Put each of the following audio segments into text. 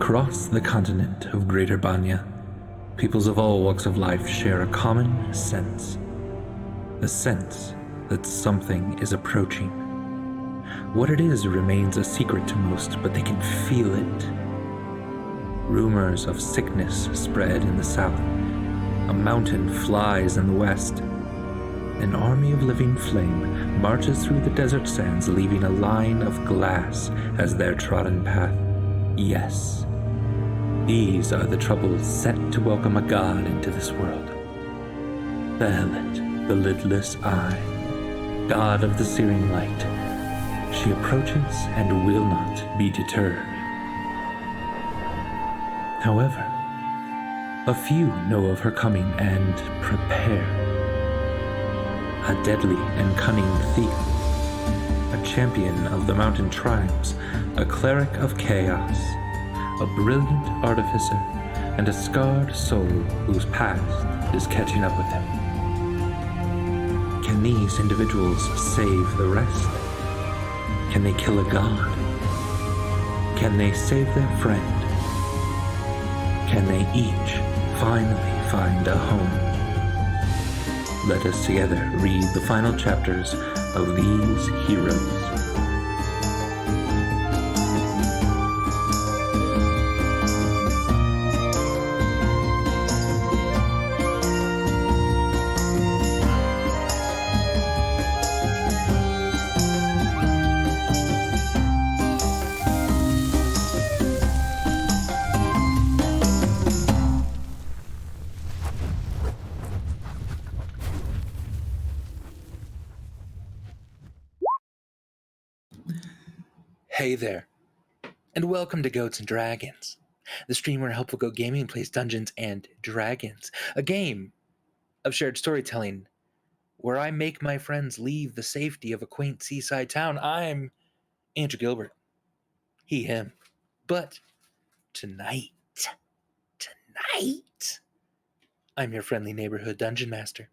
Across the continent of Greater Banya, peoples of all walks of life share a common sense. The sense that something is approaching. What it is remains a secret to most, but they can feel it. Rumors of sickness spread in the south. A mountain flies in the west. An army of living flame marches through the desert sands, leaving a line of glass as their trodden path. Yes, these are the troubles set to welcome a god into this world. Behelit, the lidless eye, god of the searing light. She approaches and will not be deterred. However, a few know of her coming and prepare. A deadly and cunning thief, a champion of the mountain tribes, a cleric of chaos, a brilliant artificer, and a scarred soul whose past is catching up with him. Can these individuals save the rest? Can they kill a god? Can they save their friend? Can they each finally find a home? Let us together read the final chapters of these heroes. Hey there, and welcome to Goats and Dragons, the stream where Helpful Goat Gaming plays Dungeons and Dragons, a game of shared storytelling where I make my friends leave the safety of a quaint seaside town. I'm Andrew Gilbert, he, him, but tonight, I'm your friendly neighborhood dungeon master.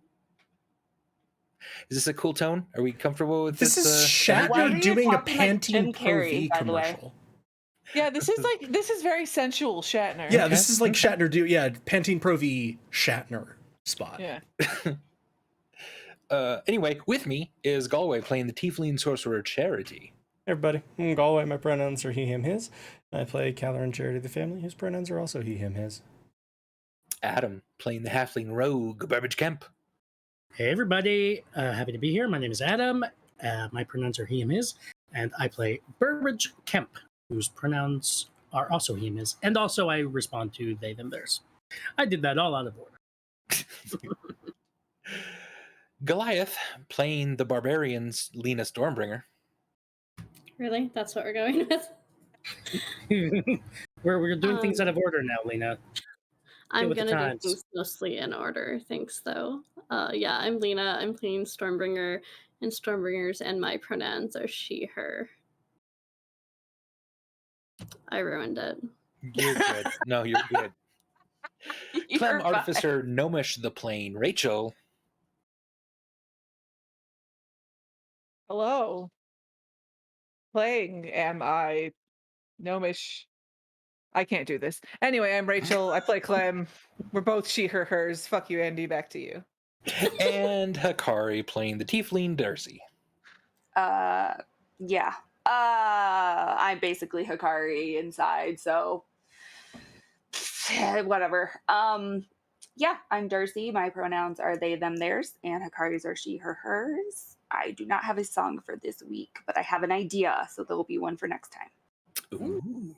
Is this a cool tone? Are we comfortable with this? This is Shatner doing a Pantene Pro V commercial. Yeah, this is very sensual Shatner. Yeah, this is like Shatner Pantene Pro V Shatner spot. Yeah. Anyway, with me is Galway playing the Tiefling Sorcerer Charity. Hey everybody, I'm Galway. My pronouns are he, him, his. I play Caloran Charity the Family, whose pronouns are also he, him, his. Adam playing the Halfling Rogue Burbage Kemp. Hey everybody, happy to be here. My name is Adam. My pronouns are he, him, his, and I play Burbage Kemp, whose pronouns are also he, him, his, and also I respond to they, them, theirs. I did that all out of order. Goliath playing the Barbarians Lena Stormbringer. Really? That's what we're going with? We're doing things out of order now, Lena. I'm going to do things mostly in order, thanks, though. Yeah, I'm Lena. I'm playing Stormbringer, and Stormbringers and my pronouns are she, her. I ruined it. You're good. No, you're good. Clem Artificer Gnomish the Plane. Rachel. Hello. Playing am I Gnomish. I can't do this. Anyway, I'm Rachel. I play Clem. We're both she, her, hers. Fuck you, Andy. Back to you. And Hikari playing the Tiefling Darcy. Yeah. I'm basically Hikari inside, so whatever. Yeah, I'm Darcy. My pronouns are they, them, theirs, and Hikari's are she, her, hers. I do not have a song for this week, but I have an idea, so there will be one for next time. Ooh.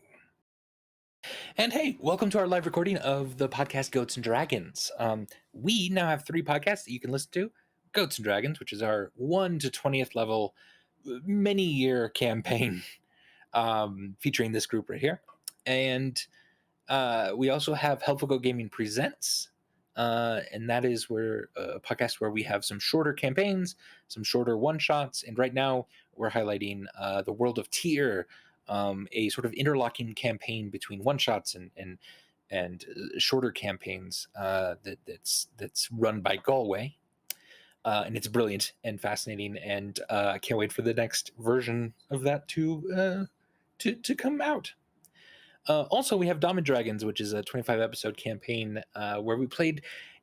And hey, welcome to our live recording of the podcast Goats and Dragons. We now have 3 podcasts that you can listen to. Goats and Dragons, which is our 1 to 20th level many-year campaign featuring this group right here. And we also have Helpful Goat Gaming Presents, and that is where a podcast where we have some shorter campaigns, some shorter one-shots, and right now we're highlighting the World of Tyr, a sort of interlocking campaign between one-shots and shorter campaigns that's run by Galway. And it's brilliant and fascinating, and I can't wait for the next version of that to come out. Also, we have Diamond Dragons, which is a 25-episode campaign where we played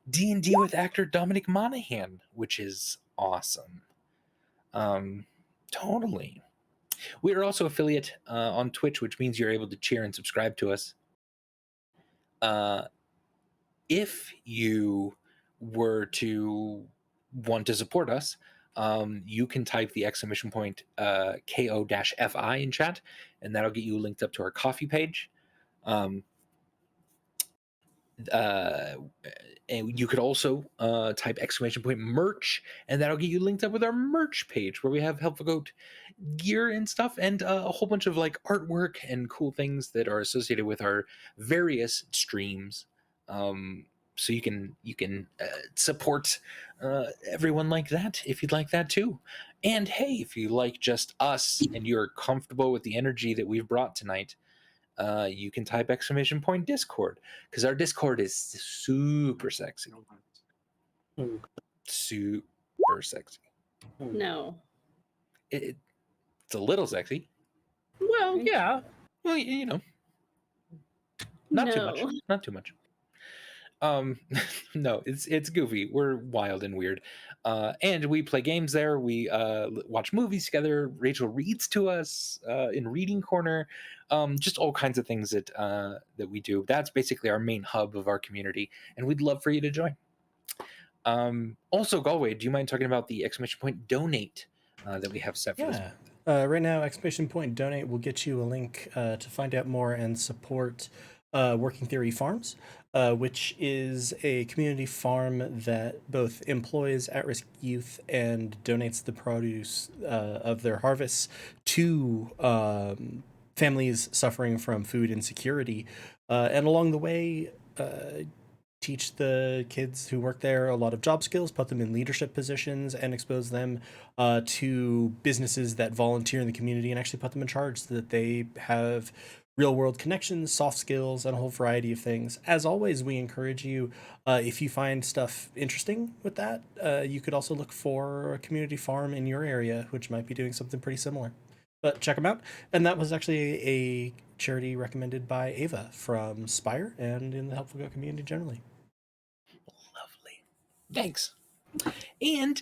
D&D with actor Dominic Monaghan, which is awesome. Totally. We are also affiliate on Twitch, which means you're able to cheer and subscribe to us. If you were to want to support us, you can type the exclamation point KO-FI in chat, and that'll get you linked up to our coffee page. And you could also type exclamation point merch, and that'll get you linked up with our merch page where we have Helpful Goat gear and stuff, and a whole bunch of like artwork and cool things that are associated with our various streams. So you can support everyone like that if you'd like that too. And hey, if you like just us and you're comfortable with the energy that we've brought tonight, you can type exclamation point Discord, because our Discord is super sexy. Super sexy. No. It's a little sexy. Well, yeah. Well, you know, not too much. No. Not too much. No, it's goofy. We're wild and weird, and we play games there. We watch movies together. Rachel reads to us in Reading Corner. Just all kinds of things that we do. That's basically our main hub of our community, and we'd love for you to join. Also, Galway, do you mind talking about the exclamation point donate that we have set for this month? Right now, exclamation point donate will get you a link to find out more and support Working Theory Farms, which is a community farm that both employs at-risk youth and donates the produce of their harvests to families suffering from food insecurity. And along the way, teach the kids who work there a lot of job skills, put them in leadership positions, and expose them to businesses that volunteer in the community and actually put them in charge so that they have real world connections, soft skills, and a whole variety of things. As always, we encourage you, if you find stuff interesting with that, you could also look for a community farm in your area, which might be doing something pretty similar. But check them out. And that was actually a charity recommended by Ava from Spire and in the Helpful Goat community generally. Lovely. Thanks. And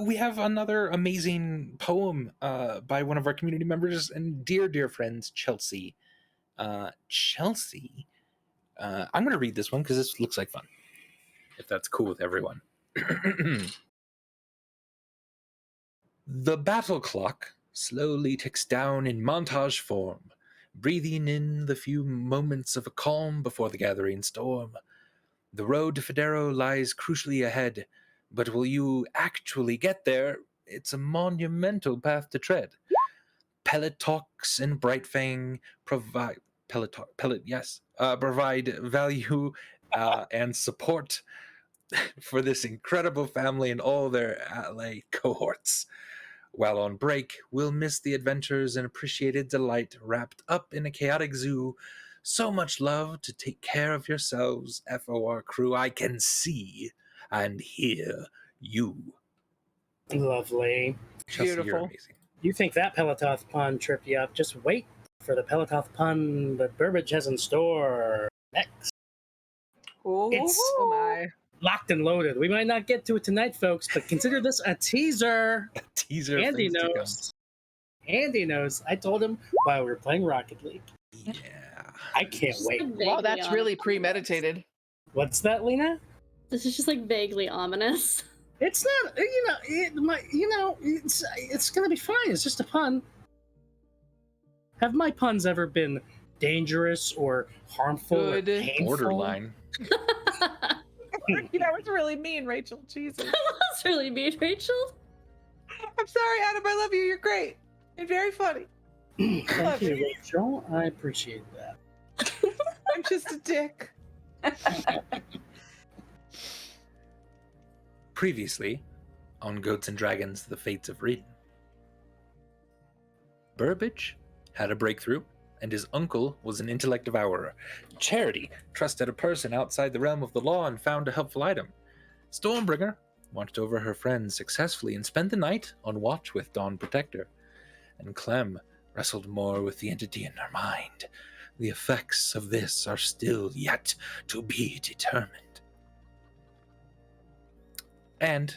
we have another amazing poem by one of our community members and dear friends, Chelsea. Chelsea, I'm going to read this one because this looks like fun, if that's cool with everyone. The battle clock slowly ticks down in montage form, breathing in the few moments of a calm before the gathering storm. The road to Phidero lies crucially ahead, but will you actually get there? It's a monumental path to tread. Pellet Talks and Brightfang provide provide value and support for this incredible family and all their ally cohorts. While on break, we'll miss the adventures and appreciated delight wrapped up in a chaotic zoo. So much love to take care of yourselves, FOR crew. I can see and hear you. Lovely. Chelsea, you're Beautiful. amazing. You think that Pelototh pun tripped you up? Just wait for the Pelototh pun that Burbage has in store next. It's Oh my. locked and loaded. We might not get to it tonight, folks, but consider this a teaser. Teaser. Andy things to come. knows. Andy knows. I told him while we were playing Rocket League. Yeah. I can't wait. Wow, that's really premeditated. What's that, Lena? This is just like vaguely ominous. It's not. It's gonna be fine. It's just a pun. Have my puns ever been dangerous or harmful or Good. painful? Borderline. That was really mean, Rachel. Jesus. That was really mean, Rachel. I'm sorry, Adam. I love you. You're great and very funny. Thank you, Rachel. I appreciate that. I'm just a dick. Previously on Goats and Dragons, The Fates of Reading. Burbage had a breakthrough, and his uncle was an intellect devourer. Charity trusted a person outside the realm of the law and found a helpful item. Stormbringer watched over her friends successfully and spent the night on watch with Dawn Protector. And Clem wrestled more with the entity in her mind. The effects of this are still yet to be determined. And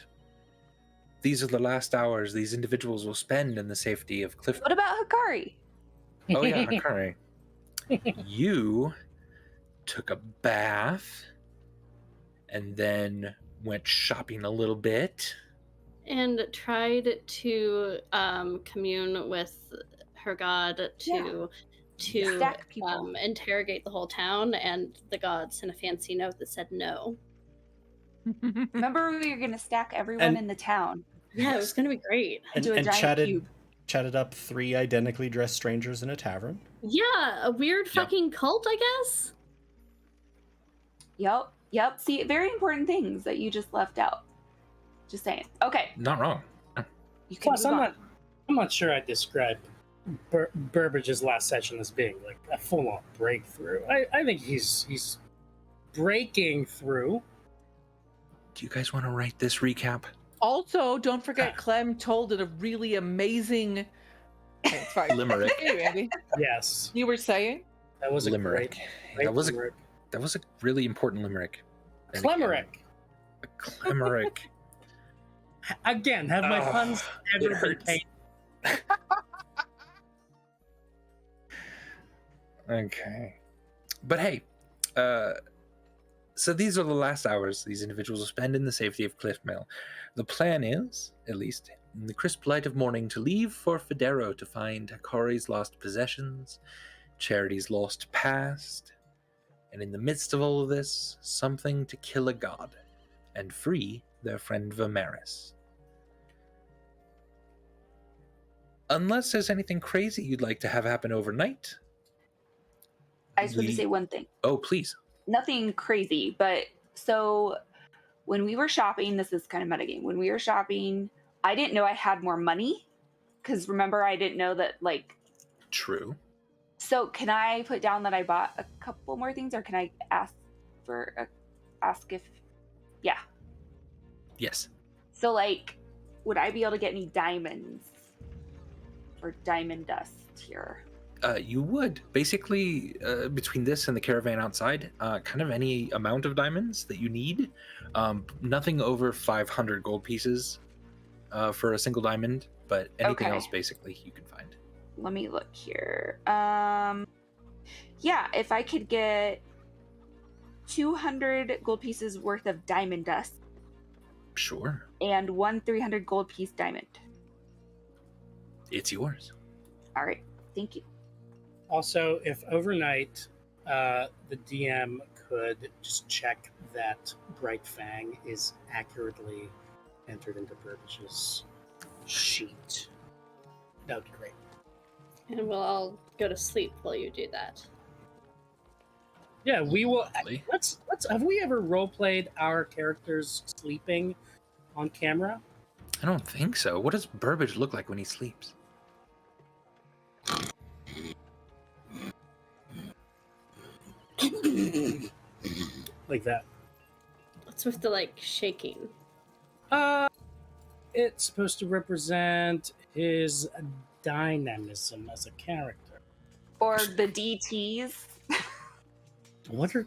these are the last hours these individuals will spend in the safety of Cliff. What about Hikari? Oh yeah, Hikari. You took a bath and then went shopping a little bit. And tried to commune with her god to Stack people. interrogate the whole town, and the god sent a fancy note that said no. Remember, we were going to stack everyone And- in the town Yeah, it was gonna be great. into a and giant cube. chatted up 3 identically dressed strangers in a tavern. Yeah, a weird fucking cult, I guess. Yep. See, very important things that you just left out. Just saying. Okay, Not wrong. you can Plus, move on. I'm not sure I'd describe Burbridge's last session as being like a full-on breakthrough. I think he's breaking through. Do you guys want to write this recap? Also, don't forget Clem told it a really amazing. It's fine. Limerick. Hey, Andy. Yes, You were saying? that was a Limerick. great That was a limerick. really important limerick. And Clemerick. A Clemerick. Again, have my Oh, puns it ever been hurts. paid? Okay. But hey, so these are the last hours these individuals will spend in the safety of Cliff Mill. The plan is, at least in the crisp light of morning, to leave for Phidero to find Hikari's lost possessions, Charity's lost past, and in the midst of all of this, something to kill a god and free their friend Vimeris. Unless there's anything crazy you'd like to have happen overnight. I just want to say one thing. Oh, please. Nothing crazy, but so when we were shopping, this is kind of metagame. When we were shopping, I didn't know I had more money because remember, I didn't know that, like. True. So can I put down that I bought a couple more things, or can I ask if? Yeah. Yes. So like, would I be able to get any diamonds or diamond dust here? You would. Basically, between this and the caravan outside, kind of any amount of diamonds that you need. Nothing over 500 gold pieces for a single diamond, but anything Okay. else basically you can find. Let me look here. Yeah, if I could get 200 gold pieces worth of diamond dust Sure. and 1 300 gold piece diamond. It's yours. All right, thank you. Also, if overnight the DM could just check that Bright Fang is accurately entered into Burbridge's sheet, that would be great. And we'll all go to sleep while you do that. Yeah, we will. Lovely. Let's. Have we ever role played our characters sleeping on camera? I don't think so. What does Burbage look like when he sleeps? Like that. What's with the like shaking? It's supposed to represent his dynamism as a character. Or the DTs. What are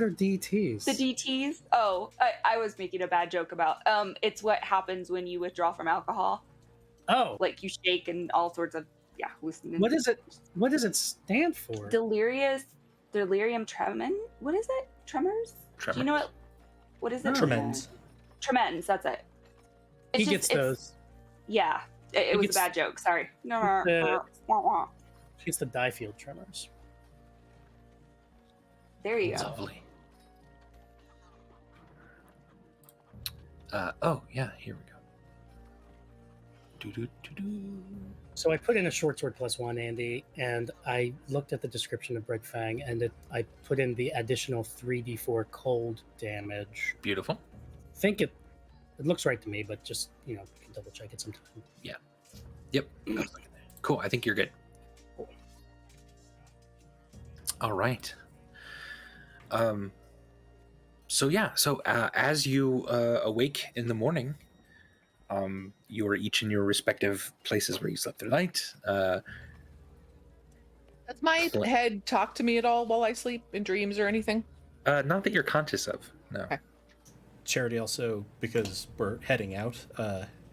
DTs? The DTs. Oh, I was making a bad joke about. It's what happens when you withdraw from alcohol. Oh, Like you shake and all sorts of hallucinations. what is it? What does it stand for? Delirium tremens. What is it? Tremors? Do you know Tremors. what is it? Tremens. Tremens. That's it. He It's gets just- those. Yeah, it He was gets- a bad joke. Sorry. He gets the Diefield tremors. There you go. Lovely. Oh, yeah, here we go. Do-do-do-do. So I put in a short sword +1, Andy, and I looked at the description of Bright Fang, and I put in the additional 3d4 cold damage. Beautiful. Think it looks right to me, but just you can double check it sometime. Yep. I was looking there. Cool. I think you're good. All right. So as you awake in the morning, you are each in your respective places where you slept the night. Does my head talk to me at all while I sleep in dreams or anything? Not that you're conscious of. No. Okay. Charity also, because we're heading out,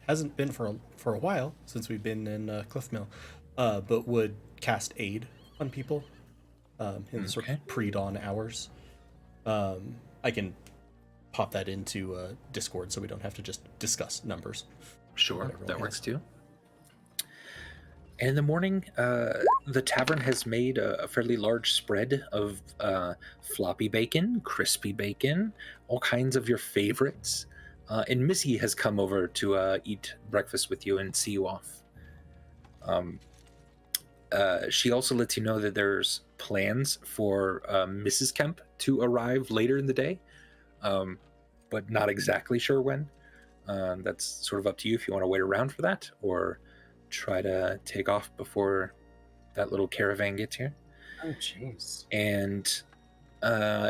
hasn't been for a while since we've been in Cliffmill, but would cast aid on people in sort of pre-dawn hours. I can pop that into Discord so we don't have to just discuss numbers. Sure, that works too. And in the morning, the tavern has made a fairly large spread of floppy bacon, crispy bacon, all kinds of your favorites. And Missy has come over to eat breakfast with you and see you off. She also lets you know that there's plans for Mrs. Kemp to arrive later in the day, but not exactly sure when. That's sort of up to you if you want to wait around for that or try to take off before that little caravan gets here. Oh, jeez. And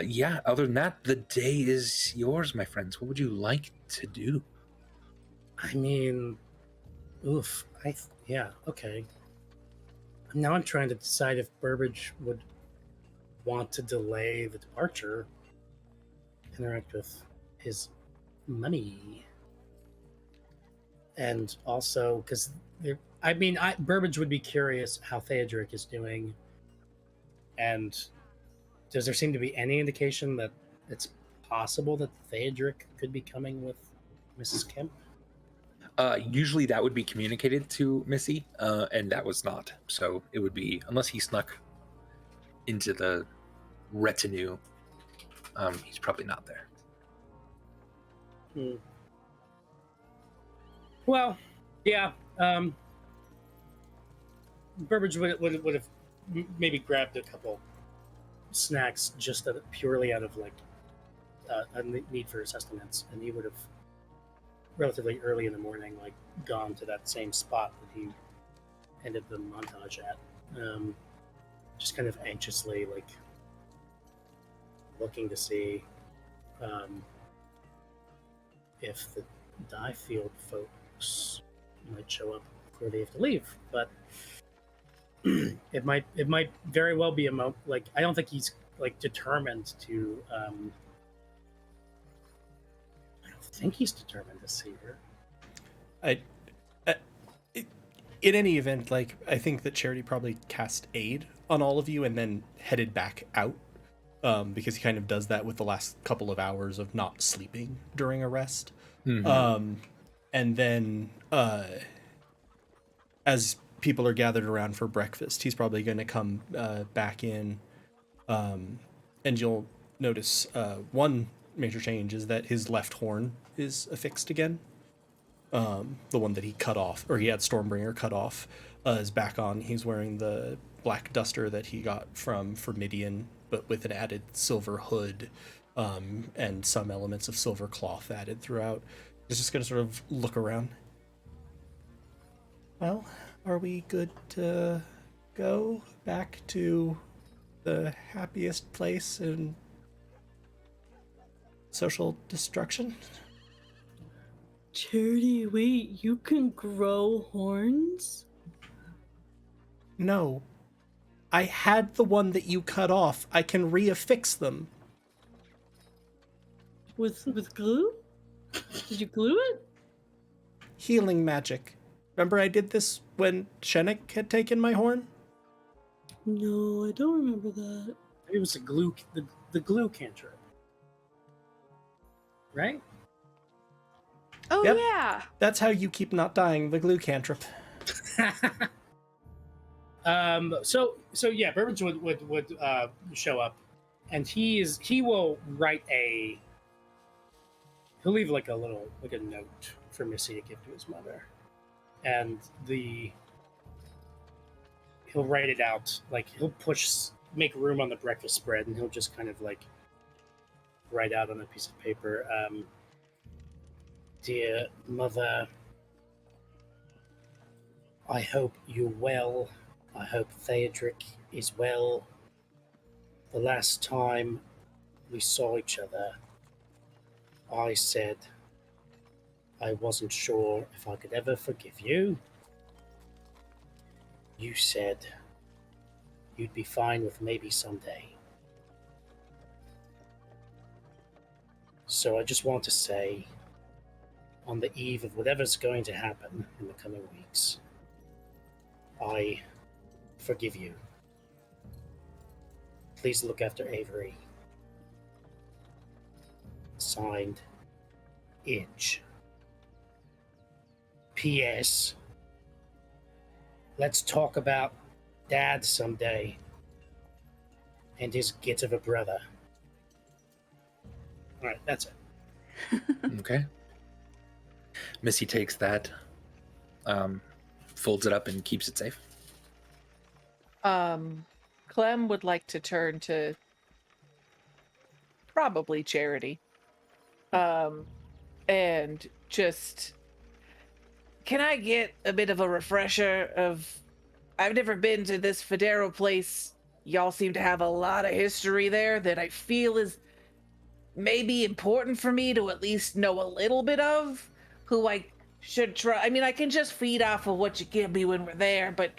yeah, other than that, the day is yours, my friends. What would you like to do? I mean, oof. Yeah, okay. Now I'm trying to decide if Burbage would want to delay the departure, interact with his money, and also because Burbage would be curious how Theodric is doing, and does there seem to be any indication that it's possible that Theodric could be coming with Mrs. Kemp? Usually that would be communicated to Missy, and that was not. So it would be, unless he snuck into the retinue, he's probably not there. Well, yeah. Burbage would have maybe grabbed a couple snacks just purely out of like a need for sustenance, and he would have relatively early in the morning like gone to that same spot that he ended the montage at, just kind of anxiously like looking to see if the Diefield folks might show up before they have to leave, but it might very well be like I don't think he's like determined to I don't think he's determined to see her. In any event, like I think that Charity probably cast aid on all of you and then headed back out, because he kind of does that with the last couple of hours of not sleeping during a rest. Mm-hmm. And then as people are gathered around for breakfast, he's probably going to come back in, and you'll notice one major change is that his left horn is affixed again. The one that he cut off, or he had Stormbringer cut off, is back on. He's wearing the black duster that he got from Formidian, but with an added silver hood, and some elements of silver cloth added throughout. He's just going to sort of look around. Well, are we good to go back to the happiest place in social destruction? Charity, wait, you can grow horns? No. I had the one that you cut off. I can reaffix them. With glue? Did you glue it? Healing magic. Remember I did this when Shenik had taken my horn? No, I don't remember that. It was the glue cantrip, right? Oh, Yep. yeah. That's how you keep not dying, the glue cantrip. So yeah, Burbage would show up, and he will write he'll leave like a note for Missy to give to his mother, and he'll write it out, like he'll make room on the breakfast spread, and he'll just kind of like write out on a piece of paper, "Dear mother, I hope you're well. I hope Theodric is well. The last time we saw each other, I said I wasn't sure if I could ever forgive you. You said you'd be fine with maybe someday. So I just want to say, on the eve of whatever's going to happen in the coming weeks, I forgive you. Please look after Avery. Signed, Idge. P.S. Let's talk about Dad someday and his git of a brother. All right, that's it. Okay. Missy takes that, folds it up, and keeps it safe. Clem would like to turn to probably Charity. And just, can I get a bit of a refresher of, I've never been to this Phidero place. Y'all seem to have a lot of history there that I feel is maybe important for me to at least know a little bit of, who I should try. I mean, I can just feed off of what you give me when we're there, but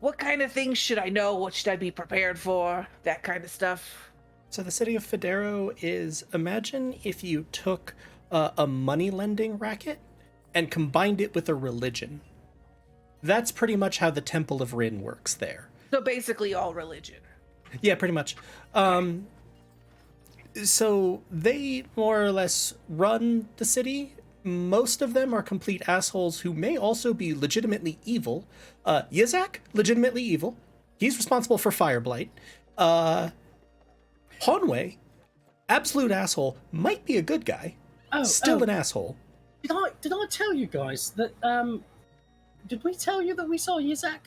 what kind of things should I know? What should I be prepared for? That kind of stuff. So the city of Phidero is, imagine if you took a money lending racket and combined it with a religion. That's pretty much how the Temple of Rin works there. So basically all religion. Yeah, pretty much. So they more or less run the city. Most of them are complete assholes who may also be legitimately evil. Yizak, legitimately evil. He's responsible for Fireblight. Honway, absolute asshole, might be a good guy. Still an asshole. Did I tell you guys that, did we tell you that we saw Yizak?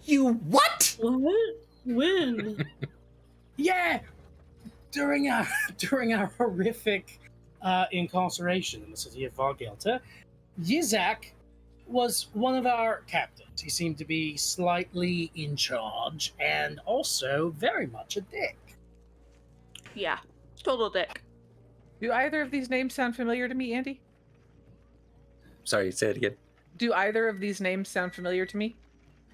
You what? What? When? Yeah! During our horrific incarceration in the city of Vargelta, Yizak was one of our captains. He seemed to be slightly in charge and also very much a dick. Yeah, total dick. Do either of these names sound familiar to me, Andy? Sorry, say it again. Do either of these names sound familiar to me?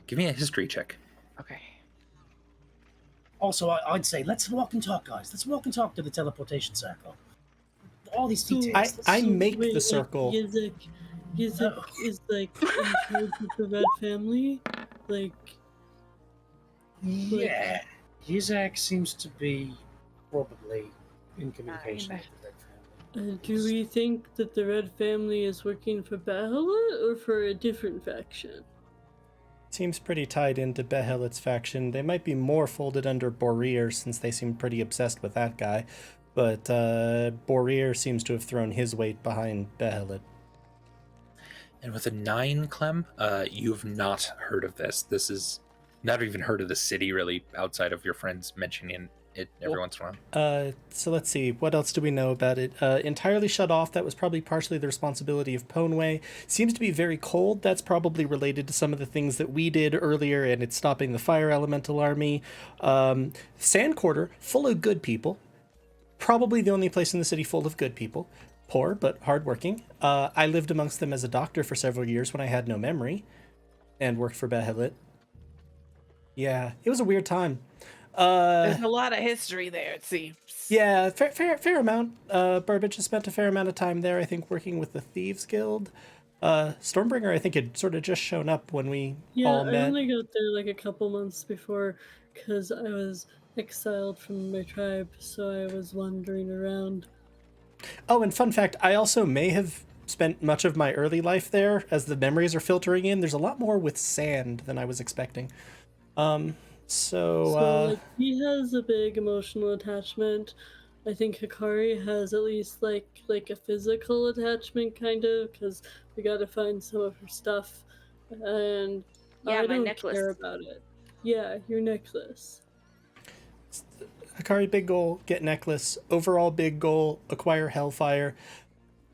Give me a history check. Okay. Also, I'd say, let's walk and talk, guys. Let's walk and talk to the teleportation circle. All these details. I make Wait, the circle. Yizak is like in charge of the Red family? Yeah. Yizak seems to be probably in communication with the Red family. Do we think that the Red family is working for Bahala or for a different faction? Seems pretty tied into Behelit's faction. They might be more folded under Boreer since they seem pretty obsessed with that guy. But Boreer seems to have thrown his weight behind Behelit. And with a 9, Clem, you've not heard of this. This is not even heard of the city, really, outside of your friends mentioning it every once in a while. So let's see, what else do we know about it? Entirely shut off, that was probably partially the responsibility of Ponway. Seems to be very cold, that's probably related to some of the things that we did earlier, and it's stopping the fire elemental army. Sand Quarter, full of good people. Probably the only place in the city full of good people. Poor, but hardworking. I lived amongst them as a doctor for several years when I had no memory, and worked for Behelit. Yeah, it was a weird time. There's a lot of history there, it seems. Yeah, fair amount. Burbage has spent a fair amount of time there, I think, working with the Thieves Guild. Stormbringer, I think, had sort of just shown up when we all met. Yeah, I only got there like a couple months before because I was exiled from my tribe, so I was wandering around. Oh, and fun fact, I also may have spent much of my early life there. As the memories are filtering in, there's a lot more with sand than I was expecting. So he has a big emotional attachment. I think Hikari has at least like a physical attachment, kind of, because we got to find some of her stuff, and Yeah, I my don't necklace. care about it. Yeah, your necklace. Hikari, big goal, get necklace. Overall big goal, acquire Hellfire.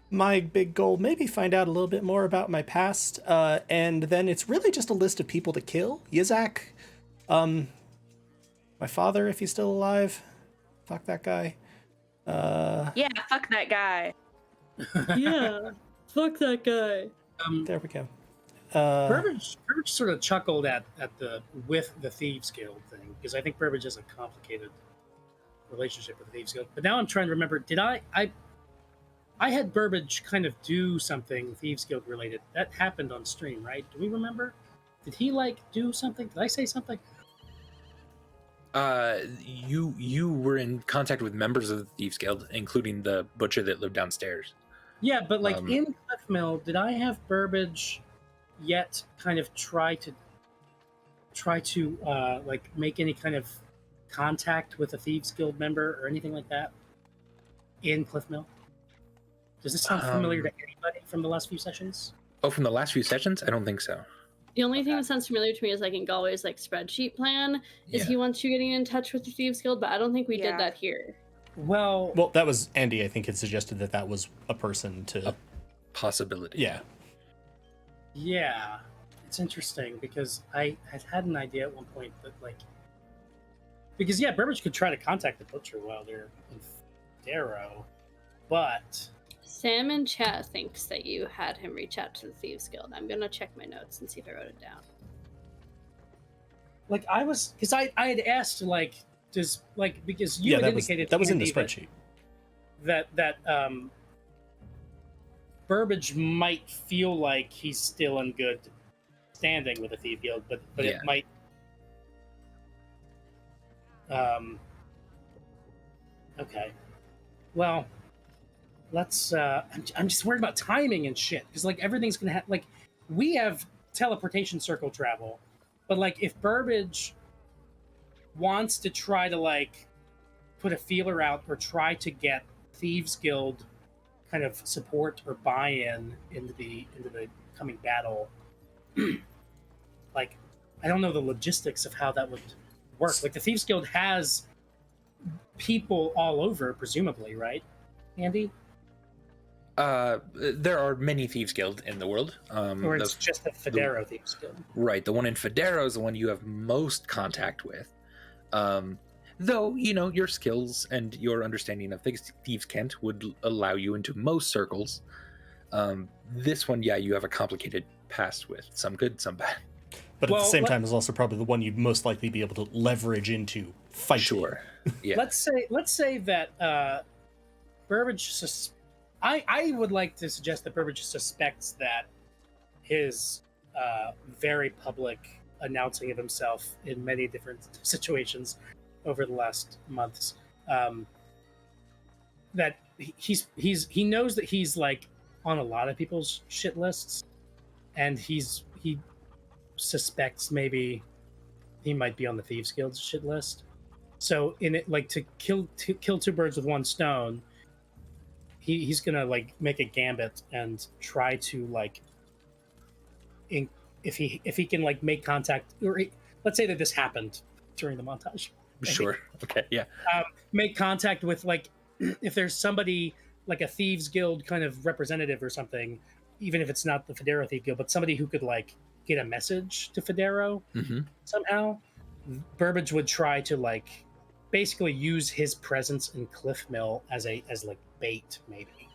My big goal, maybe find out a little bit more about my past, and then it's really just a list of people to kill. Yizak, my father, if he's still alive. Fuck that guy. Yeah, fuck that guy. Yeah, fuck that guy. There we go. Burbage sort of chuckled at the with the Thieves Guild thing because I think Burbage has a complicated relationship with the Thieves Guild. But now I'm trying to remember. Did I had Burbage kind of do something Thieves Guild related that happened on stream, right? Do we remember? Did he like do something? Did I say something? You were in contact with members of the Thieves Guild, including the butcher that lived downstairs. Yeah, but like in Cliff Mill, did I have Burbage yet kind of try to like make any kind of contact with a Thieves Guild member or anything like that in Cliff Mill? Does this sound familiar to anybody from the last few sessions? Oh, from the last few sessions? I don't think so. The only thing that sounds familiar to me is like in Galway's like spreadsheet plan is he wants you getting in touch with the Thieves Guild, but I don't think we did that here. Well, that was Andy. I think had suggested that was a person to a possibility. Yeah, it's interesting because I had an idea at one point that because Burbage could try to contact the butcher while they're in Phidero, but Sam in chat thinks that you had him reach out to the Thieves Guild. I'm gonna check my notes and see if I wrote it down. Like I was, because I had asked because you had indicated that was in the spreadsheet that Burbage might feel like he's still in good standing with the Thief Guild, but it might. Okay. Well, let's. I'm just worried about timing and shit because everything's gonna have we have teleportation circle travel, but if Burbage wants to try to put a feeler out or try to get Thieves Guild kind of support or buy-in into the coming battle, I don't know the logistics of how that would work. The Thieves Guild has people all over, presumably, right, Andy? There are many Thieves Guild in the world. Or it's just the Phidero Thieves Guild. Right, the one in Phidero is the one you have most contact with. Though, your skills and your understanding of Thieves' Cant would allow you into most circles. This one, you have a complicated past with. Some good, some bad. But at the same time, is also probably the one you'd most likely be able to leverage into fighting. Sure. Yeah. Let's say that Burbage... I would like to suggest that Burbage suspects that his very public announcing of himself in many different situations over the last months, that he knows that he's on a lot of people's shit lists, and he suspects maybe he might be on the Thieves Guild's shit list. So in it, to kill two birds with one stone, he's gonna make a gambit and try to if he can make contact, or let's say that this happened during the montage. Sure. Okay. Yeah. Make contact with if there's somebody a Thieves Guild kind of representative or something, even if it's not the Phidero Thief Guild, but somebody who could get a message to Phidero somehow. Burbage would try to basically use his presence in Cliff Mill as bait, maybe.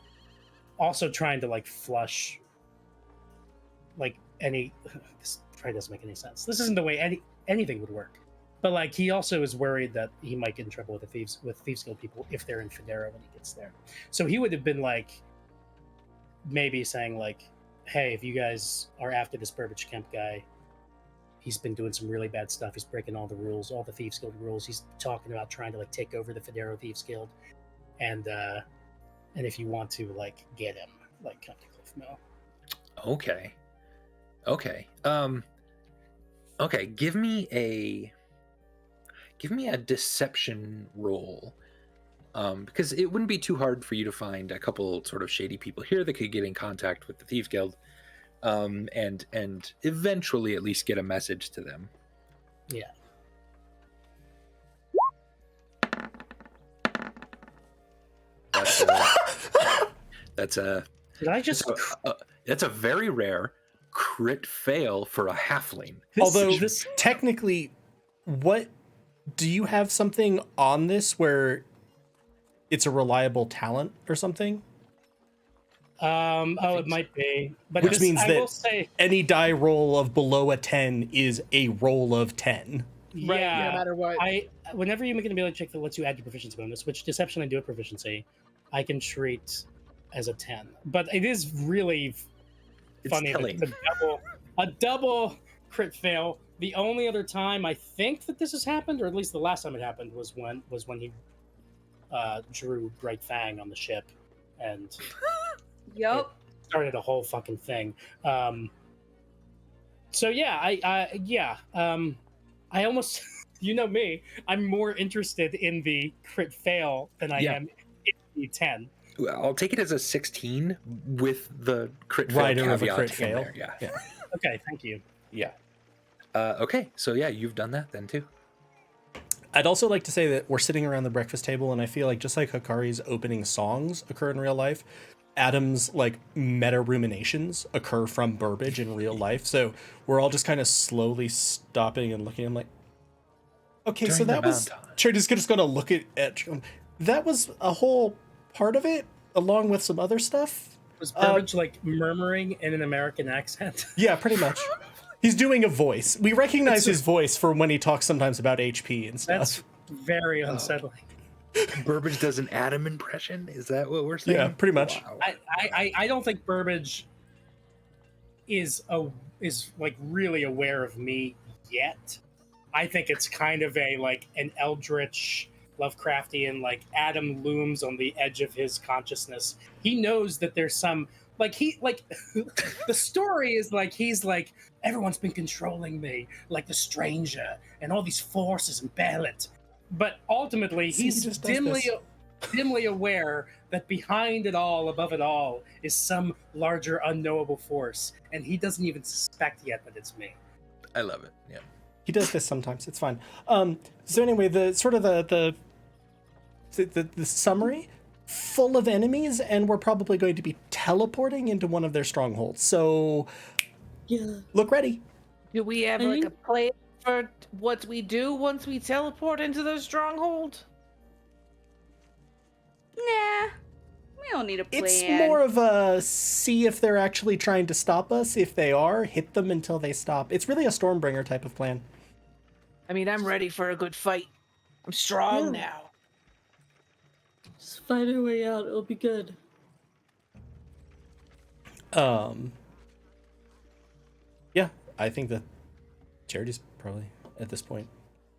Also trying to flush any. This probably doesn't make any sense. This isn't the way anything would work. But he also is worried that he might get in trouble with Thieves Guild people if they're in Phidero when he gets there. So he would have been maybe saying hey, if you guys are after this Burbage Kemp guy, he's been doing some really bad stuff. He's breaking all the rules, all the Thieves Guild rules. He's talking about trying to take over the Phidero Thieves Guild, and if you want to get him, come to Cliff Mill. Okay. Okay. Give me a deception roll, because it wouldn't be too hard for you to find a couple sort of shady people here that could get in contact with the Thieves Guild, and eventually at least get a message to them. Yeah. That's a Did I just? that's a very rare crit fail for a halfling. Although technically, what do you have something on this where it's a reliable talent or something? It might be, but Which means I that will say, any die roll of below a 10 is a roll of 10. Right, yeah, no matter what. whenever you make an ability check that lets you add your proficiency bonus, which Deception I do a proficiency, I can treat as a 10. But it is really It's funny that telling. it's a double crit fail. The only other time I think that this has happened, or at least the last time it happened, was when he drew Bright Fang on the ship, and Yup. started a whole fucking thing. So yeah, I almost, you know me, I'm more interested in the crit fail than I am in the 10. I'll take it as a 16 with the crit fail Rider of a caveat crit in fail. there. Yeah. Yeah. Okay, thank you. Yeah. Okay, so yeah, you've done that then too. I'd also like to say that we're sitting around the breakfast table, and I feel like just like Hikari's opening songs occur in real life, Adam's like meta ruminations occur from Burbage in real life. So we're all just kind of slowly stopping and looking. I'm like, okay, so During the that was. montage. Just gonna look at that was a whole part of it, along with some other stuff. Was Burbage like murmuring in an American accent? Yeah, pretty much. He's doing a voice. We recognize his voice for when he talks sometimes about HP and stuff. That's very unsettling. Burbage does an Adam impression? Is that what we're saying? Yeah, pretty much. Wow. I don't think Burbage is like really aware of me yet. I think it's kind of a like an eldritch Lovecraftian, like Adam looms on the edge of his consciousness. He knows that there's some the story is like he's like, everyone's been controlling me, like the stranger and all these forces and Belit. But ultimately See, he's he just does dimly aware that behind it all, above it all, is some larger unknowable force, and he doesn't even suspect yet that it's me. I love it. Yeah. He does this sometimes. It's fine. So anyway, the sort of the summary, full of enemies, and we're probably going to be teleporting into one of their strongholds. So Yeah. look ready. Do we have I like a think- plan for what we do once we teleport into the stronghold? Nah, we don't need a plan. It's more of a see if they're actually trying to stop us. If they are, hit them until they stop. It's really a Stormbringer type of plan. I mean, I'm ready for a good fight. I'm strong Yeah. now. Just fight our way out. It'll be good. Yeah, I think that Charity's probably at this point.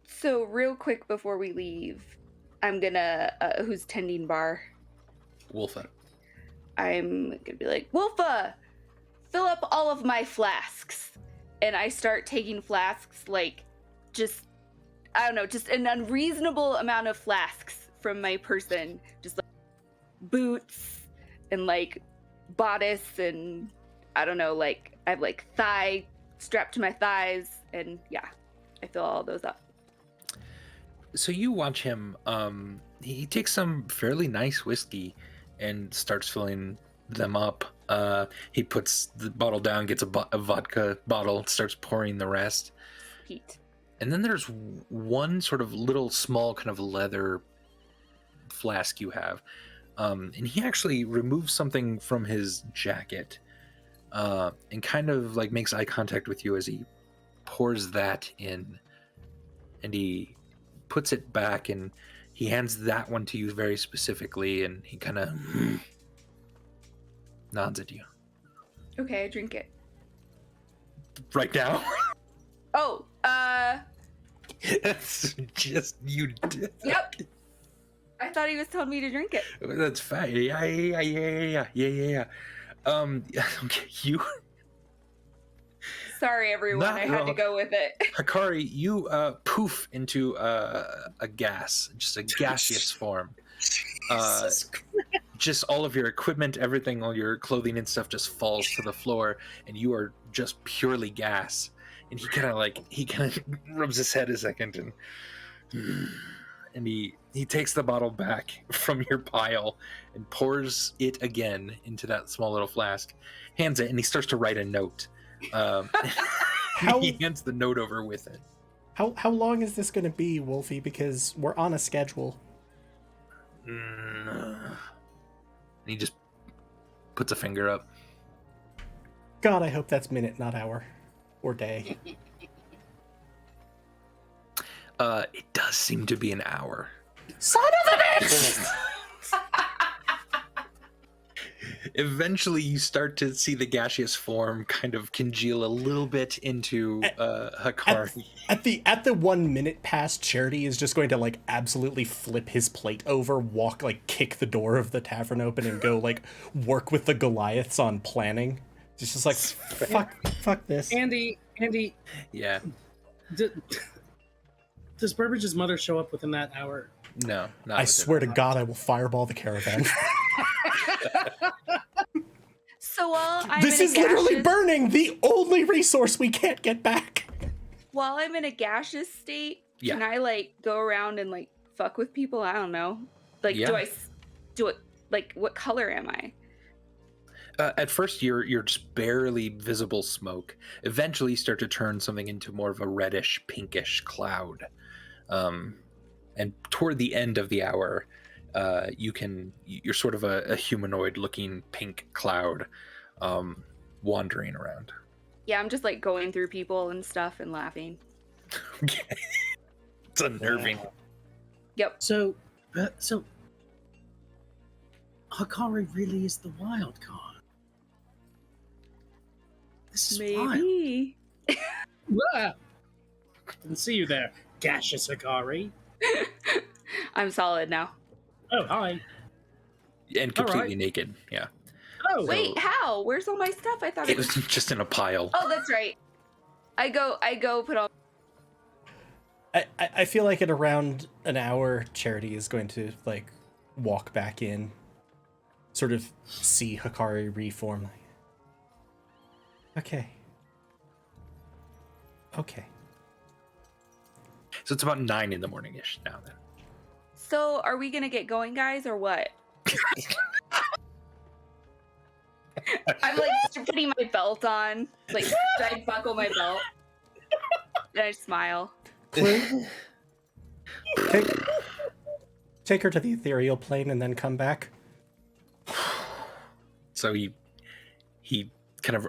So real quick before we leave, I'm gonna who's tending bar? Wolfa. I'm gonna be like, Wolfa, fill up all of my flasks. And I start taking flasks, like, just, I don't know, just an unreasonable amount of flasks from my person. Just like boots and like bodice and I don't know, like, I have like thigh strapped to my thighs. And yeah, I fill all those up. So you watch him. He takes some fairly nice whiskey and starts filling them up. He puts the bottle down, gets a vodka bottle, starts pouring the rest. Heat. And then there's one sort of little small kind of leather flask you have. And he actually removes something from his jacket and kind of like makes eye contact with you as he pours that in. And he puts it back and he hands that one to you very specifically, and he kind of nods at you. Okay, I drink it. Right now? Oh, That's just you. yep. I thought he was telling me to drink it. That's fine. Yeah. Okay, you. Sorry, everyone. Not I had to wrong. go with it. Hikari, you poof into a gas, just a gaseous form. Jesus Christ. Just all of your equipment, everything, all your clothing and stuff just falls to the floor, and you are just purely gas. And he kind of rubs his head a second, and he takes the bottle back from your pile and pours it again into that small little flask, hands it, and he starts to write a note. How- He hands the note over with it. How long is this going to be, Wolfie? Because we're on a schedule. And he just puts a finger up. God, I hope that's minute, not hour. Or day. It does seem to be an hour. Son of a bitch! Eventually, you start to see the gaseous form kind of congeal a little bit into Hikari. At the 1 minute past, Charity is just going to like absolutely flip his plate over, walk like kick the door of the tavern open, and go like work with the Goliaths on planning. It's just like fuck this. Andy, Yeah. does Burbridge's mother show up within that hour? No, not I within swear to that. God, I will fireball the caravan. So while I'm This in is a literally gaseous, burning the only resource we can't get back. while I'm in a gaseous state, Yeah. can I like go around and like fuck with people? I don't know. Like, Yeah. do it? Like, what color am I? At first, you're just barely visible smoke. Eventually, you start to turn something into more of a reddish, pinkish cloud. And toward the end of the hour, you're sort of a humanoid-looking pink cloud wandering around. Yeah, I'm just like going through people and stuff and laughing. It's unnerving. Yep. So Hikari really is the wild card. This is wild. Maybe. Ah! Didn't see you there, gaseous Hikari. I'm solid now. Oh, hi. And completely Alright. naked. Yeah. Oh, Wait, how? Where's all my stuff? I thought It was just in a pile. Oh, that's right. I go put on. I feel like at around an hour, Charity is going to like walk back in, sort of see Hikari reform. Okay. So it's about 9 in the morning-ish now then. So, are we gonna get going, guys, or what? I'm like putting my belt on. Like, I buckle my belt. And I smile. Take her to the ethereal plane and then come back. So he kind of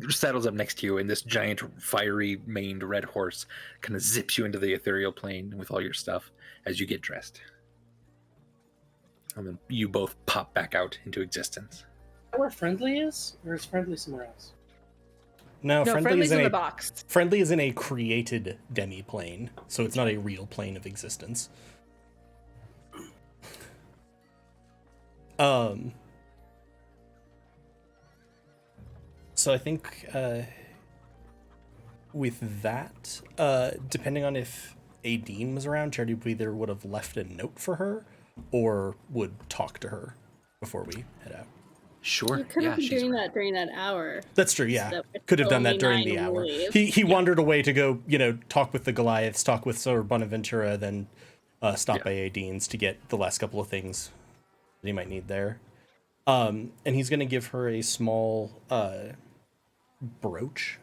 saddles up next to you, and this giant fiery maned red horse kind of zips you into the ethereal plane with all your stuff as you get dressed. And then you both pop back out into existence. where Friendly is? Or is Friendly somewhere else? No, No, friendly Friendly's is in in the a box. friendly is in a created demi-plane, so it's not a real plane of existence. So I think with that, depending on if Aideen was around, Charity either would have left a note for her or would talk to her before we head out. Sure. You could Yeah, have been she's doing around. that during that hour. That's true, yeah. So Could have done only that during the 9 hour. leave. He wandered away to go, talk with the Goliaths, talk with Sir Bonaventura, then stop by Aideen's to get the last couple of things that he might need there. And he's going to give her a small brooch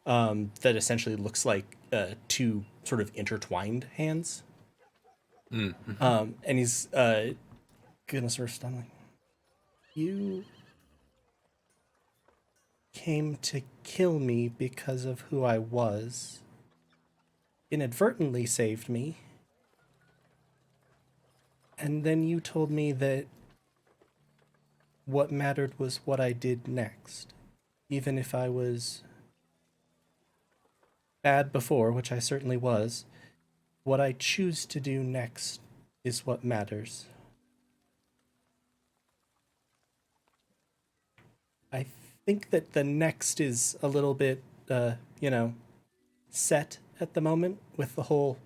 that essentially looks like two sort of intertwined hands. And he's going to sort of stun like, you came to kill me because of who I was. Inadvertently saved me. And then you told me that what mattered was what I did next. Even if I was bad before, which I certainly was, what I choose to do next is what matters. I think that the next is a little bit, set at the moment with the whole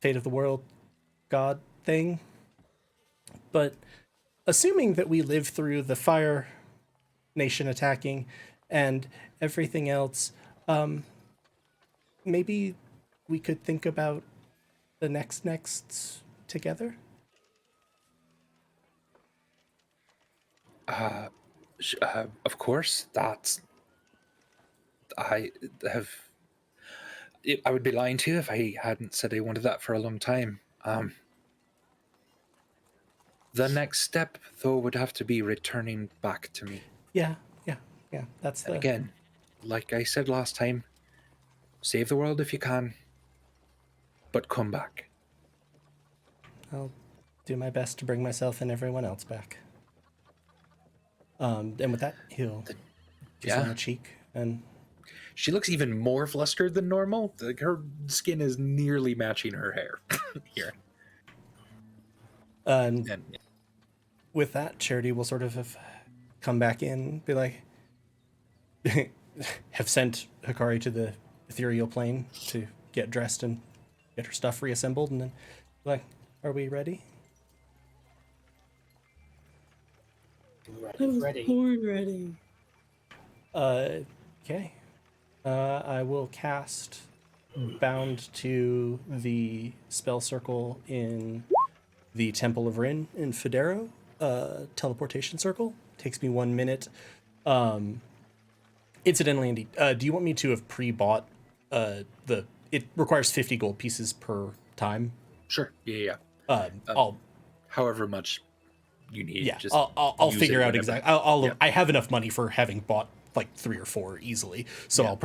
fate of the world, God thing. But assuming that we live through the Fire Nation attacking and everything else, maybe we could think about the nexts together? Of course, I would be lying to you if I hadn't said I wanted that for a long time. The next step, though, would have to be returning back to me. Yeah. That's And the again, like I said last time, save the world if you can, but come back. I'll do my best to bring myself and everyone else back. And with that, he'll kiss her on Yeah. the cheek, and She looks even more flustered than normal. Like her skin is nearly matching her hair here. and And with that, Charity will sort of have come back in, be like, have sent Hikari to the ethereal plane to get dressed and get her stuff reassembled, and then like, are we ready? I was Ready. born ready. Okay. I will cast Bound to the spell circle in the Temple of Rin in Phidero. Teleportation circle. Takes me 1 minute. Incidentally, Andy, do you want me to have pre-bought it requires 50 gold pieces per time. sure, yeah. I'll However much you need. yeah, Just I'll use figure it out whenever. exactly. Yeah. I have enough money for having bought like 3 or 4 easily, so Yeah.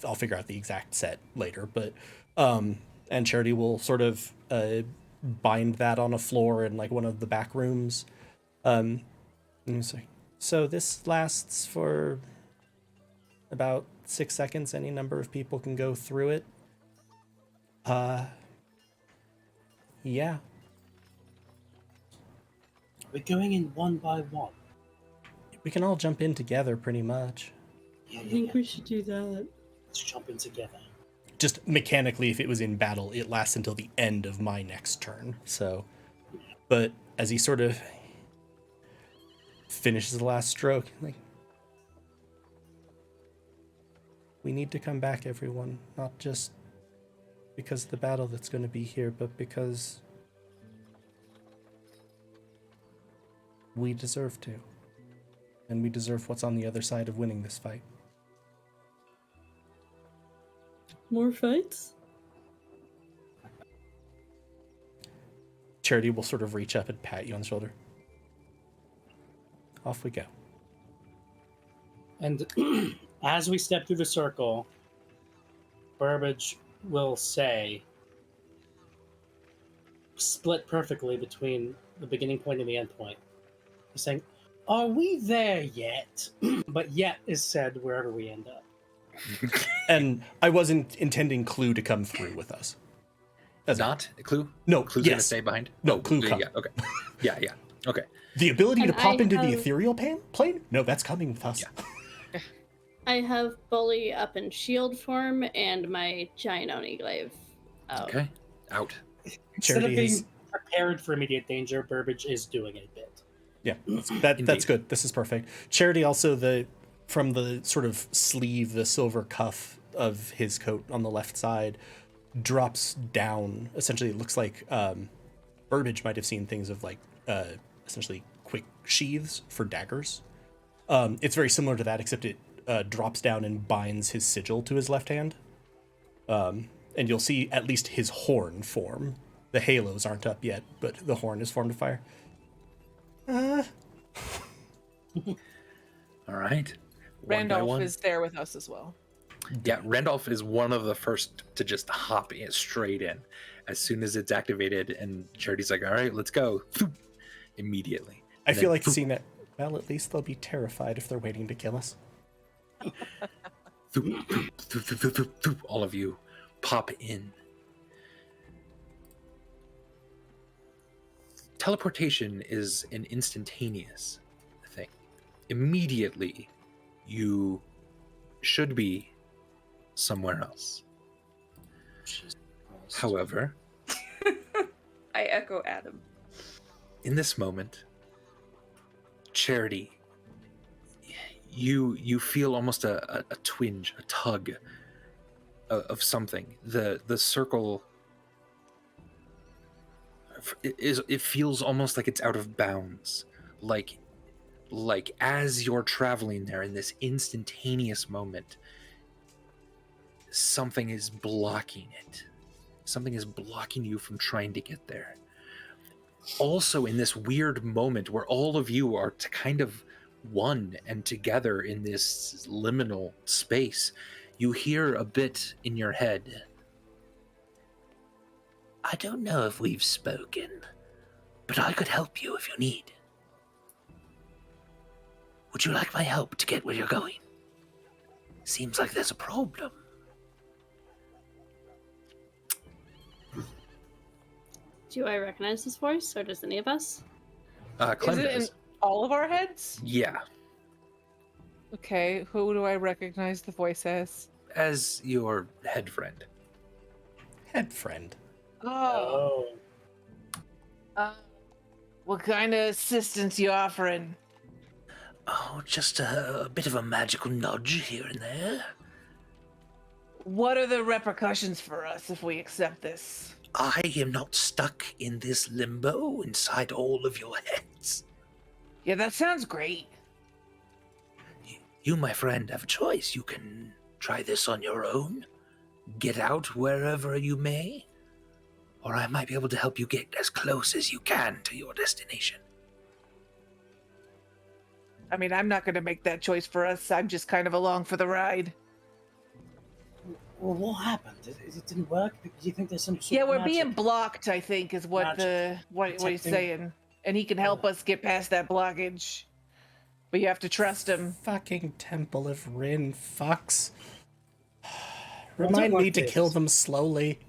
I'll figure out the exact set later. But and Charity will sort of bind that on a floor in like one of the back rooms. Let me see. So this lasts for about 6 seconds. Any number of people can go through it. Yeah. We're going in one by one. We can all jump in together pretty much. Yeah, I think we should do that. Let's jump in together. Just mechanically, if it was in battle, it lasts until the end of my next turn. So, but as he sort of finishes the last stroke, like, we need to come back, everyone. Not just because of the battle that's going to be here, but because we deserve to. And we deserve what's on the other side of winning this fight. More fights? Charity will sort of reach up and pat you on the shoulder. Off we go. And as we step through the circle, Burbage will say, split perfectly between the beginning point and the end point. He's saying, "Are we there yet?" But "yet" is said wherever we end up. And I wasn't intending Clue to come through with us. Not a Clue? No, Clue's yes. gonna stay behind? No, Clue yeah, come. yeah, okay. Yeah. Okay. The ability And to pop I into the have- ethereal plane? No, that's coming with us. Yeah. I have Bully up in shield form and my giant Oni glaive out. Okay. Out. Instead of Charity being is- prepared for immediate danger, Burbage is doing a bit. Yeah, that's Indeed. good. This is perfect. Charity also from the sort of sleeve, the silver cuff of his coat on the left side drops down. Essentially, it looks like Burbage might have seen things of like essentially quick sheaths for daggers. It's very similar to that, except it drops down and binds his sigil to his left hand. And you'll see at least his horn form. The halos aren't up yet, but the horn is formed to fire. All right. One by Randolph one. is there with us as well. Yeah, Randolph is one of the first to just hop in straight in as soon as it's activated, and Charity's like, "All right, let's go!" Immediately. I And feel then like seeing that. Well, at least they'll be terrified if they're waiting to kill us. all of you pop in. Teleportation is an instantaneous thing. Immediately, you should be somewhere else. However, I echo Adam. in this moment, Charity, you feel almost a twinge, a tug of something. The circle it feels almost like it's out of bounds, like as you're traveling there in this instantaneous moment, something is blocking it. Something is blocking you from trying to get there. also in this weird moment where all of you are kind of one and together in this liminal space, you hear a bit in your head. I don't know if we've spoken, but I could help you if you need. Would you like my help to get where you're going? Seems like there's a problem. Do I recognize this voice, or does any of us? Clem Is it in does. all of our heads? Yeah, Okay, who do I recognize the voice as? as your head friend. Head friend. Oh. What kind of assistance you offering? Oh, just a bit of a magical nudge here and there. What are the repercussions for us if we accept this? I am not stuck in this limbo inside all of your heads. Yeah, that sounds great. You, my friend, have a choice. You can try this on your own, get out wherever you may, or I might be able to help you get as close as you can to your destination. I mean, I'm not going to make that choice for us. I'm just kind of along for the ride. Well, what happened? It didn't work? Do you think there's some sort Yeah, of we're magic? being blocked, I think, is what what he's Protecting- saying. And he can help us get past that blockage. But you have to trust him. Fucking Temple of Rin fucks. Well, Remind don't me like to this. kill them slowly.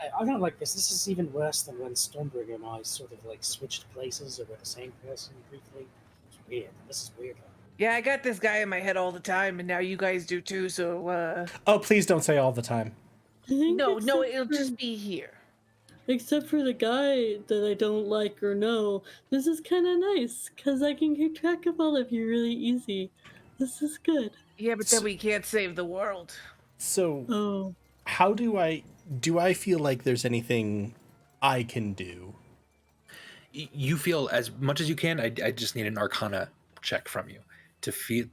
I don't like this. This is even worse than when Stormbringer and I sort of like switched places or were the same person briefly. It's weird. This is weird. Yeah, I got this guy in my head all the time, and now you guys do too, so, Oh, please don't say all the time. I think No, except it'll for- just be here. Except for the guy that I don't like or know, this is kind of nice because I can keep track of all of you really easy. This is good. Yeah, but then we can't save the world. So, Oh, how do I feel like there's anything I can do? You feel as much as you can. I just need an Arcana check from you to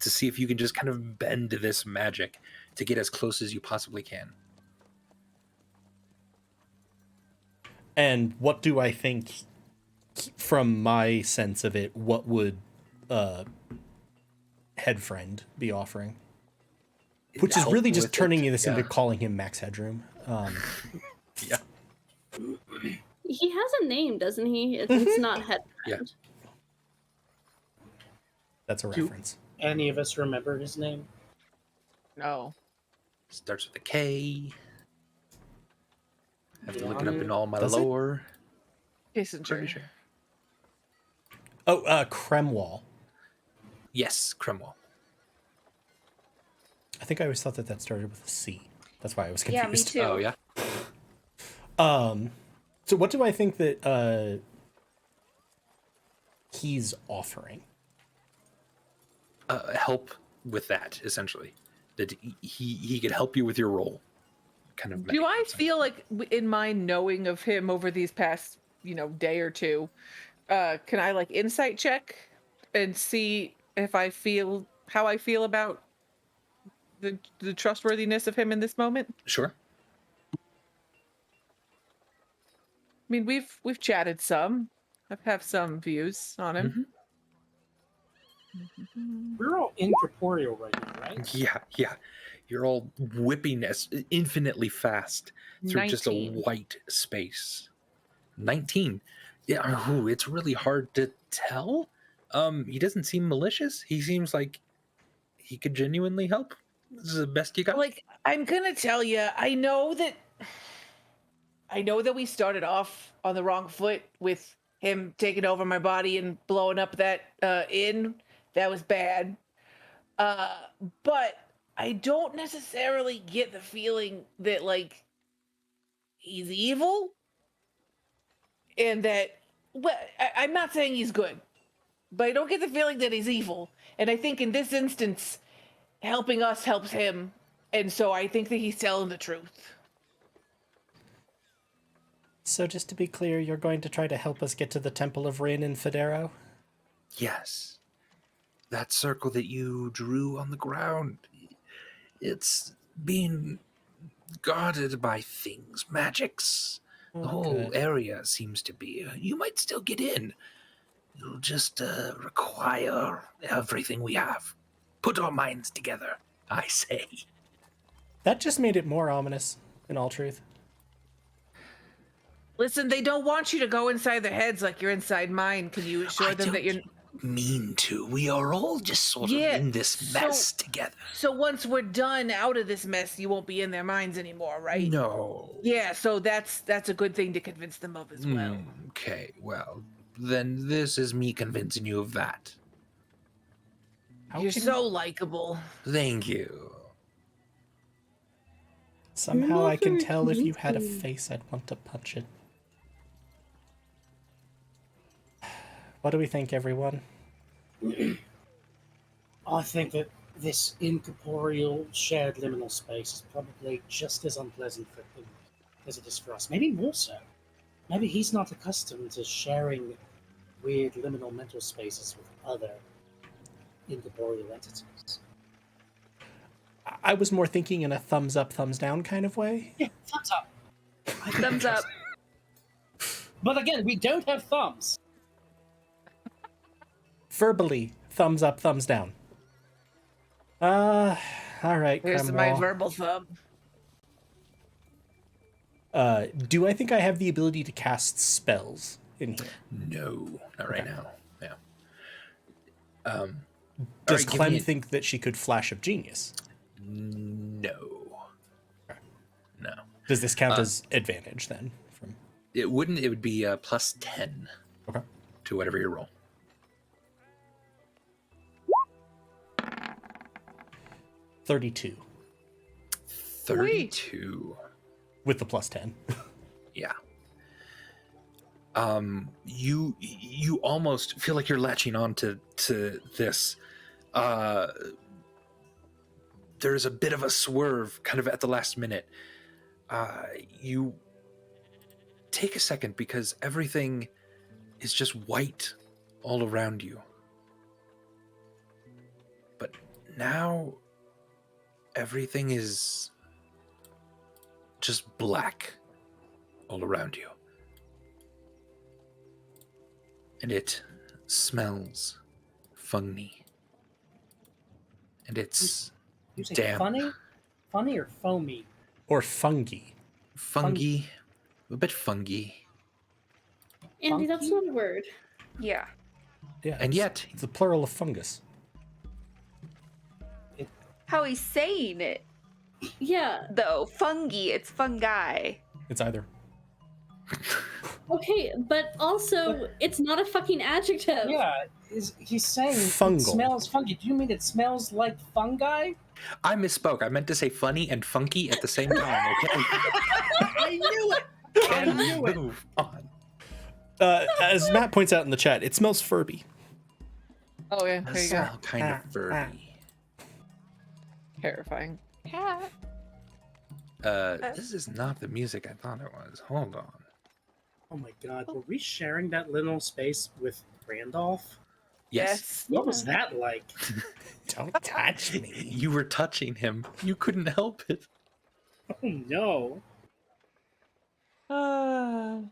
see if you can just kind of bend this magic to get as close as you possibly can. And what do I think, from my sense of it, what would head friend be offering? Which is Help really just with turning it, this yeah. into calling him Max Headroom. Yeah. he has a name, doesn't he? It's not head Yeah. friend. That's a reference. Any of us remember his name? No. Starts with a K. I have to look it up in Yeah. all my Does it? lore. Kissinger. Pretty sure. Oh, Kremwall. Yes, Cromwell. I think I always thought that started with a C. That's why I was Yeah, confused. me too. Oh yeah. So what do I think that he's offering? Help with that, essentially. That he could help you with your role. Kind of. Do I mechanism. feel like, in my knowing of him over these past, day or two, can I, like, insight check and see if I feel how I feel about the trustworthiness of him in this moment? Sure. I mean, we've chatted some. I have some views on him. We're all incorporeal right now, right? Yeah. You're all whipping as infinitely fast through just a 19. white space. 19. Yeah, it's really hard to tell. He doesn't seem malicious. He seems like he could genuinely help. This is the best you got. Like, I'm gonna tell you, I know that we started off on the wrong foot with him taking over my body and blowing up that inn. That was bad. But I don't necessarily get the feeling that, like, he's evil. And that, I'm not saying he's good, but I don't get the feeling that he's evil. And I think in this instance, helping us helps him. And so I think that he's telling the truth. So just to be clear, you're going to try to help us get to the Temple of Rin in Phidero? Yes. That circle that you drew on the ground. It's being guarded by things, magics. The whole area seems to be. You might still get in. You'll just require everything we have. Put our minds together, I say. That just made it more ominous, in all truth. Listen, they don't want you to go inside their heads like you're inside mine. Can you assure them that you're mean to? We are all just sort of in this mess together. So once we're done out of this mess, you won't be in their minds anymore, right? No. Yeah, so that's a good thing to convince them of as well. Okay, well, then this is me convincing you of that. You're so likable. Thank you. Somehow I can tell if you had a face, I'd want to punch it. What do we think, everyone? I think that this incorporeal shared liminal space is probably just as unpleasant for him as it is for us. Maybe more so. Maybe he's not accustomed to sharing weird liminal mental spaces with other incorporeal entities. I was more thinking in a thumbs up, thumbs down kind of way. Yeah, thumbs up. Thumbs up. But again, we don't have thumbs. Verbally, thumbs up, thumbs down. All right, Here's my verbal thumb. Do I think I have the ability to cast spells in here? No, not right now. Yeah. Does Clem think that she could flash of genius? No. No. Does this count as advantage then? It wouldn't. It would be plus 10. Okay. To whatever you roll. 32. 32. With the plus 10. Yeah. You almost feel like you're latching on to this. There's a bit of a swerve kind of at the last minute. You take a second because everything is just white all around you. But now everything is just black all around you. And it smells funny. And it's You say damp. Funny or foamy? Or fungi. Fungi. A bit fungi. Andy, that's not a word. Yeah. Yeah. And yet, it's the plural of fungus. How he's saying it, Yeah. though. Fungi. It's fungi. It's either. Okay, but also, it's not a fucking adjective. Yeah, he's saying Fungal. it smells funky. Do you mean it smells like fungi? I misspoke. I meant to say funny and funky at the same time, okay? I knew it! I knew it! Move on. As Matt points out in the chat, it smells Furby. Oh yeah, there you go. Smell kind of furry. Terrifying. This is not the music I thought it was. Hold on. Oh my god, were we sharing that liminal space with Randolph? Yes. What was that like? Don't touch me. You were touching him. You couldn't help it. Oh no. I'll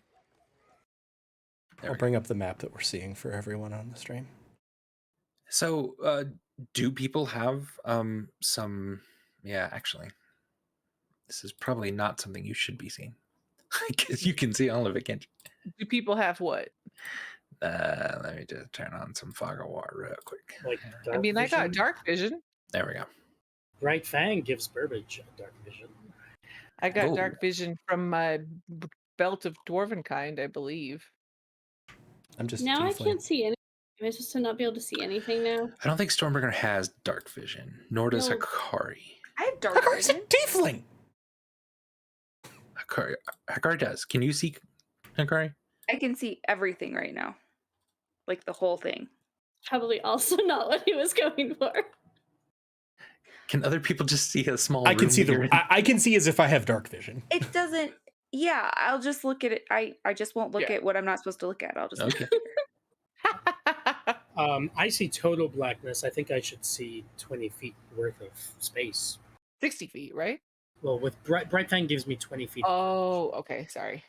bring up the map that we're seeing for everyone on the stream. So, do people have some... Yeah, actually. This is probably not something you should be seeing. Because you can see all of it, can't you? Do people have what? Let me just turn on some fog of war real quick. Like I mean, I got dark vision. There we go. Bright Fang gives Burbage dark vision. I got Oh. dark vision from my belt of dwarven kind, I believe. I'm just Now I tiefling. can't see anything. Am I supposed to not be able to see anything now? I don't think Stormbringer has dark vision, nor does No. Hikari. I have dark Hikari's a vision. tiefling! Hikari does. Can you see Hikari? I can see everything right now. Like the whole thing. Probably also not what he was going for. Can other people just see a small I can room see that you're in? I can see as if I have dark vision. It doesn't. Yeah, I'll just look at it. I just won't look at what I'm not supposed to look at. I'll just. Okay. I see total blackness. I think I should see 20 feet worth of space. 60 feet, right? Well, with Bright Fang gives me 20 feet. Oh, okay, sorry.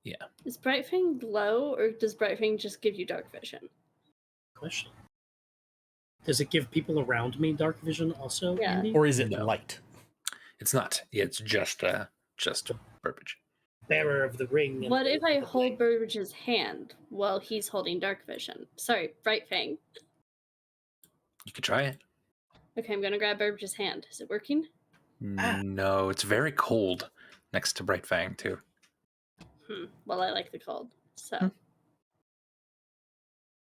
Yeah. Is Brightfang glow, or does Brightfang just give you dark vision? Question. Does it give people around me dark vision also, Yeah. Andy? Or is it No. light? It's not. Yeah, it's just Burbage. Bearer of the ring. And What if I the hold blade. Burbage's hand while he's holding dark vision? Sorry, Brightfang. You could try it. Okay, I'm gonna grab Burbage's hand. Is it working? No, it's very cold next to Bright Fang too. Well, I like the cold. So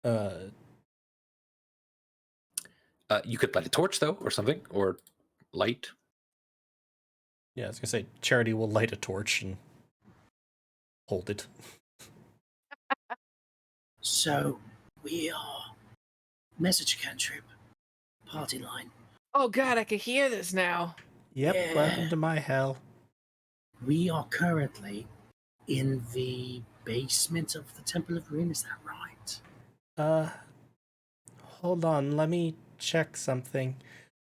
Hmm. You could light a torch though, or something, or light. Yeah, I was gonna say Charity will light a torch and hold it. So, we are message cantrip, party line. Oh god, I can hear this now. Yep, Yeah. welcome to my hell. We are currently in the basement of the Temple of Ruin, is that right? Hold on, let me check something.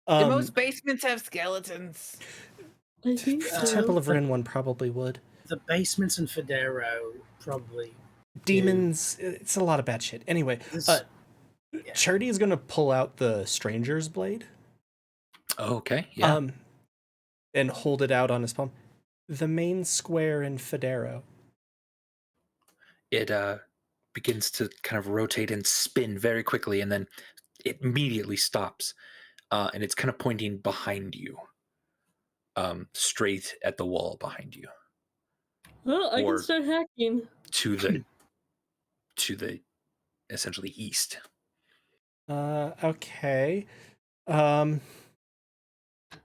Most basements have skeletons. I think The so. Temple of Rin one probably would. The basements in Phidero probably. Demons, it's a lot of bad shit. Anyway, This- Charity is gonna pull out the Stranger's Blade. Okay, yeah. And hold it out on his palm. The main square in Phidero. It begins to kind of rotate and spin very quickly, and then it immediately stops, and it's kind of pointing behind you, straight at the wall behind you, Well, I Or- can start hacking. to the essentially east. Okay.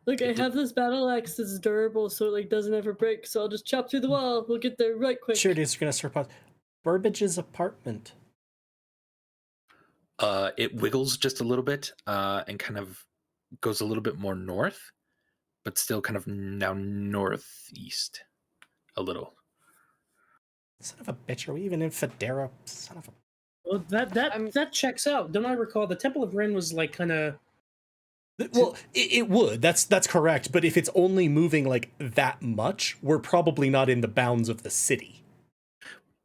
Look, I It- have this battle axe that's durable, so it like doesn't ever break. So I'll just chop through the wall. We'll get there right quick. Charity's gonna surpass Burbage's apartment. It wiggles just a little bit, and kind of goes a little bit more north, but still kind of now northeast a little. Son of a bitch, are we even in Phidero? Son of a... Well, that checks out. Don't I recall the Temple of Rin was like kind of. Well, it would. That's correct. But if it's only moving like that much, we're probably not in the bounds of the city.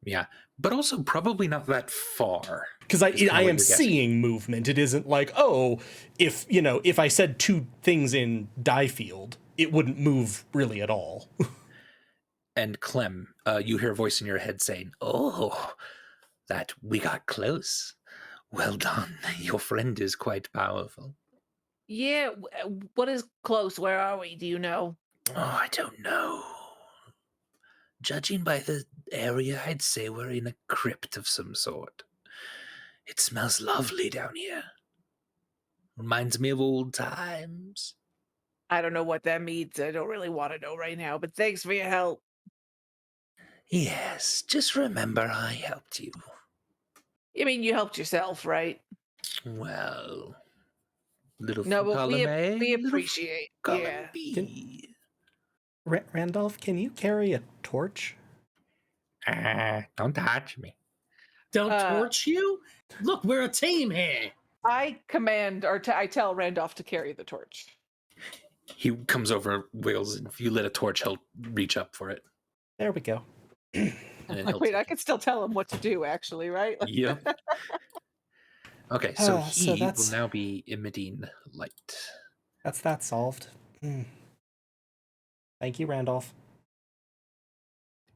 Yeah, but also probably not that far. Because I Is kinda what am you're guessing. seeing movement. It isn't like, oh, if I said two things in Diefield, it wouldn't move really at all. And Clem, you hear a voice in your head saying, "Oh, that we got close. Well done. Your friend is quite powerful." Yeah, what is close? Where are we? Do you know? Oh, I don't know. Judging by the area, I'd say we're in a crypt of some sort. It smells lovely down here. Reminds me of old times. I don't know what that means. I don't really want to know right now, but thanks for your help. Yes, just remember I helped you. I mean, you helped yourself, right? Well, little No, but column A, we little appreciate. column Yeah. B. Randolph, can you carry a torch? Don't touch me. Don't Uh, torch you? Look, we're a team here. I command, or I tell Randolph to carry the torch. He comes over, wiggles, and if you lit a torch, he'll reach up for it. There we go. And then he'll Wait, I take could still tell him what to do, actually, right? it. Yep. Okay, so So he that's- will now be emitting light. That's that solved. Thank you, Randolph.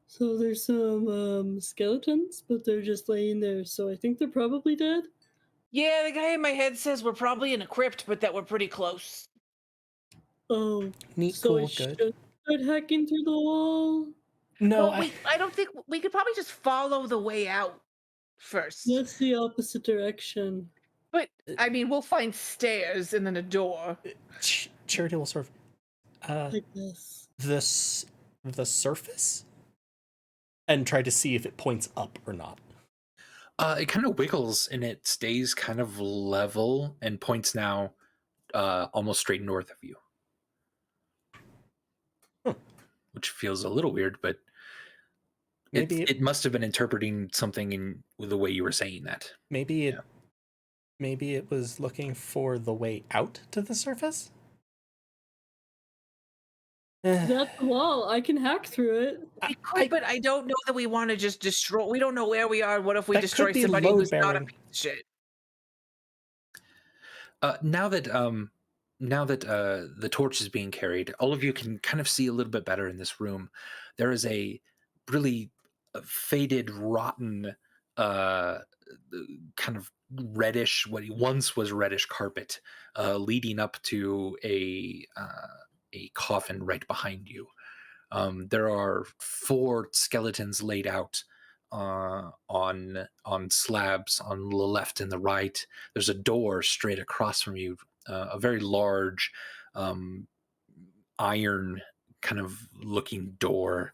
So there's some skeletons, but they're just laying there. So I think they're probably dead. Yeah, the guy in my head says we're probably in a crypt, but that we're pretty close. Oh, Neat, so cool, I good. should start hacking through the wall. No, Well, I don't think we could probably just follow the way out first. That's the opposite direction. But I mean, we'll find stairs and then a door. Charity will sort of Like this. the surface and try to see if it points up or not. It kind of wiggles and it stays kind of level and points now almost straight north of you. Which feels a little weird, but Maybe it must have been interpreting something in the way you were saying that. maybe it was looking for the way out to the surface. That's the wall. I can hack through it. We could, but I don't know that we want to just destroy. We don't know where we are. What if we That destroy could be somebody load who's not a bearing. piece of shit? Now that the torch is being carried, all of you can kind of see a little bit better in this room. There is a really faded, rotten, kind of reddish, what once was reddish carpet, leading up to a coffin right behind you. There are 4 skeletons laid out on slabs on the left and the right. There's a door straight across from you, a very large iron kind of looking door.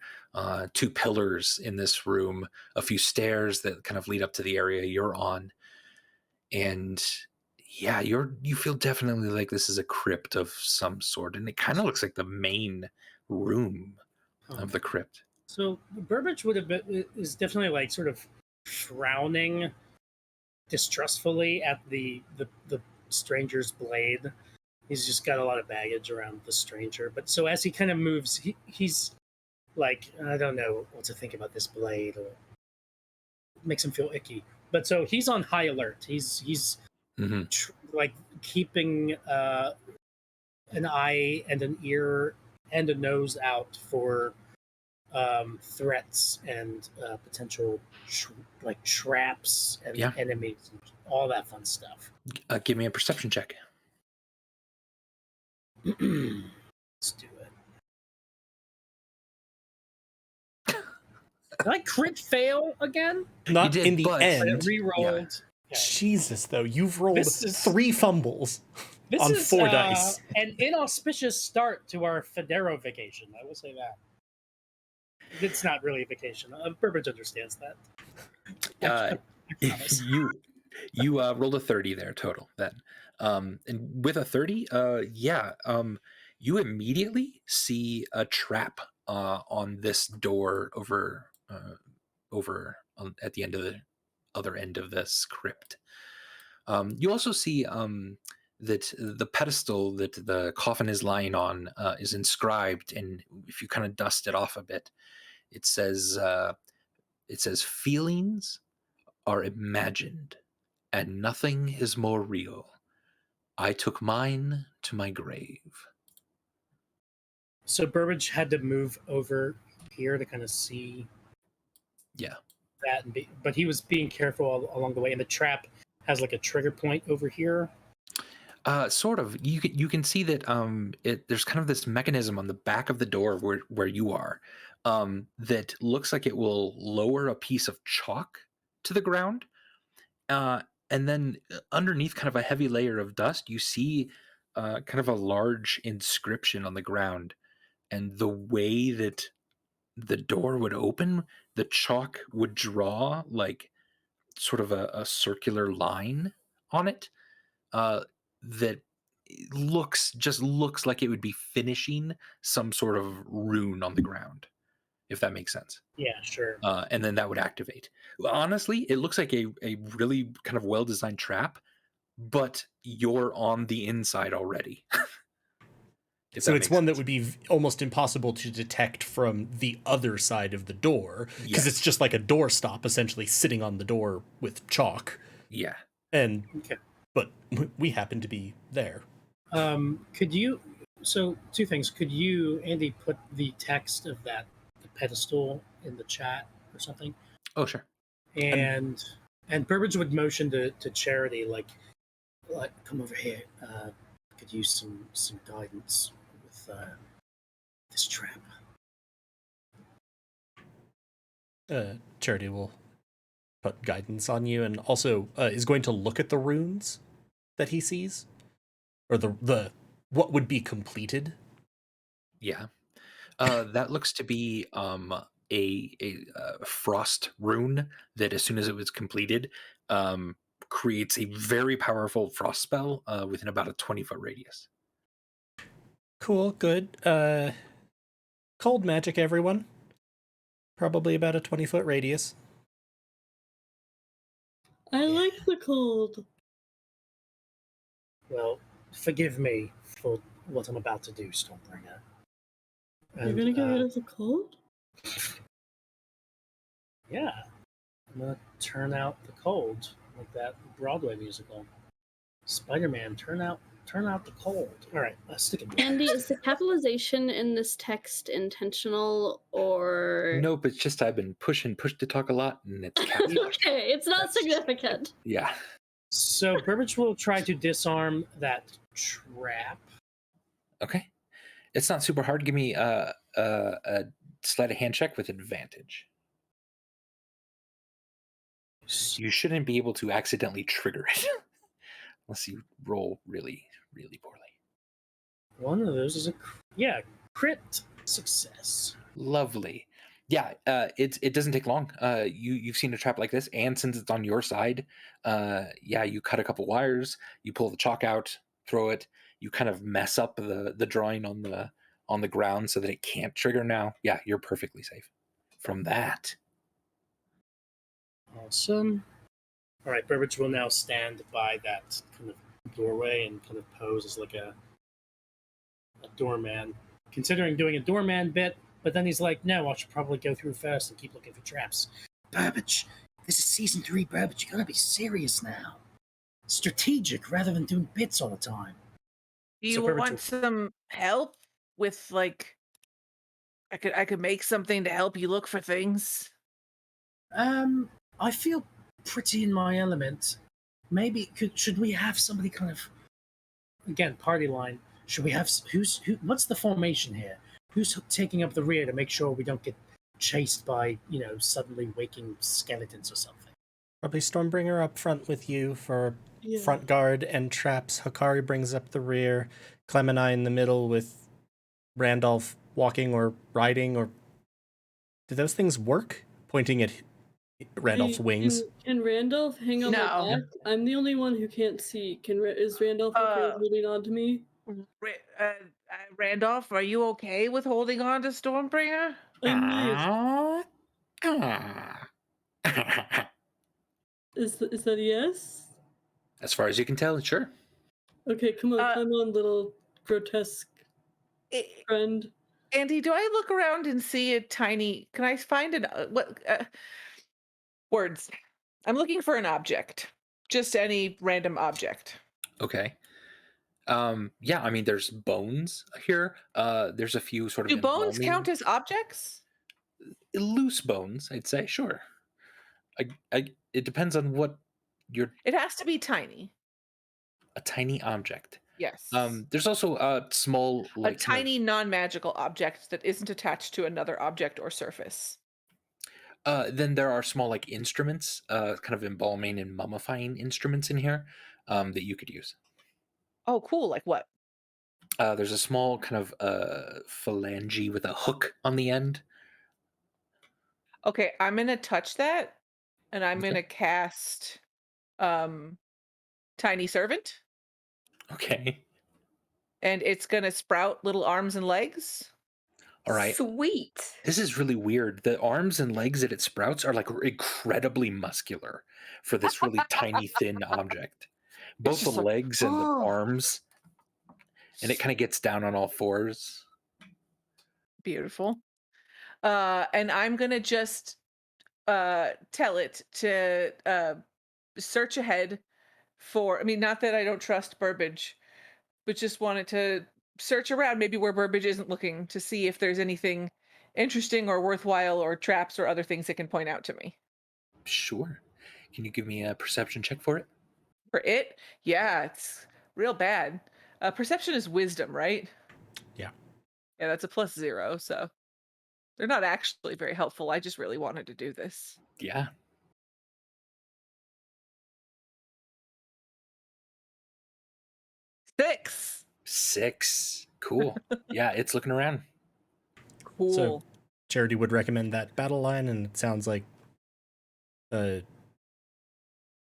2 pillars in this room, a few stairs that kind of lead up to the area you're on, and yeah, you feel definitely like this is a crypt of some sort, and it kind of looks like the main room of the crypt. So Burbage would have been is definitely like sort of frowning distrustfully at the stranger's blade. He's just got a lot of baggage around the stranger. But so as he kind of moves, he's like, I don't know what to think about this blade. Or makes him feel icky. But so he's on high alert. He's like keeping an eye and an ear and a nose out for threats and potential like traps and enemies and all that fun stuff. Give me a perception check. Let's do it. Did I crit fail again? Not did, in the but- end. Rerolled. Yeah. Jesus, though, you've rolled This is- 3 fumbles This on is 4 dice. an inauspicious start to our Phidero vacation. I will say that. It's not really a vacation. Burbage understands that. You rolled a 30 there total then, and with a 30, you immediately see a trap on this door over at the end of the other end of this crypt. You also see that the pedestal that the coffin is lying on is inscribed, and if you kind of dust it off a bit, it says feelings are imagined and nothing is more real. I took mine to my grave. So Burbage had to move over here to kind of see that, but he was being careful along the way. And the trap has like a trigger point over here. Sort of. You can see that there's kind of this mechanism on the back of the door where you are that looks like it will lower a piece of chalk to the ground, and then underneath kind of a heavy layer of dust, you see kind of a large inscription on the ground. And the way that the door would open, the chalk would draw like sort of a circular line on it that looks like it would be finishing some sort of rune on the ground, if that makes sense. Yeah, sure. And then that would activate. Honestly, it looks like a really kind of well-designed trap, but you're on the inside already. So it's one that would be almost impossible to detect from the other side of the door, because it's just like a doorstop essentially sitting on the door with chalk. Yeah. And but we happen to be there. Could you? So 2 things. Could you, Andy, put the text of the pedestal in the chat or something? Oh, sure. And Burbage would motion to Charity like come over here. Could use some guidance with this trap. Charity will put guidance on you, and also is going to look at the runes that he sees, or the what would be completed. Yeah, that looks to be a frost rune that, as soon as it was completed, creates a very powerful frost spell within about a 20-foot radius. Cool, good. Cold magic, everyone. Probably about a 20-foot radius. I like the cold. Well, forgive me for what I'm about to do, Stormbringer. You're gonna get rid of the cold? Yeah. I'm gonna turn out the cold, like that Broadway musical. Spider-Man, turn out the cold. All right, let's stick it. Andy, is the capitalization in this text intentional or? Nope, it's just I've been push to talk a lot, and it's caps lock. Okay, it's not significant. Yeah. So Burbage will try to disarm that trap. Okay. It's not super hard. Give me a sleight of hand check with advantage. You shouldn't be able to accidentally trigger it unless you roll really, really poorly. One of those is a crit success. Lovely. Yeah, it doesn't take long. You've seen a trap like this, and since it's on your side, you cut a couple wires, you pull the chalk out, throw it, you kind of mess up the drawing on the ground so that it can't trigger now. Yeah, you're perfectly safe from that. Awesome. All right, Burbage will now stand by that kind of doorway and kind of pose as like a doorman, considering doing a doorman bit, but then he's like, no, I should probably go through first and keep looking for traps. Burbage, this is season 3, Burbage. You gotta be serious now. Strategic rather than doing bits all the time. Do you So Burbage want some help with like? I could make something to help you look for things. I feel pretty in my element. Maybe should we have somebody kind of, again, party line? Should we have what's the formation here? Who's taking up the rear to make sure we don't get chased by, suddenly waking skeletons or something? Probably Stormbringer up front with you for front guard and traps. Hikari brings up the rear. Clem and I in the middle with Randolph walking or riding. Or do those things work? Pointing at Randolph's wings. Can Randolph hang on my back? I'm the only one who can't see. Is Randolph okay holding on to me? Randolph, are you okay with holding on to Stormbringer? Is that a yes? As far as you can tell, sure. Okay, come on, little grotesque friend. Andy, do I look around and see a tiny? Can I find words? I'm looking for an object, just any random object. Okay. Yeah, I mean, there's bones here. There's a few sort of. Do bones count as objects? Loose bones, I'd say. Sure. It depends on what you're. It has to be tiny. A tiny object. Yes. There's also a small, a tiny non-magical object that isn't attached to another object or surface. Then there are small, like, instruments, kind of embalming and mummifying instruments in here, that you could use. Oh, cool! Like what? There's a small kind of phalange with a hook on the end. Okay, I'm gonna touch that, and I'm gonna cast, Tiny Servant. Okay. And it's gonna sprout little arms and legs. All right. Sweet. This is really weird. The arms and legs that it sprouts are like incredibly muscular for this really tiny, thin object. Both the legs and the arms. And it kind of gets down on all fours. Beautiful. And I'm gonna just tell it to search ahead for, I mean, not that I don't trust Burbage, but just wanted to search around maybe where Burbage isn't looking to see if there's anything interesting or worthwhile or traps or other things it can point out to me. Sure. Can you give me a perception check for it? For it? Yeah, it's real bad. Perception is wisdom, right? Yeah. Yeah, that's a +0, so they're not actually very helpful. I just really wanted to do this. Yeah. Six. Cool. Yeah, it's looking around. Cool. So Charity would recommend that battle line, and it sounds like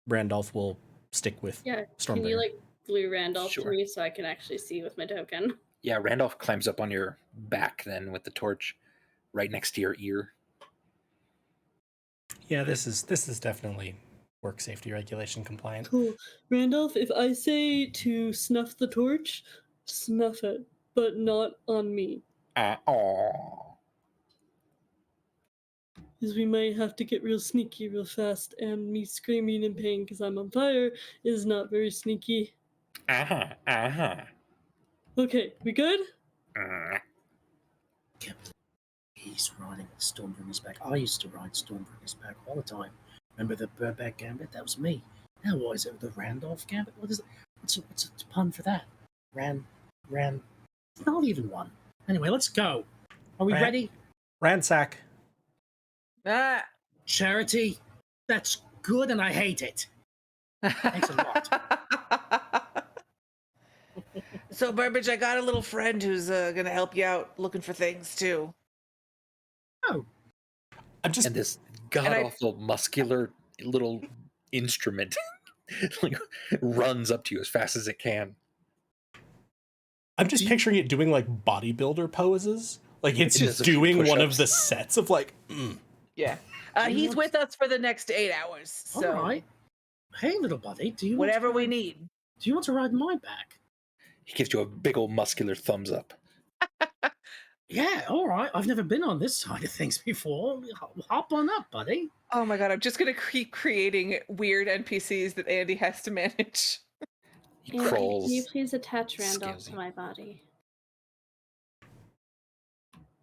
Randolph will stick with Stormbringer. Can you glue Randolph to me so I can actually see with my token? Yeah, Randolph climbs up on your back then with the torch right next to your ear. Yeah, this is definitely work safety regulation compliant. Cool. Randolph, if I say to snuff the torch, snuff it, but not on me. Aw. Because we might have to get real sneaky real fast, and me screaming in pain because I'm on fire is not very sneaky. Okay, we good? Captain, he's riding Stormbringer's back. I used to ride Stormbringer's back all the time. Remember the Burback Gambit? That was me. Now what is it? The Randolph Gambit? What is it? What's a pun for that? Ran. Not even one. Anyway, let's go. Are we ready? Ransack. Ah. Charity. That's good, and I hate it. Thanks a lot. So, Burbage, I got a little friend who's gonna help you out looking for things too. Oh, I'm just And this god awful muscular little instrument like runs up to you as fast as it can. I'm just picturing it doing like bodybuilder poses. Like it's It just does a few doing one of push-ups. the sets of like. Yeah. He's with us for the next 8 hours. So all right. Hey, little buddy, do you want whatever to we ride- need. Do you want to ride my back? He gives you a big old muscular thumbs up. Yeah, all right. I've never been on this side of things before. Hop on up, buddy. Oh my god, I'm just gonna keep creating weird NPCs that Andy has to manage. He Andy, crawls. can you please attach Randolph Scalesy. to my body?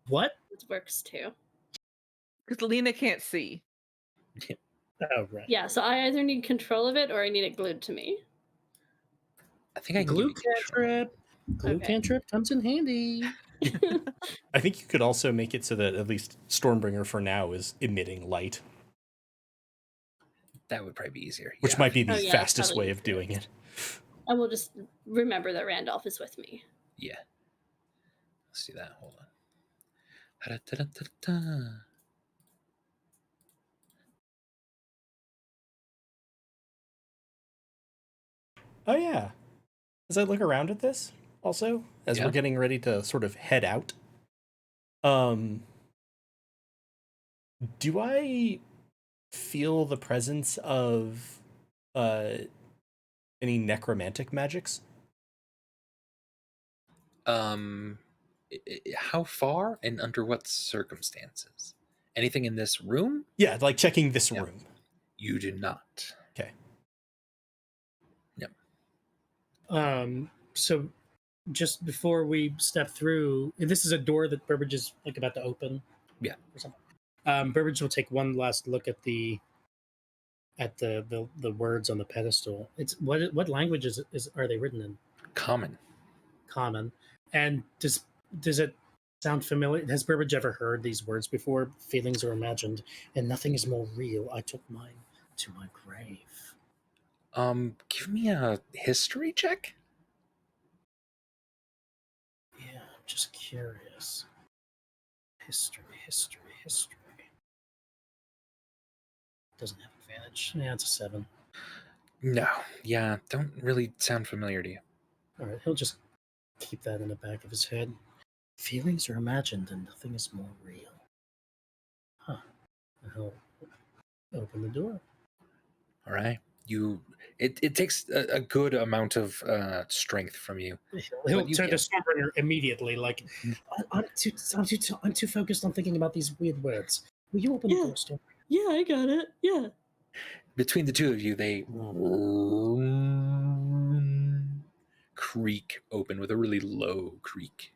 What? It works too. Because Lena can't see. Oh, right. Yeah, so I either need control of it or I need it glued to me. I think I can Glue give you control. cantrip. Glue Okay. cantrip comes in handy. I think you could also make it so that at least Stormbringer for now is emitting light, That would probably be easier. which Yeah. might be the Oh, yeah, fastest probably way of easier. doing it. I will just remember that Randolph is with me. Yeah. Let's do that. Hold on. Da-da-da-da-da-da. Oh yeah. As I look around at this, also as Yeah. we're getting ready to sort of head out, do I feel the presence of any necromantic magics? How far and under what circumstances? Anything in this room? Yeah, like checking this Yeah. room. You do not. Okay. So just before we step through, this is a door that Burbage is like about to open. Yeah. Or something. Burbage will take one last look at the words on the pedestal. It's what languages are they written in? Common. Common. And does it sound familiar? Has Burbage ever heard these words before? Feelings are imagined, and nothing is more real. I took mine to my grave. Give me a history check. Yeah, I'm just curious. History. Doesn't have advantage. Yeah, it's a 7. No. Yeah, don't really sound familiar to you. All right, he'll just keep that in the back of his head. Feelings are imagined, and nothing is more real. Huh. And he'll open the door. All right. It takes a good amount of strength from you. He'll But you turn to can. Stormbringer immediately, like, I'm too focused on thinking about these weird words. Will you open the Yeah. door, Stormbringer? Yeah, I got it. Yeah. Between the two of you, they creak open with a really low creak.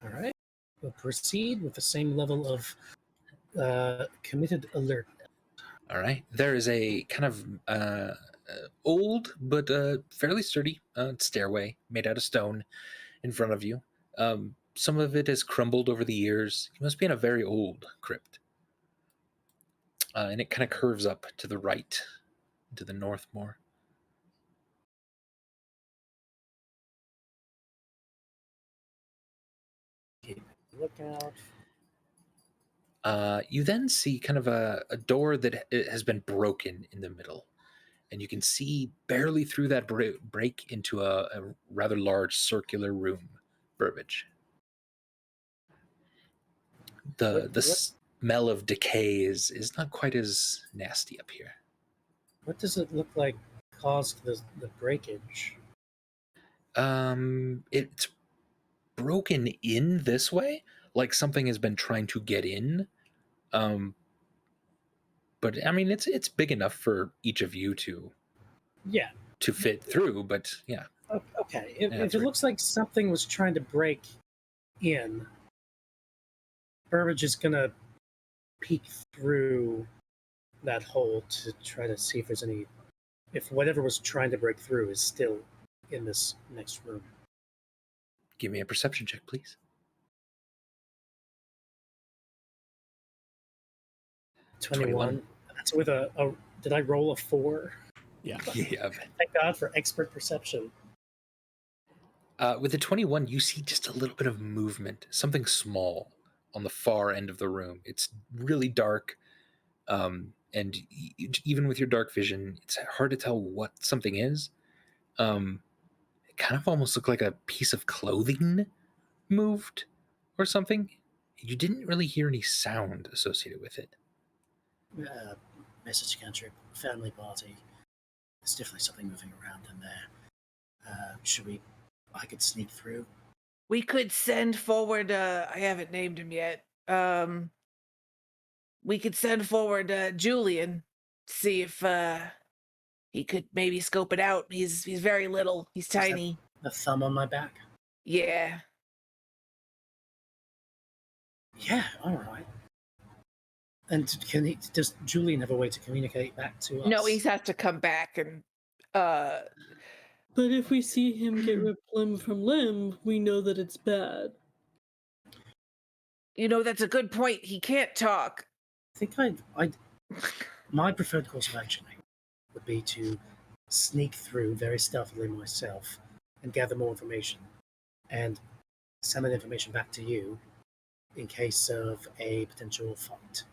All right. We'll proceed with the same level of committed alert. All right. There is a kind of old but fairly sturdy stairway made out of stone in front of you. Some of it has crumbled over the years. You must be in a very old crypt. And it kind of curves up to the right, to the north more. Look out. You then see kind of a door that has been broken in the middle. And you can see barely through that break into a rather large circular room, Burbage. The smell of decay is not quite as nasty up here. What does it look like caused the breakage? It's broken in this way, like something has been trying to get in. But I mean, it's big enough for each of you to Yeah. fit through. But yeah, Okay. If that's it right. looks like something was trying to break in, Burbage is gonna peek through that hole to try to see if there's any, if whatever was trying to break through is still in this next room. Give me a perception check, please. 21. That's with a did I roll a 4? Yeah. Yeah. Thank God for expert perception. With the 21, you see just a little bit of movement, something small on the far end of the room. It's really dark, and even with your dark vision, it's hard to tell what something is. It kind of almost looked like a piece of clothing moved or something. You didn't really hear any sound associated with it. Message cantrip, family party. There's definitely something moving around in there. Should we? I could sneak through. We could send forward. I haven't named him yet. We could send forward Julian, see if he could maybe scope it out. He's very little. He's tiny. The thumb on my back. Yeah. Yeah. All right. And does Julian have a way to communicate back to us? No, he has to come back and. But if we see him get ripped limb from limb, we know that it's bad. You know, that's a good point. He can't talk. I think my preferred course of action would be to sneak through very stealthily myself and gather more information and send that information back to you in case of a potential fight.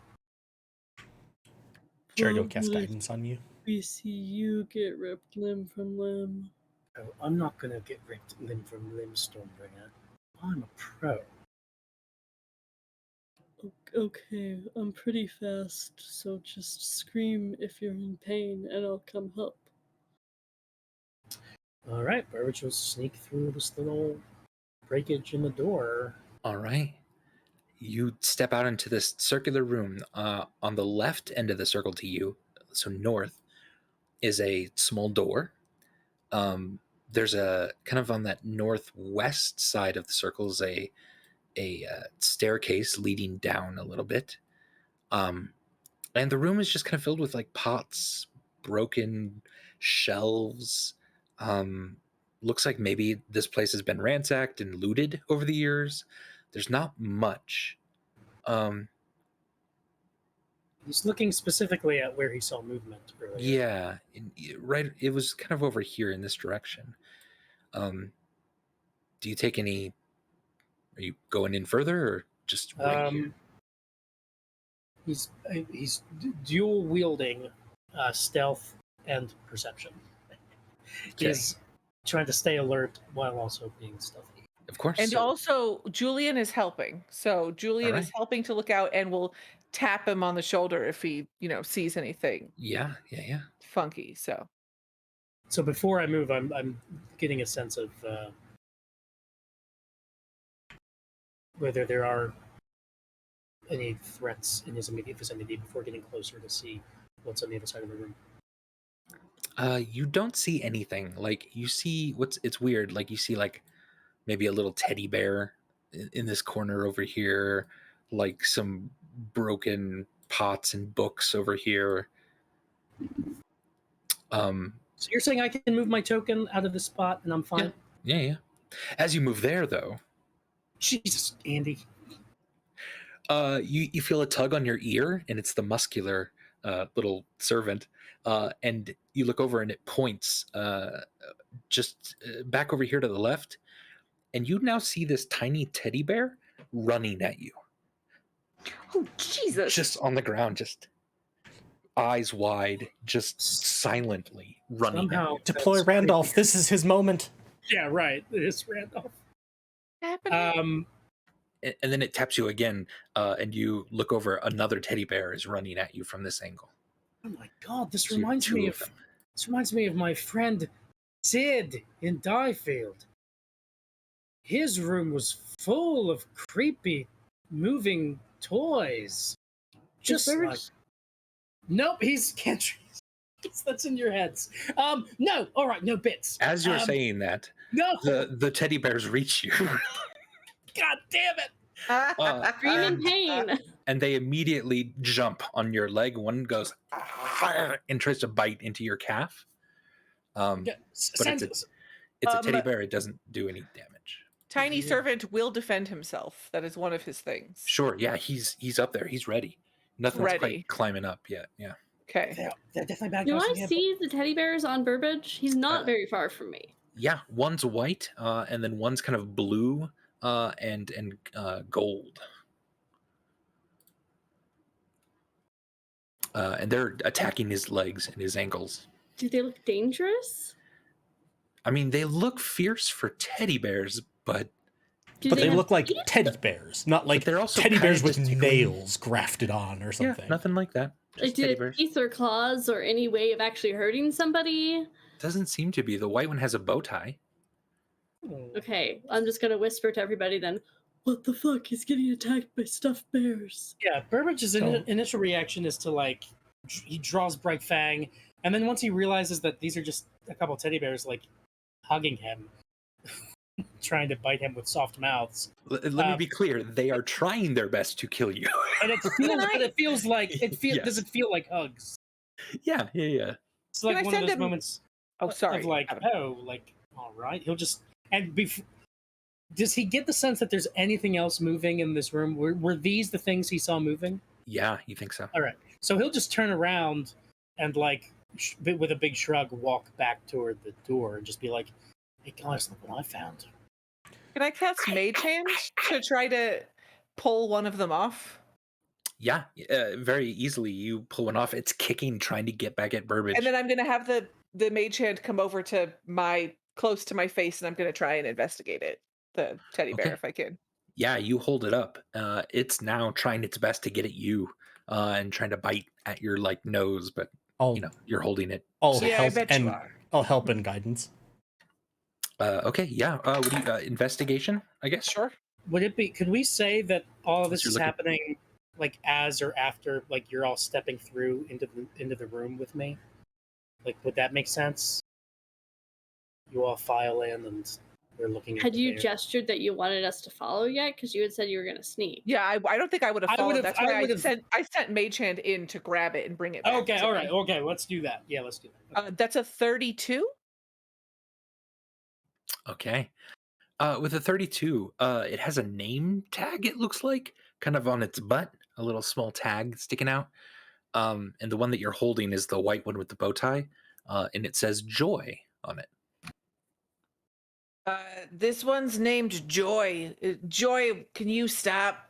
Jared will cast Well, guidance on you. We see you get ripped limb from limb. Oh, I'm not going to get ripped limb from limb, Stormbringer. I'm a pro. Okay, I'm pretty fast, so just scream if you're in pain and I'll come help. All right, Burbage will sneak through this little breakage in the door. All right. You step out into this circular room. On the left end of the circle to you, so north, is a small door. There's a kind of on that northwest side of the circle is a staircase leading down a little bit. And the room is just kind of filled with like pots, broken shelves. Looks like maybe this place has been ransacked and looted over the years. There's not much. He's looking specifically at where he saw movement earlier. Yeah, right. It was kind of over here in this direction. Do you take any? Are you going in further or just right here? He's dual wielding stealth and perception. Okay. He's trying to stay alert while also being stealthy. Of course. And also, Julian is helping. So Julian is Alright. helping to look out and will tap him on the shoulder if he, sees anything Yeah. funky. So So before I move, I'm getting a sense of whether there are any threats in his immediate vicinity before getting closer to see what's on the other side of the room. You don't see anything. Like you see it's weird. Like you see like maybe a little teddy bear in this corner over here, like some broken pots and books over here. So you're saying I can move my token out of the spot and I'm fine? Yeah. As you move there though, Jesus, Andy. you feel a tug on your ear, and it's the muscular little servant. And you look over, and it points just back over here to the left, and you now see this tiny teddy bear running at you, Oh, Jesus. just on the ground, just eyes wide, just silently running at you. Deploy Randolph. This is his moment. Yeah, right. It is Randolph. happening. And then it taps you again, and you look over. Another teddy bear is running at you from this angle. Oh my God! This So you have reminds me two of them. my friend Sid in Diefield. his room was full of creepy moving toys. Just Burbage- like nope, he's can't. That's in your heads. No. All right, no bits. As you're saying that, No. the teddy bears reach you. God damn it. Scream in pain. And they immediately jump on your leg. One goes and tries to bite into your calf. Yeah, But it's a teddy bear. It doesn't do any damage. Tiny servant will defend himself. That is one of his things. Sure, yeah, he's up there. He's ready. Nothing's Ready. quite climbing up yet. Yeah. Okay. They're definitely bad Do guys. I see the teddy bears on Burbage? He's not very far from me. Yeah, one's white, and then one's kind of blue, and gold. And they're attacking his legs and his ankles. Do they look dangerous? I mean, they look fierce for teddy bears, but Do But they have look like teeth? teddy bears, not like they're also teddy kinda bears with just tickly. nails grafted on or something. yeah, nothing like that. Like, Just do teddy they have bears. teeth or claws or any way of actually hurting somebody? Doesn't seem to be. The white one has a bow tie. Okay, I'm just gonna whisper to everybody then. What the fuck? He's getting attacked by stuffed bears. Yeah, Burbage's So- initial reaction is to like he draws Bright Fang, and then once he realizes that these are just a couple teddy bears like hugging him, trying to bite him with soft mouths, Let me be clear. They are trying their best to kill you. and it feels like Yes. does it feel like hugs? yeah. It's like Can I one of send those him- moments Oh, sorry. of like, Adam. oh, like all right, he'll just does he get the sense that there's anything else moving in this room? Were these the things he saw moving? Yeah, you think so? All right. So he'll just turn around and, like, with a big shrug, walk back toward the door and just be like, hey, guys, look what I found. Can I cast Mage Hand to try to pull one of them off? Yeah, very easily. You pull one off. It's kicking, trying to get back at Burbage. And then I'm gonna have the Mage Hand come over to close to my face, and I'm gonna try and investigate it. The teddy bear, Okay. if I can. Yeah, you hold it up. It's now trying its best to get at you, and trying to bite at your like nose, but I'll, you're holding it. I'll Yeah, I help bet you and are. I'll help in guidance. Okay, yeah. What do you investigation? I guess. Sure. Would it be, could we say that all of this You're is looking- happening, like, as or after, like, you're all stepping through into the room with me? Like, would that make sense? You all file in and we're looking at Had the you bear. gestured that you wanted us to follow yet? Because you had said you were gonna sneak. Yeah, I don't think I would have I followed. would've- That's I why would've- I sent Mage Hand in to grab it and bring it back. Okay, to all me. right, okay, let's do that. Yeah, let's do that. That's a 32. Okay. With a 32, it has a name tag. It looks like kind of on its butt, a little small tag sticking out. And the one that you're holding is the white one with the bow tie, and it says "Joy" on it. This one's named Joy. Joy, can you stop?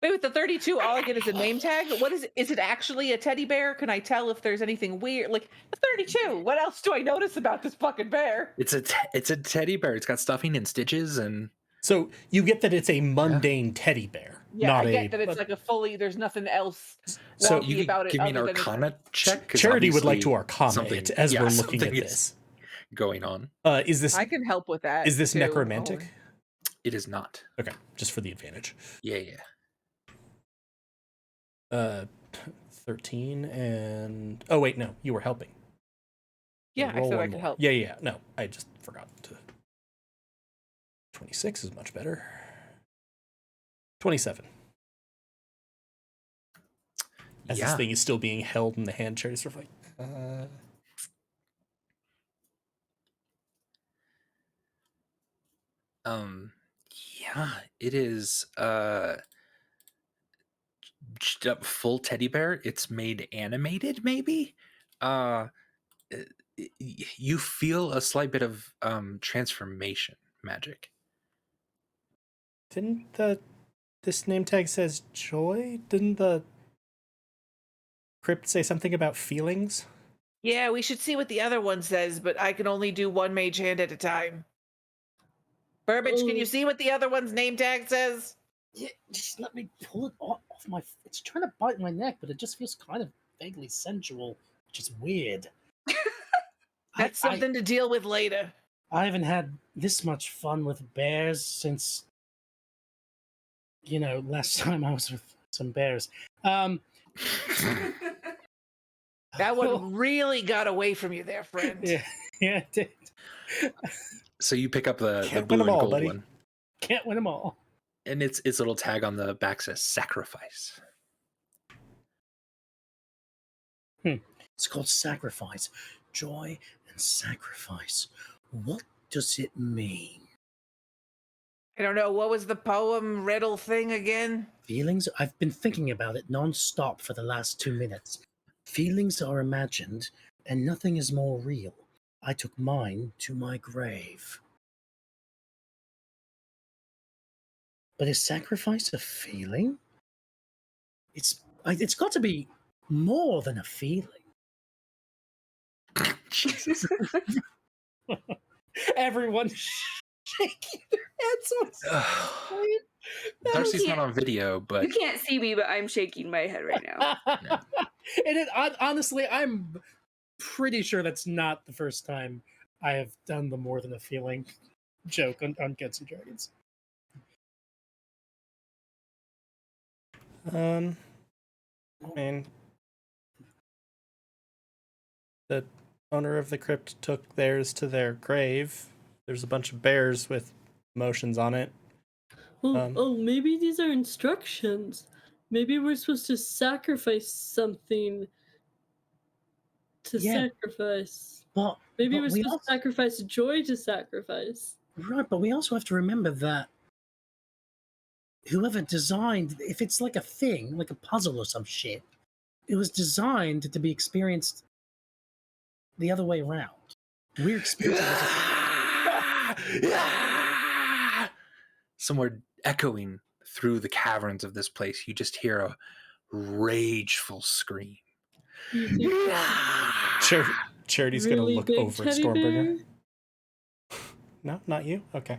Wait, with the 32, all I get is a name tag. What is it? Is it actually a teddy bear? Can I tell if there's anything weird? Like the 32. What else do I notice about this fucking bear? It's a teddy bear. It's got stuffing and stitches, and So you get that it's a mundane teddy bear, Yeah, not I a. get that it's like a fully. There's nothing else So wonky you about can it. give me an other than it's- Arcana check. 'Cause Charity would like to obviously arcana something- it as yeah, we're looking at something is this. going on. Is this I can help with that. is this too. necromantic? It is not. Okay, just for the advantage. Yeah. 13 and oh wait, no, you were helping. Yeah, I Roll said I one could more. help. Yeah, no, I just forgot to. 26 is much better. 27. As this Yeah. thing is still being held in the hand, Charity's sort of like, Yeah, it is just a full teddy bear. It's made animated, maybe. Uh you feel a slight bit of transformation magic. didn't this name tag says joy? Didn't the crypt say something about feelings? Yeah, we should see what the other one says, but I can only do one mage hand at a time. Burbage, can you Ooh. see what the other one's name tag says? Yeah, just let me pull it off my. It's trying to bite my neck, but it just feels kind of vaguely sensual, which is weird. That's something to deal with later. I haven't had this much fun with bears since, last time I was with some bears. That Oh. one really got away from you there, friend. Yeah, it did. So you pick up the Can't blue win 'em and all, gold buddy. one, Can't win them all. and its little tag on the back says sacrifice. It's called sacrifice. Joy and sacrifice. What does it mean? I don't know, what was the poem riddle thing again? Feelings? I've been thinking about it non-stop for the last 2 minutes. Feelings are imagined, and nothing is more real. I took mine to my grave. But is sacrifice a feeling? It's got to be more than a feeling. Jesus. Everyone shaking their heads. Darcy's not can't- on video, but You can't see me, but I'm shaking my head right now. Honestly, I'm pretty sure that's not the first time I have done the more than a feeling joke on Gets and Dragons. I mean, the owner of the crypt took theirs to their grave. There's a bunch of bears with emotions on it. Oh, maybe these are instructions. Maybe we're supposed to sacrifice something to Yeah. sacrifice. Well, Maybe but we're we supposed to sacrifice joy to sacrifice. right, but we also have to remember that whoever designed, if it's like a thing, like a puzzle or some shit, it was designed to be experienced the other way around. We're experiencing it. Somewhere echoing through the caverns of this place, you just hear a rageful scream. You think Charity's really gonna look big over at teddy Stormbringer. bear? No, not you. Okay.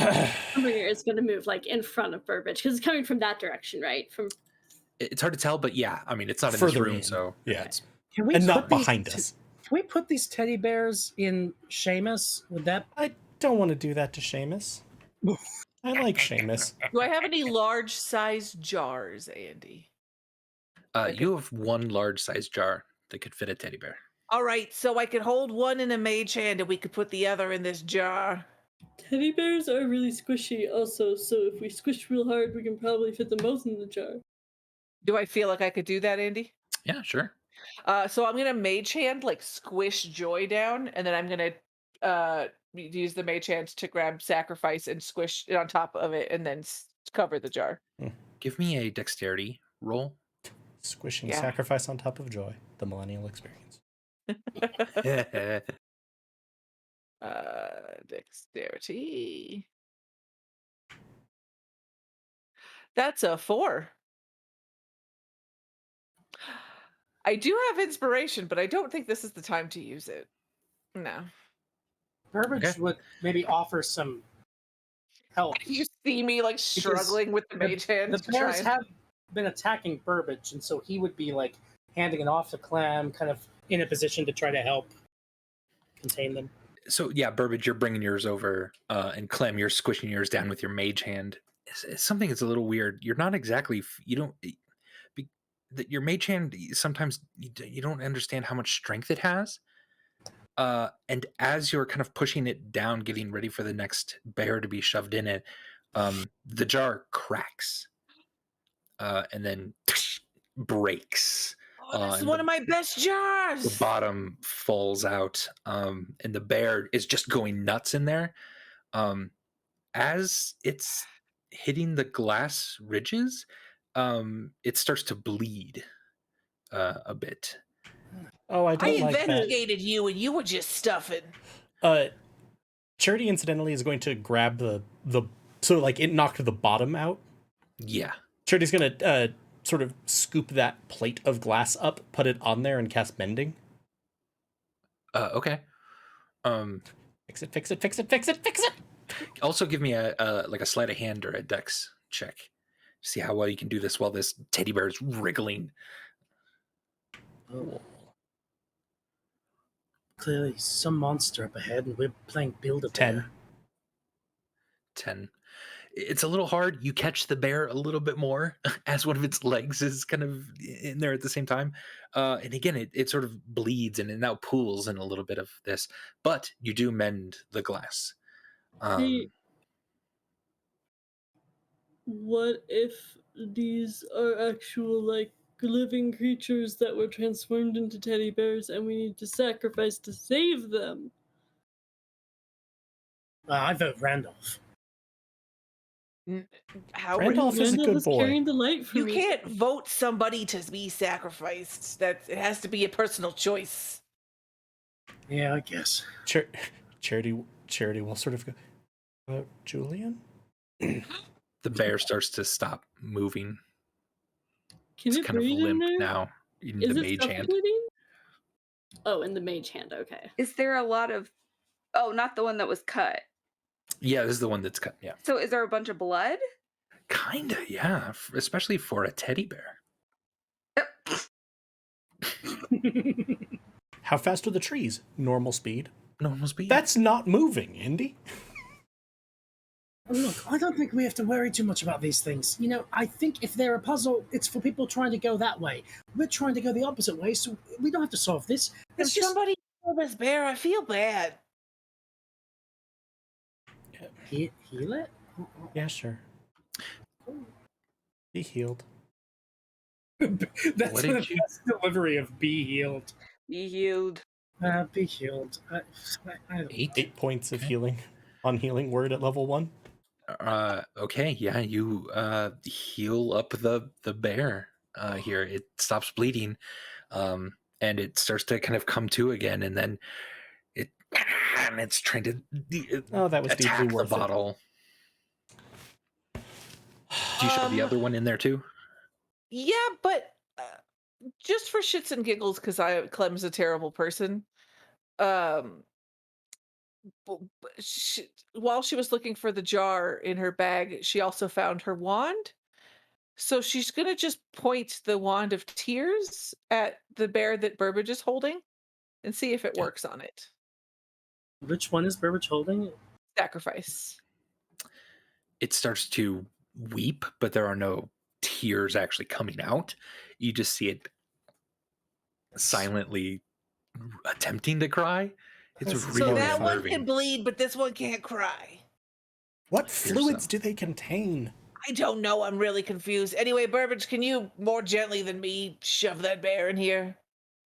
Stormbringer is going to move like in front of Burbage because it's coming from that direction, right? From It's hard to tell, but yeah, I mean, it's not in Further this room, in. so Yeah. it's Can we And not put these behind us. Can we put these teddy bears in Seamus? Would that? I don't want to do that to Seamus. I like Seamus. Do I have any large size jars, Andy? you have one large size jar that could fit a teddy bear. All right, so I could hold one in a mage hand and we could put the other in this jar. teddy bears are really squishy, also. So if we squish real hard, we can probably fit them both in the jar. Do I feel like I could do that, Andy? Yeah, sure. So I'm gonna mage hand like squish joy down, and then I'm gonna use the mage hand to grab sacrifice and squish it on top of it, and then cover the jar. Give me a dexterity roll. Squishing Yeah. sacrifice on top of joy. The millennial experience. Dexterity. That's a 4. I do have inspiration, but I don't think this is the time to use it. No. Burbage Okay. would maybe offer some help. You see me like struggling with the mage hand. The to try bears and- have been attacking Burbage, and so he would be like handing it off to Clam, kind of in a position to try to help contain them. So yeah, Burbage, you're bringing yours over, and Clem, you're squishing yours down with your mage hand. It's something that's a little weird. You're not exactly that your mage hand sometimes you don't understand how much strength it has. And as you're kind of pushing it down, getting ready for the next bear to be shoved in it, the jar cracks, and then breaks. Oh, that's and one of my best jars. the bottom falls out, and the bear is just going nuts in there. As it's hitting the glass ridges, it starts to bleed a bit. Oh, I I don't like that. investigated you, and you were just stuffing. Charity incidentally is going to grab the so like it knocked the bottom out. Yeah. Charity's gonna sort of scoop that plate of glass up, put it on there, and cast mending. Okay. Fix it, fix it, fix it, fix it, fix it. Also, give me a like a sleight of hand or a dex check. See how well you can do this while this teddy bear is wriggling. Oh. Clearly, some monster up ahead, and we're playing Build-A-Bear. 10. 10. It's a little hard. You catch the bear a little bit more as one of its legs is kind of in there at the same time. And again, it sort of bleeds and it now pools in a little bit of this, but you do mend the glass. Hey, what if these are actual, like, living creatures that were transformed into teddy bears and we need to sacrifice to save them? I vote Randolph. How Randolph would is a Randall good was boy. carrying the light for you me. can't vote somebody to be sacrificed. That it has to be a personal choice. Yeah, I guess. Charity will sort of go, Julian? The bear starts to stop moving. Can It's it kind of breathe in limp there? now in Is the it mage hand. suffocating? Oh, in the mage hand, okay. Is there a lot of? Oh, not the one that was cut. Yeah, this is the one that's cut. Yeah. So is there a bunch of blood? Kinda, yeah. Especially for a teddy bear. How fast are the trees? Normal speed. Normal speed. That's not moving, Indy. Look, I don't think we have to worry too much about these things. You know, I think if they're a puzzle, it's for people trying to go that way. We're trying to go the opposite way, so we don't have to solve this. If Let's just somebody killed this bear, I feel bad. heal it. Yeah, sure. Be healed. That's What the did you- best delivery of be healed. Be healed. Be healed. I don't 8. 8 points of healing on healing word at level 1. Okay, yeah, you heal up the bear here. It stops bleeding, and it starts to kind of come to again, and then it's trying to Oh, that was attack deeply the worth it. bottle. Do you shove the other one in there too? Yeah, but just for shits and giggles, because Clem's a terrible person. While she was looking for the jar in her bag, she also found her wand. So she's gonna just point the wand of tears at the bear that Burbage is holding, and see if it works on it. Which one is Burbage holding? Sacrifice. It starts to weep, but there are no tears actually coming out. You just see it silently attempting to cry. It's This is really So that one unnerving. can bleed, but this one can't cry. What Here's fluids some. do they contain? I don't know. I'm really confused. Anyway, Burbage, can you more gently than me shove that bear in here?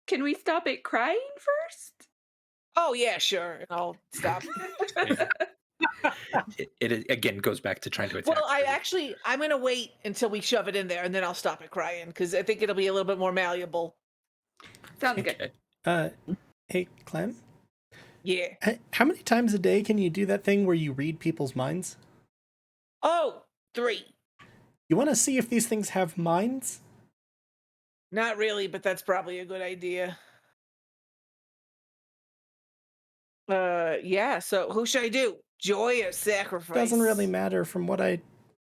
Can we stop it crying first? Oh yeah, sure. And I'll stop. It again goes back to trying to attack. Well, her. I'm gonna wait until we shove it in there, and then I'll stop it crying because I think it'll be a little bit more malleable. Sounds good. Okay. Hey, Clem? Yeah. How many times a day can you do that thing where you read people's minds? Oh, 3. You want to see if these things have minds? Not really, but that's probably a good idea. Yeah. So who should I do? Joy or sacrifice? Doesn't really matter. From what I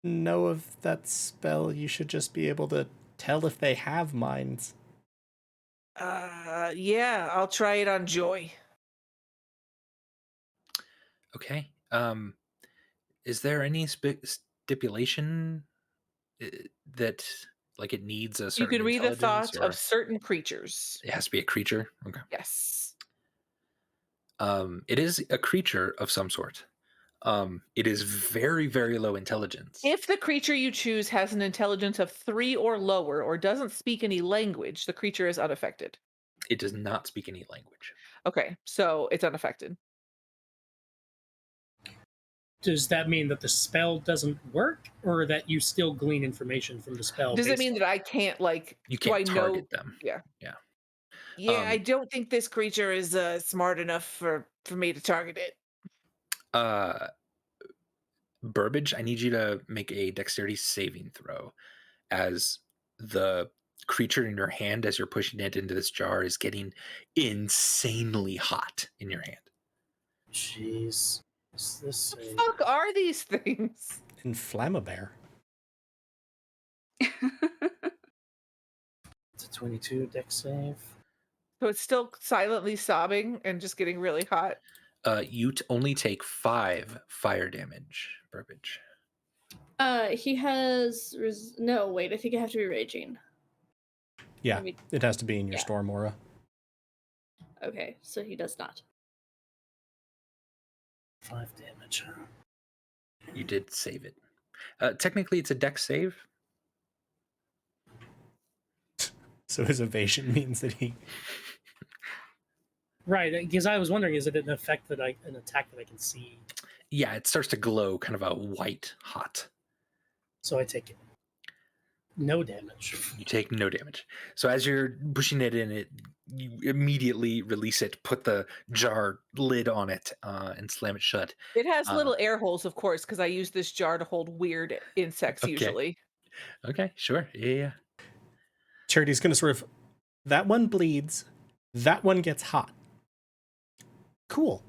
know of that spell, you should just be able to tell if they have minds. Yeah. I'll try it on Joy. Okay. Is there any stipulation that like it needs a You certain can read the intelligence, thought or of certain creatures. it has to be a creature? Okay. Yes. It is a creature of some sort. It is very, very low intelligence. If the creature you choose has an intelligence of 3 or lower or doesn't speak any language, the creature is unaffected. It does not speak any language. Okay, so it's unaffected. Does that mean that the spell doesn't work, or that you still glean information from the spell? Does it based mean on- that I can't, like, You do I can't know? target them. Yeah. Yeah. Yeah, I Um, don't think this creature is smart enough for me to target it. Burbage, I need you to make a dexterity saving throw as the creature in your hand, as you're pushing it into this jar, is getting insanely hot in your hand. Jeez. Is this The a... fuck are these things? Inflammabear. It's a 22 dex save. So it's still silently sobbing and just getting really hot. You only take 5 fire damage, Burbage. He has no, wait, I think I have to be raging. Yeah, Let me- it has to be in your yeah. storm aura. Okay, so he does not. 5 damage. You did save it. Technically, it's a dex save. So his evasion means that he. Right, because I was wondering, is it an effect that an attack that I can see? Yeah, it starts to glow, kind of a white hot. So I take no damage. You take no damage. So as you're pushing it in, you immediately release it, put the jar lid on it, and slam it shut. It has little air holes, of course, because I use this jar to hold weird insects Okay. usually. Okay, sure. Yeah. Charity's going to sort of. That one bleeds. That one gets hot. Cool.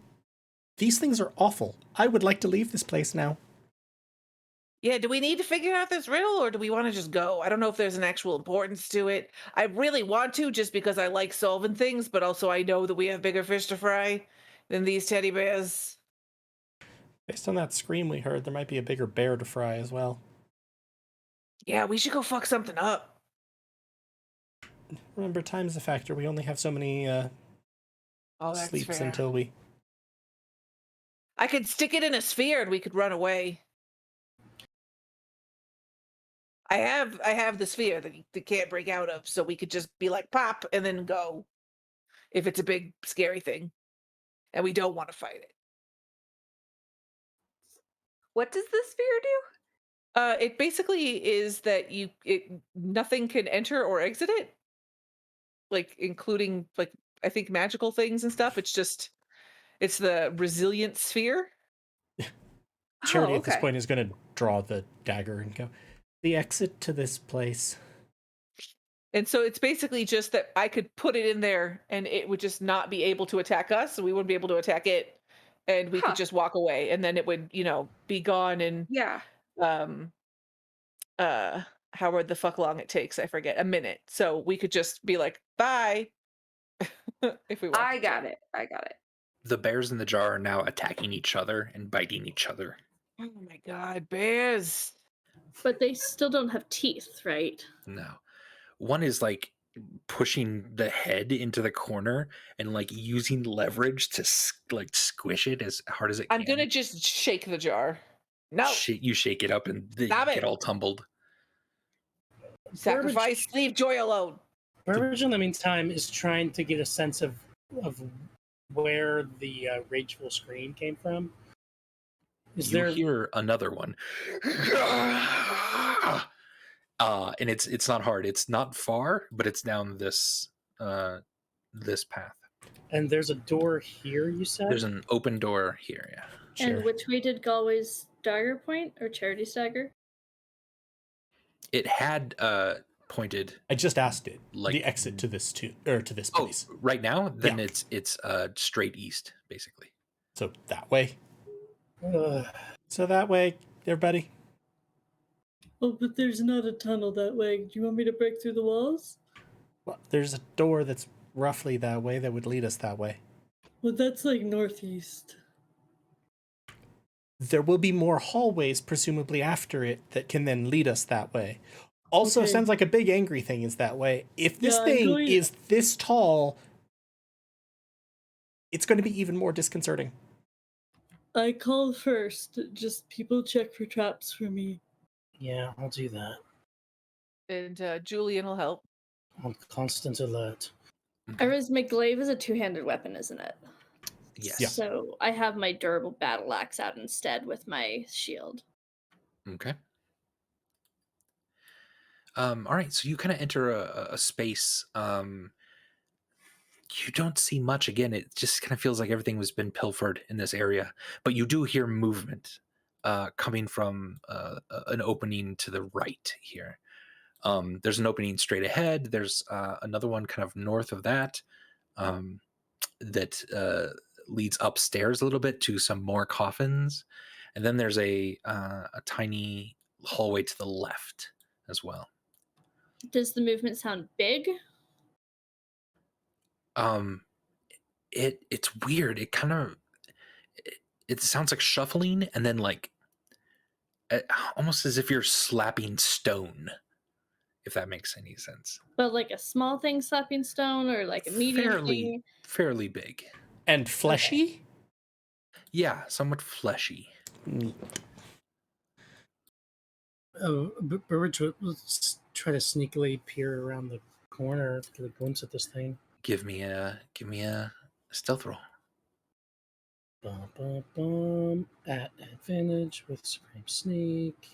These things are awful. I would like to leave this place now. Yeah, do we need to figure out this riddle or do we want to just go? I don't know if there's an actual importance to it. I really want to just because I like solving things, but also I know that we have bigger fish to fry than these teddy bears. Based on that scream we heard, there might be a bigger bear to fry as well. Yeah, we should go fuck something up. Remember, time's a factor. We only have so many Oh, that's sleeps fair. until we. I could stick it in a sphere and we could run away. I have the sphere that they can't break out of, so we could just be like pop and then go if it's a big scary thing and we don't want to fight it. What does the sphere do? It basically is that nothing can enter or exit it, like including like I think magical things and stuff. It's the resilient sphere. Charity Oh, at this okay. point is going to draw the dagger and go, the exit to this place. And so it's basically just that I could put it in there and it would just not be able to attack us, so we wouldn't be able to attack it, and we Huh. could just walk away, and then it would, be gone in Yeah. um however the fuck long it takes, I forget, a minute. So we could just be like, bye. if we want. I got it. The bears in the jar are now attacking each other and biting each other. Oh my god, bears. But they still don't have teeth, right? No. One is like pushing the head into the corner and like using leverage to like squish it as hard as it can. I'm gonna just shake the jar. No. You shake it up and they Stop get it. all tumbled. Sacrifice, leave joy alone. Burbage, in the meantime, is trying to get a sense of where the rageful scream came from. Is You there hear another one. And it's not hard. It's not far, but it's down this path. And there's a door here, you said? There's an open door here, yeah. Sure. And which way did Galway's dagger point, or Charity's dagger? It had pointed I just asked it. like the exit to this to this place. right now, then Yeah. it's straight east, basically. So that way. Ugh. So that way, everybody. Oh, but there's not a tunnel that way. Do you want me to break through the walls? Well, there's a door that's roughly that way that would lead us that way. Well, that's like northeast. There will be more hallways, presumably after it, that can then lead us that way. Also, Okay. sounds like a big angry thing is that way. If this Yeah, I'm thing going- is this tall, it's going to be even more disconcerting. I call first. Just people check for traps for me. Yeah, I'll do that. And Julian will help. On constant alert. I realize my glaive is a two-handed weapon, isn't it? Yes. Yeah. So I have my durable battle axe out instead with my shield. Okay. All right, so you kind of enter a space. You don't see much. Again, it just kind of feels like everything was been pilfered in this area. But you do hear movement coming from an opening to the right here. There's an opening straight ahead. There's another one kind of north of that that leads upstairs a little bit to some more coffins. And then there's a tiny hallway to the left as well. Does the movement sound big? Um, it's weird. It kind of it sounds like shuffling, and then like almost as if you're slapping stone. If that makes any sense. But like a small thing slapping stone, or like a medium thing? Fairly big. And fleshy? Yeah, somewhat fleshy. Neat. Oh, Burbage, let's try to sneakily peer around the corner to get a glimpse at this thing. Give me a stealth roll. Bum, bum, bum. At advantage with Supreme Sneak.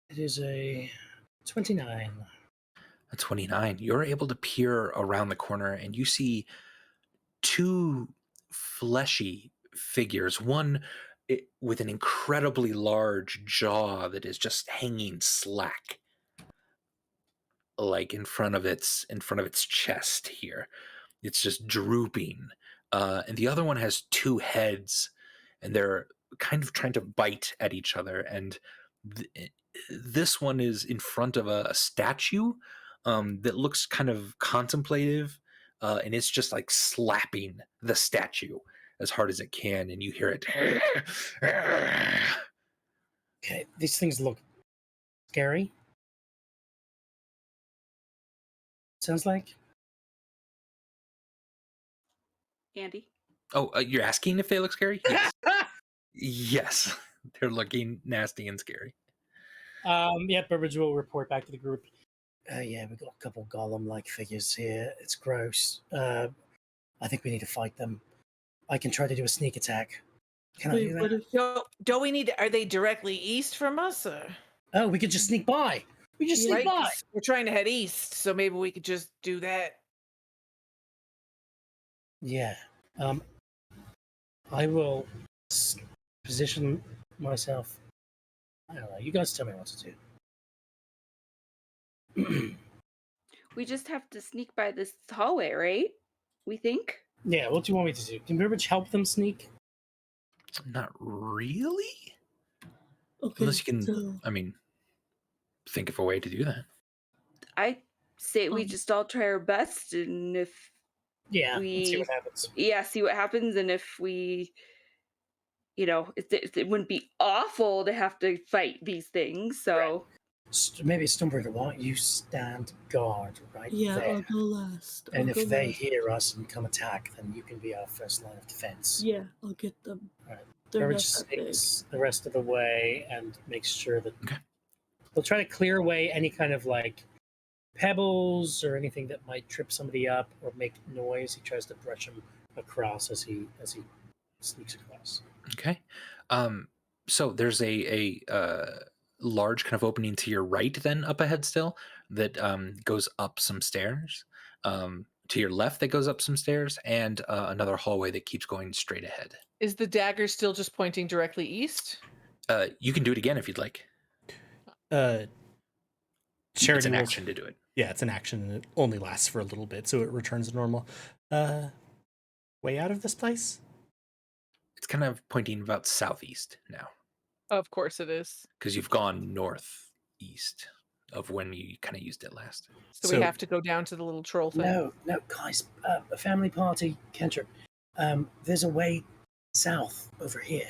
It is a 29. A 29. You're able to peer around the corner and you see two fleshy figures. One with an incredibly large jaw that is just hanging slack, like in front of its chest here. It's just drooping. And the other one has two heads, and they're kind of trying to bite at each other. And this one is in front of a statue that looks kind of contemplative, and it's just like slapping the statue as hard as it can, and you hear it. Okay, these things look scary. Sounds like. Andy. Oh, you're asking if they look scary? Yes. Yes, they're looking nasty and scary. Yeah, Burbage will report back to the group. Yeah, we've got a couple golem-like figures here. It's gross. I think we need to fight them. I can try to do a sneak attack. Can I do Wait, what that? if Don't we need to, are they directly east from us? Or? Oh, we could just sneak by. We just sneak Right? by. 'Cause we're trying to head east, so maybe we could just do that. Yeah. I will position myself. I don't know. You guys tell me what to do. We just have to sneak by this hallway, right? We think? Yeah, what do you want me to do? Can Burbage help them sneak? Not really. okay, Unless you can, so, I mean, think of a way to do that. I say we Um, just all try our best, and if Yeah, let's see what happens. see what happens, and if we, it wouldn't be awful to have to fight these things. So Maybe Stoneberger, why don't you stand guard right yeah, there? I'll go last. And I'll if go they last. hear us and come attack, then you can be our first line of defense. Yeah, I'll get them. Alright. They're Burbage not that big. sneaks the rest of the way and makes sure that Okay. they'll try to clear away any kind of like pebbles or anything that might trip somebody up or make noise. He tries to brush them across as he sneaks across. Okay. So there's a large kind of opening to your right, then up ahead still, that goes up some stairs. To your left, that goes up some stairs, and another hallway that keeps going straight ahead. Is the dagger still just pointing directly east? You can do it again if you'd like. Charity It's an will- action to do it. Yeah, it's an action and it only lasts for a little bit, so it returns to normal. Way out of this place? It's kind of pointing about southeast now, Of course it is. because you've gone northeast of when you kind of used it last. So, So- we have to go down to the little troll thing. No, guys, a family party, Kentrip. There's a way south over here.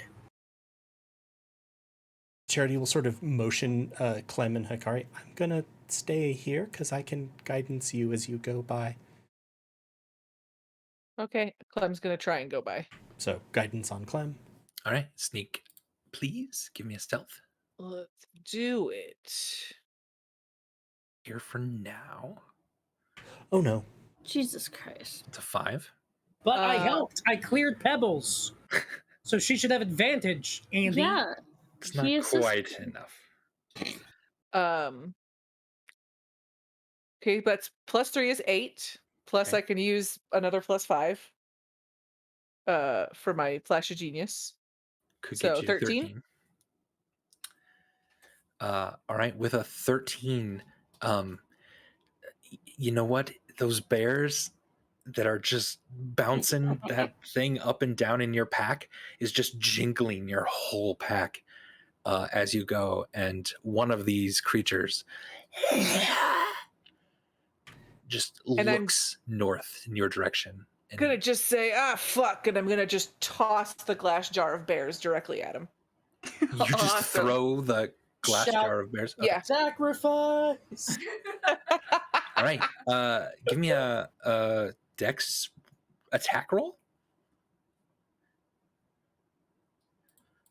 Charity will sort of motion Clem and Hikari. I'm gonna stay here because I can guidance you as you go by. Okay, Clem's gonna try and go by. So guidance on Clem. All right, sneak, please. Give me a stealth Let's do it. here for now. Oh no. Jesus Christ. It's a 5. But I Uh, helped. I cleared pebbles. So she should have advantage, Andy. Yeah. It's not He assisted. quite enough. Okay, but +3 is 8. Plus Okay. I can use another +5 for my flash of genius. Could So, get you 13? All right, with a 13, you know what? Those bears that are just bouncing that thing up and down in your pack is just jingling your whole pack as you go. And one of these creatures just And I'm looks north in your direction. And gonna just say, "Ah, fuck," and I'm gonna just toss the glass jar of bears directly at him. you just Awesome. throw the glass Shout. jar of bears. Okay. Yeah. Sacrifice. All right. Give me a dex attack roll.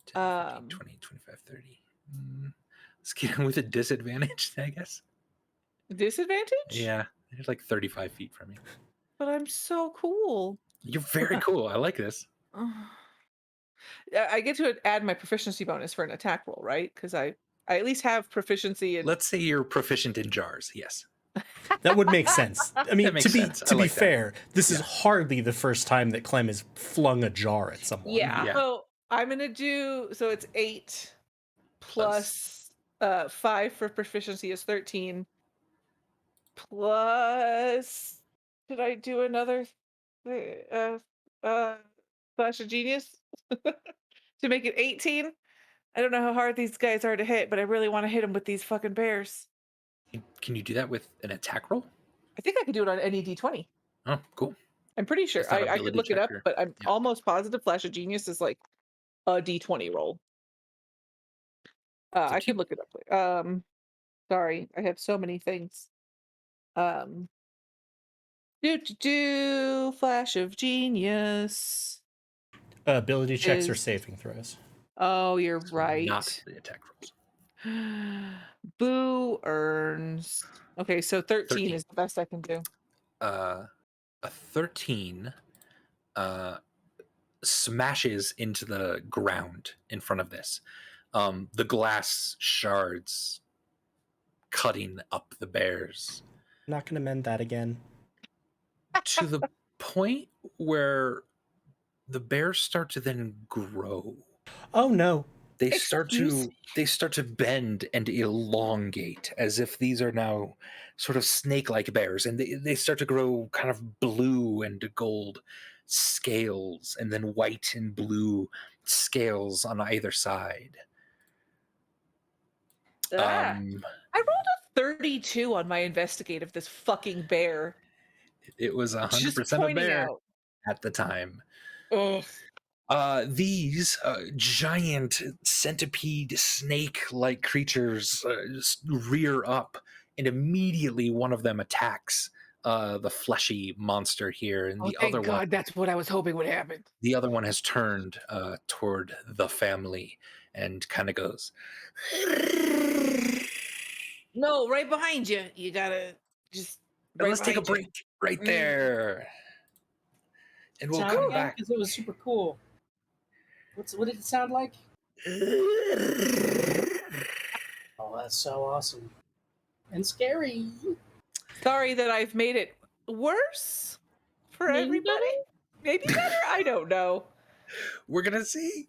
10, 15, 20, 25, 30. Let's get him with a disadvantage, I guess. Disadvantage? Yeah, they're like 35 feet from you. But I'm so cool. You're very cool. I like this. I get to add my proficiency bonus for an attack roll, right? Because I at least have proficiency in. Let's say you're proficient in jars. Yes. That would make sense. I mean, That makes sense. I to be like that. fair, this is Yeah. hardly the first time that Clem has flung a jar at someone. Yeah. Yeah. So I'm gonna do. So it's 8 plus 5 for proficiency is 13. Plus, did I do another Flash of Genius to make it 18? I don't know how hard these guys are to hit, but I really want to hit them with these fucking bears. Can you do that with an attack roll? I think I could do it on any D20. Oh, cool. I'm pretty sure. Is that I could ability look it check up, or- but I'm yeah. almost positive Flash of Genius is like a D20 roll. up I to you. could look it up. Sorry, I have so many things. Do Flash of Genius. Ability checks or Is- saving throws. Oh, you're So right. Not the attack rolls. Boo earns. Okay, so 13 13. is the best I can do. A 13 smashes into the ground in front of this. The glass shards cutting up the bears Not going to mend that again. to the point where the bears start to then grow. Oh no. They start Excuse to bend and elongate as if these are now sort of snake-like bears, and they start to grow kind of blue and gold scales, and then white and blue scales on either side. I rolled a 32 on my investigate of this fucking bear. It was Just 100% a pointing bear out. at the time. Ugh. These giant centipede snake-like creatures just rear up, and immediately one of them attacks the fleshy monster here, and the Thank other God, one, that's what I was hoping would happen. the other one has turned toward the family and kind of goes. No, right behind you. You gotta just. Right Let's take a behind you. break right there, and we'll Sound come again? back. Because it was super cool. What did it sound like? Oh, that's so awesome. And scary. Sorry that I've made it worse for Maybe everybody. Maybe better. I don't know. We're gonna see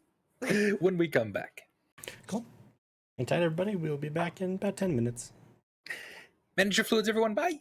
when we come back. Cool. Hang tight, everybody. We'll be back in about 10 minutes. Manage your fluids, everyone. Bye.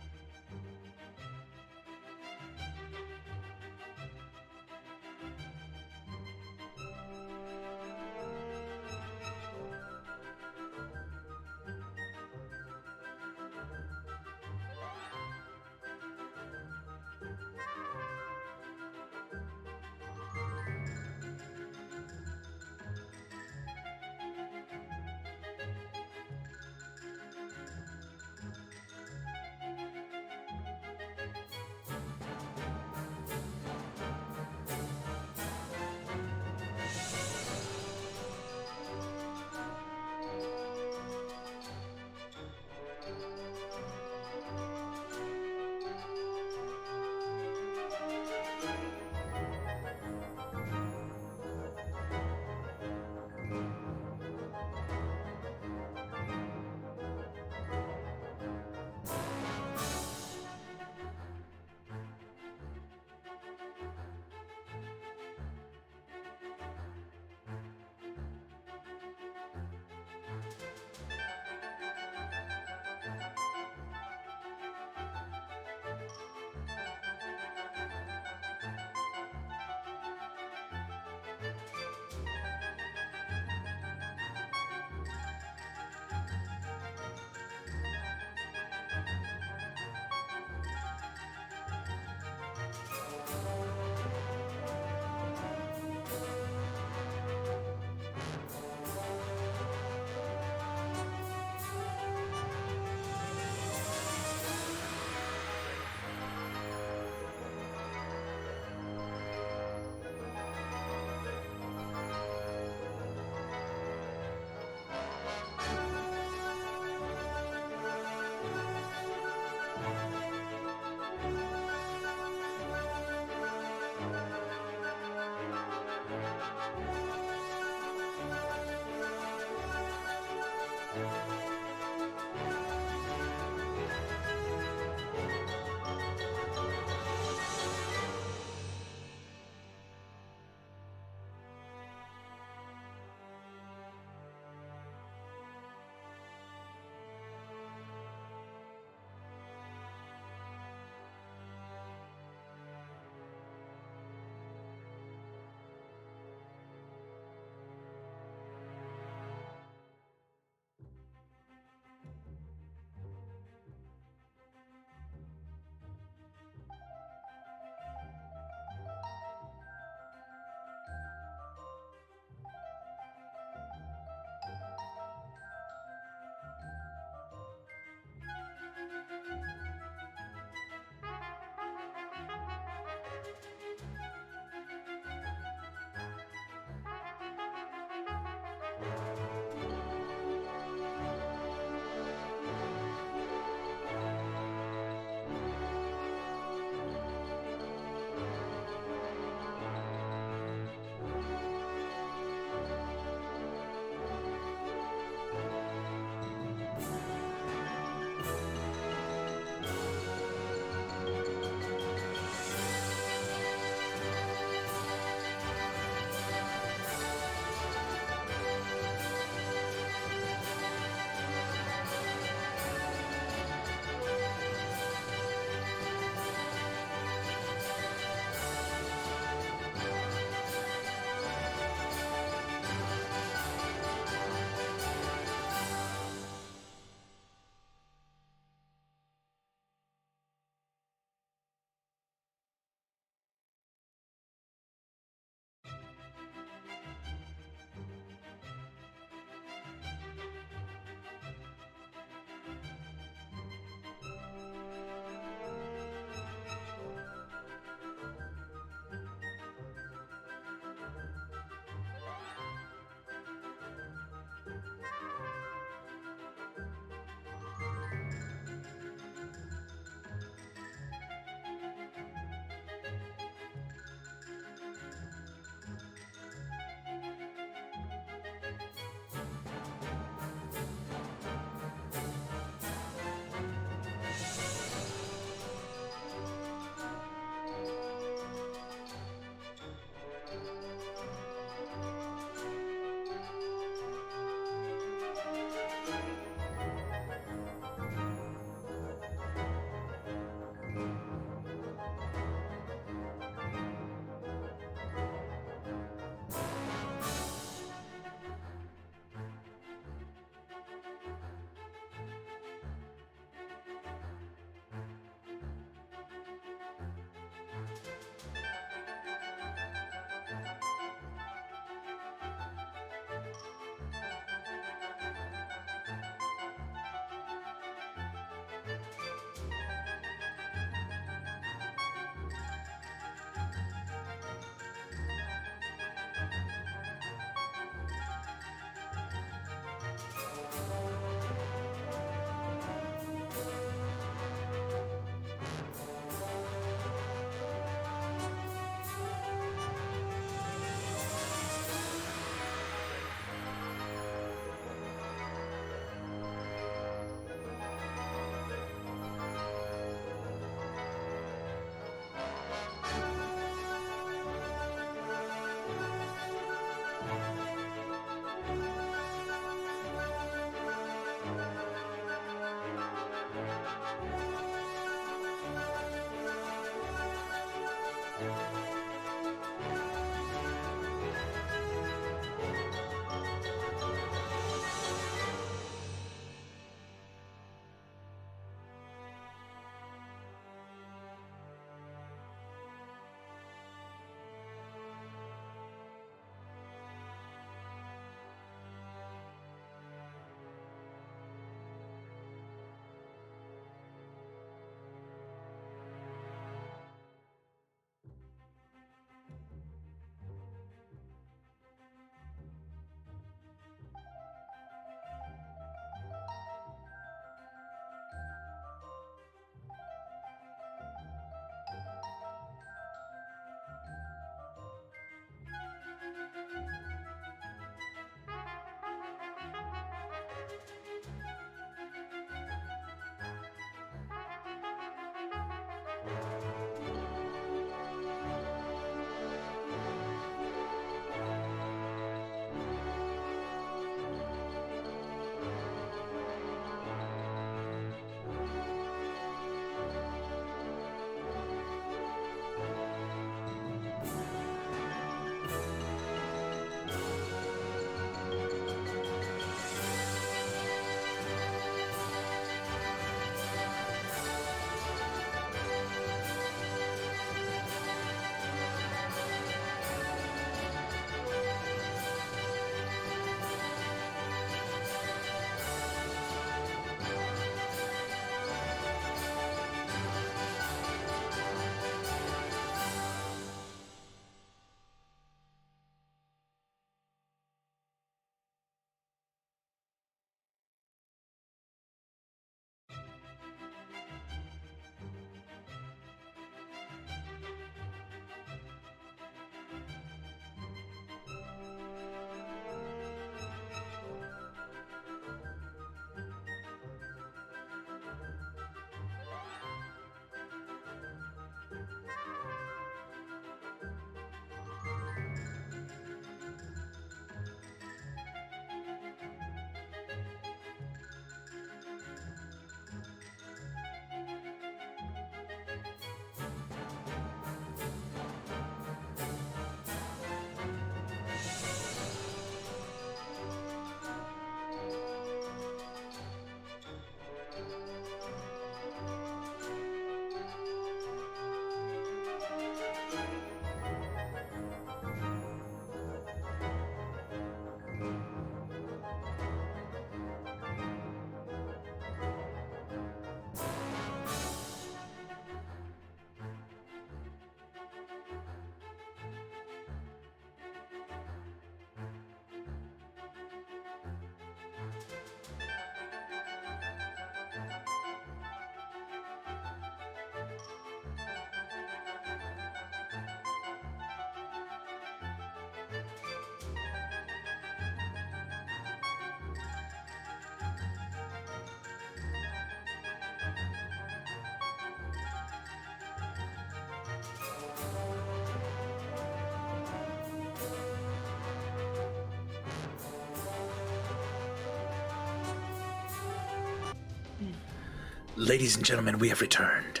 Ladies and gentlemen, we have returned,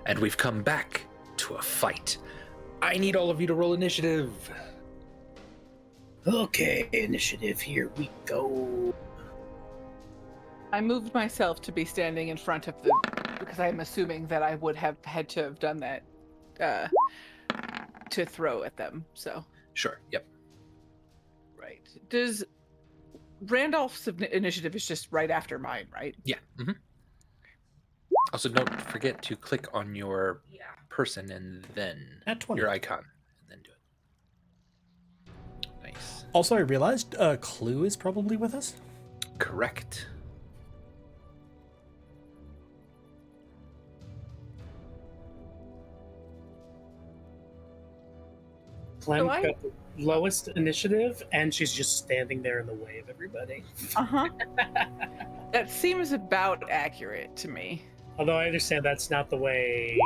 and we've come back to a fight. I need all of you to roll initiative. Okay, initiative, here we go. I moved myself to be standing in front of the, because I'm assuming that I would have had to have done that to throw at them. So Sure, yep. right. Does Randolph's initiative is just right after mine, right? Yeah. Also, don't forget to click on your person and then At 20. your icon, and then do it. Nice. Also, I realized Clue is probably with us. Correct. Clem I- got the lowest initiative, and she's just standing there in the way of everybody. Uh-huh. That seems about accurate to me. Although I understand that's not the way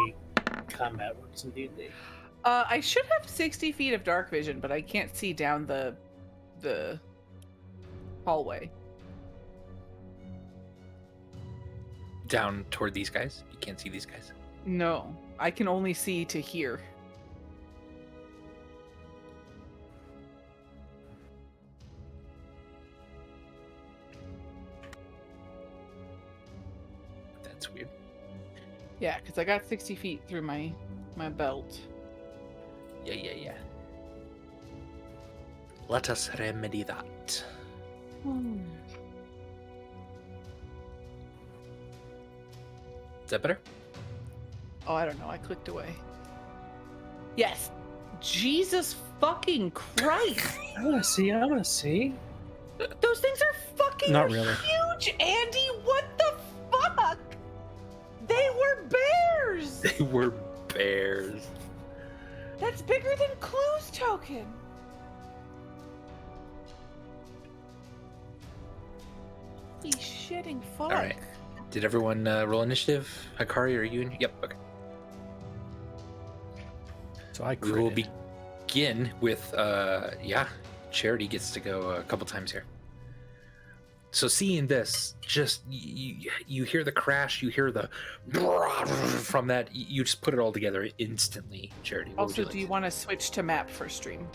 combat works in D&D. I should have 60 feet of dark vision, but I can't see down the hallway. Down toward these guys. You can't see these guys. No, I can only see to here. That's weird. Yeah, because I got 60 feet through my belt. Yeah. Let us remedy that. Is that better? Oh, I don't know. I clicked away. Yes. Jesus fucking Christ. I want to see. Those things are fucking Not really. huge, Andy. What the fuck? They were bears. They were bears. That's bigger than Clue's token. Holy shitting fuck. All right. Did everyone roll initiative? Hikari, are you in? Yep. Okay. So I We will critted. begin with Charity gets to go a couple times here. So seeing this, just you hear the crash, you hear the from that, you just put it all together instantly. Charity. What would Also, like do you to- want to switch to map for stream?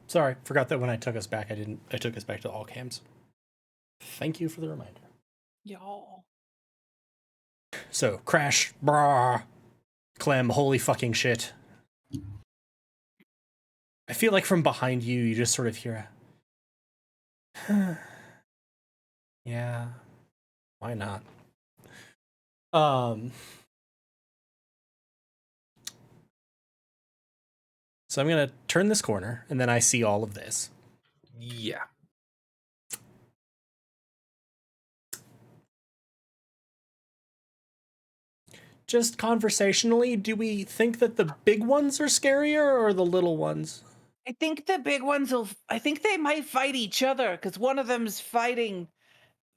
Sorry, forgot that when I took us back, I took us back to all cams. Thank you for the reminder. Y'all. So, crash, brah, Clem, holy fucking shit. I feel like from behind you, you just sort of hear a, yeah, why not? So I'm gonna turn this corner, and then I see all of this. Yeah. Just conversationally, do we think that the big ones are scarier or the little ones? I think the big ones will. I think they might fight each other because one of them's fighting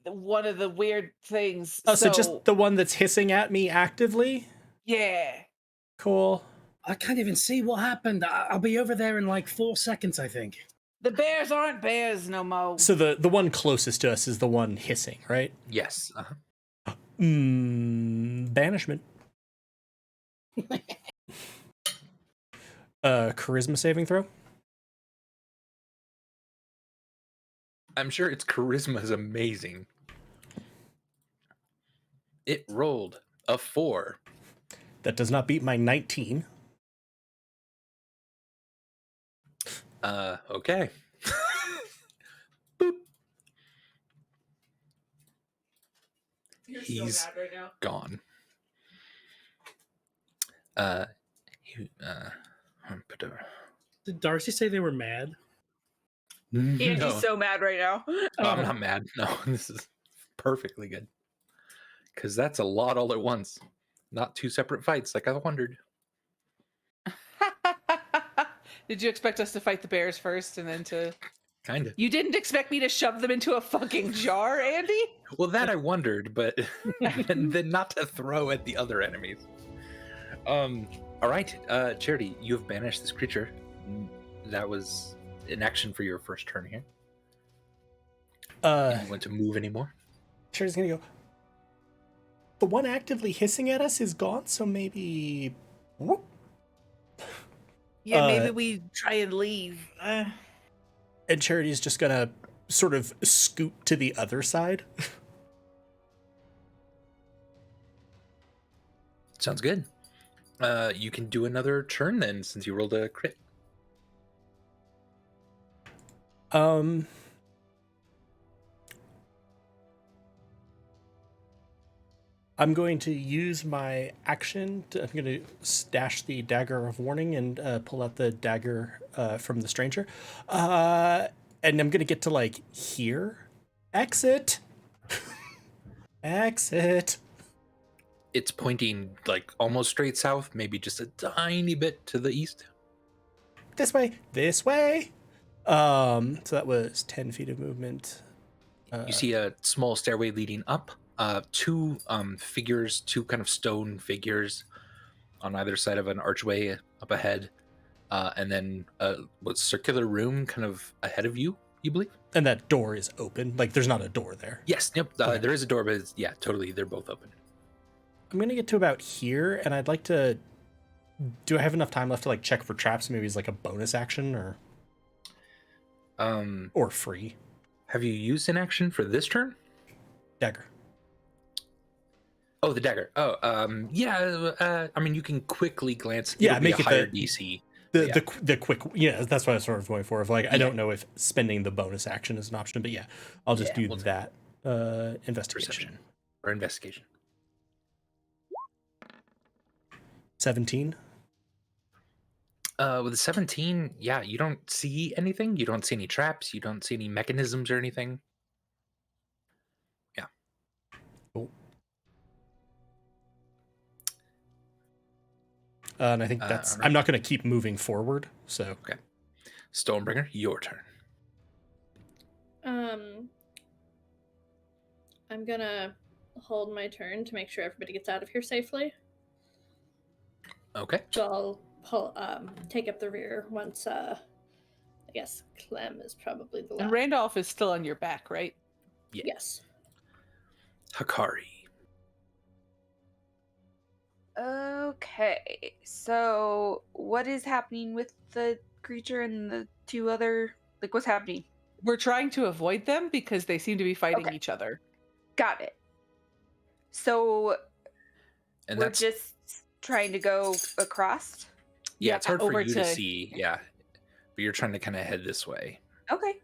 one of the weird things. Oh, so just the one that's hissing at me actively? Yeah. Cool. I can't even see what happened. I'll be over there in like 4 seconds, I think. The bears aren't bears no more. So the one closest to us is the one hissing, right? Yes. Uh-huh. Banishment. Charisma saving throw. I'm sure its charisma is amazing. It rolled a 4. That does not beat my 19. Okay. Boop. He's so mad right now. gone. Put a... Did Darcy say they were mad? Andy's No, so mad right now. I'm not mad. No, this is perfectly good. Because that's a lot all at once. Not 2 separate fights like I wondered. Did you expect us to fight the bears first and then to... Kind of. You didn't expect me to shove them into a fucking jar, Andy? Well, that I wondered, but and then not to throw at the other enemies. All right, Charity, you have banished this creature. That was an action for your first turn here. You want to move anymore? Charity's gonna go, the one actively hissing at us is gone, so maybe... Whoop. Yeah, maybe we try and leave. And Charity's just gonna sort of scoot to the other side. Sounds good. You can do another turn then, since you rolled a crit. I'm going to use my action. I'm going to stash the dagger of warning and pull out the dagger from the stranger. And I'm going to get to, like, here. Exit. Exit. It's pointing, like, almost straight south, maybe just a tiny bit to the east. This way. This way. So that was 10 feet of movement. You see a small stairway leading up. Two figures, two kind of stone figures on either side of an archway up ahead. And then a circular room kind of ahead of you, you believe? And that door is open. Like, there's not a door there. Yes, yep. Okay. There is a door, but yeah, totally. They're both open. I'm going to get to about here, and I'd like to... Do I have enough time left to, like, check for traps? Maybe it's like a bonus action, or free. Have you used an action for this turn? Dagger. Oh, the dagger. Oh, yeah. I mean, you can quickly glance. Yeah, It'll be make a it higher the- DC. The quick, yeah, that's what I was sort of going for. Of like, I Yeah. don't know if spending the bonus action is an option, but yeah, I'll just do we'll do that. Investigation. Perception or investigation. 17. With a 17, yeah, you don't see anything. You don't see any traps. You don't see any mechanisms or anything. Yeah. Cool. And I think that's. alright. I'm not going to keep moving forward. So Stonebringer, your turn. I'm gonna hold my turn to make sure everybody gets out of here safely. Okay. So I'll take up the rear once I guess Clem is probably the And last. Randolph is still on your back, right? Yeah. Yes. Hikari. Okay, so what is happening with the creature and the two other? Like, what's happening? We're trying to avoid them because they seem to be fighting Okay. each other. Got it. So And we're that's just trying to go across. yeah, it's hard for over you to to- see. Yeah, but you're trying to kind of head this way Okay,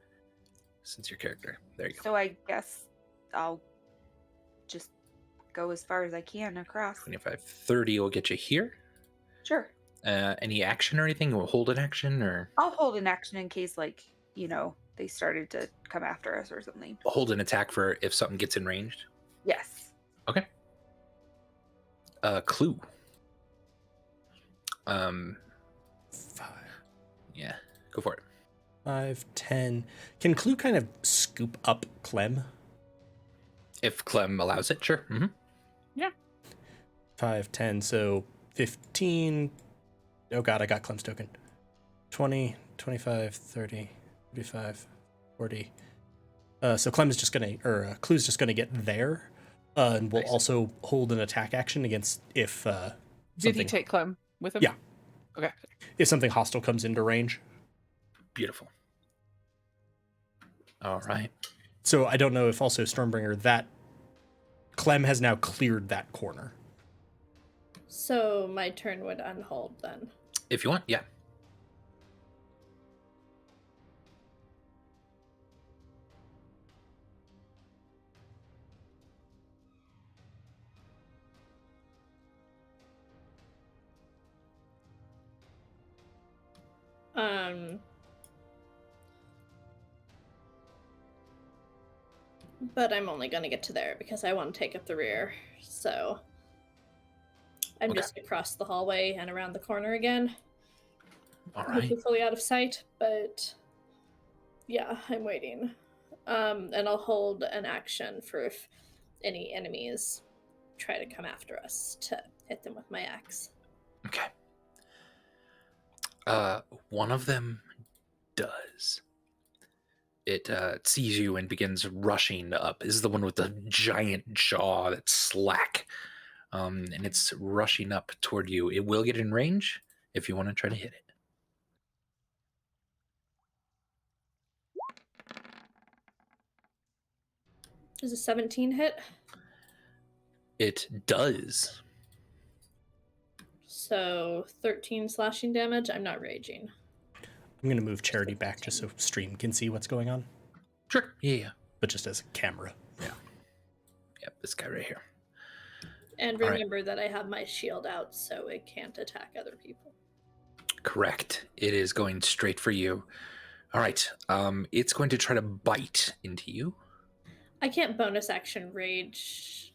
since your character. There you go. so I guess I'll just go as far as I can across. 25, 30 will get you here. Sure. Any action or anything? We'll hold an action or I'll hold an action in case, like, they started to come after us or something. hold an attack for if something gets in ranged. Yes. Okay. Clue. 5, Yeah, go for it. 5, 10. Can Clue kind of scoop up Clem? If Clem allows it, sure. 5, 10, so 15. Oh god, I got Clem's token. 20, 25, 30, 35, 40. So Clem is just gonna, or Clue's just gonna get there, and we'll Nice. also hold an attack action against if Did he something, take Clem with him? Yeah. Okay. if something hostile comes into range. Beautiful. All right. So I don't know if also Stormbringer, that Clem has now cleared that corner. So my turn would unhold then. If you want, yeah. But I'm only gonna get to there because I want to take up the rear. So I'm Okay. just across the hallway and around the corner again. All Hopefully right. fully out of sight, but yeah, I'm waiting. And I'll hold an action for if any enemies try to come after us to hit them with my axe. Okay. One of them does. it sees you and begins rushing up. This is the one with the giant jaw that's slack. And it's rushing up toward you. It will get in range if you want to try to hit it. Does a 17 hit? It does. So 13 slashing damage. I'm not raging. I'm going to move Charity back just so stream can see what's going on, Sure. Yeah. but just as a camera. Yep, this guy right here. And All right. remember that I have my shield out, so it can't attack other people. Correct. It is going straight for you. All right. It's going to try to bite into you. I can't bonus action rage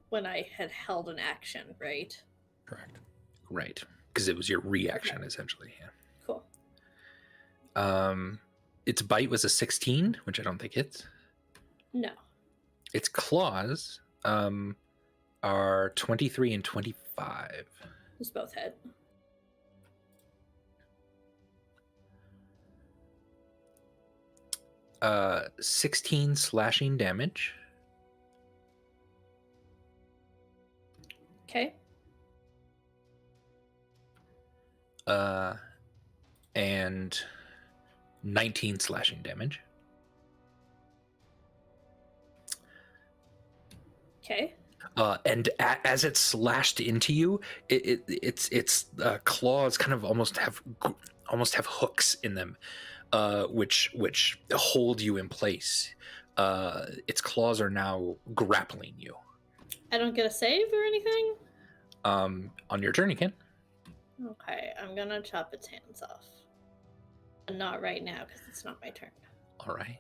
when I had held an action, right? Correct. Right. Because it was your reaction, essentially. Yeah. Cool. Its bite was a 16, which I don't think hits. No. Its claws are 23 and 25. Just both hit. Uh, 16 slashing damage. Okay. And 19 slashing damage. Okay. And as it slashed into you, its claws kind of almost have hooks in them, which hold you in place. Its claws are now grappling you. I don't get a save or anything? On your turn, you can. Okay, I'm gonna chop its hands off. Not right now, because it's not my turn. All right.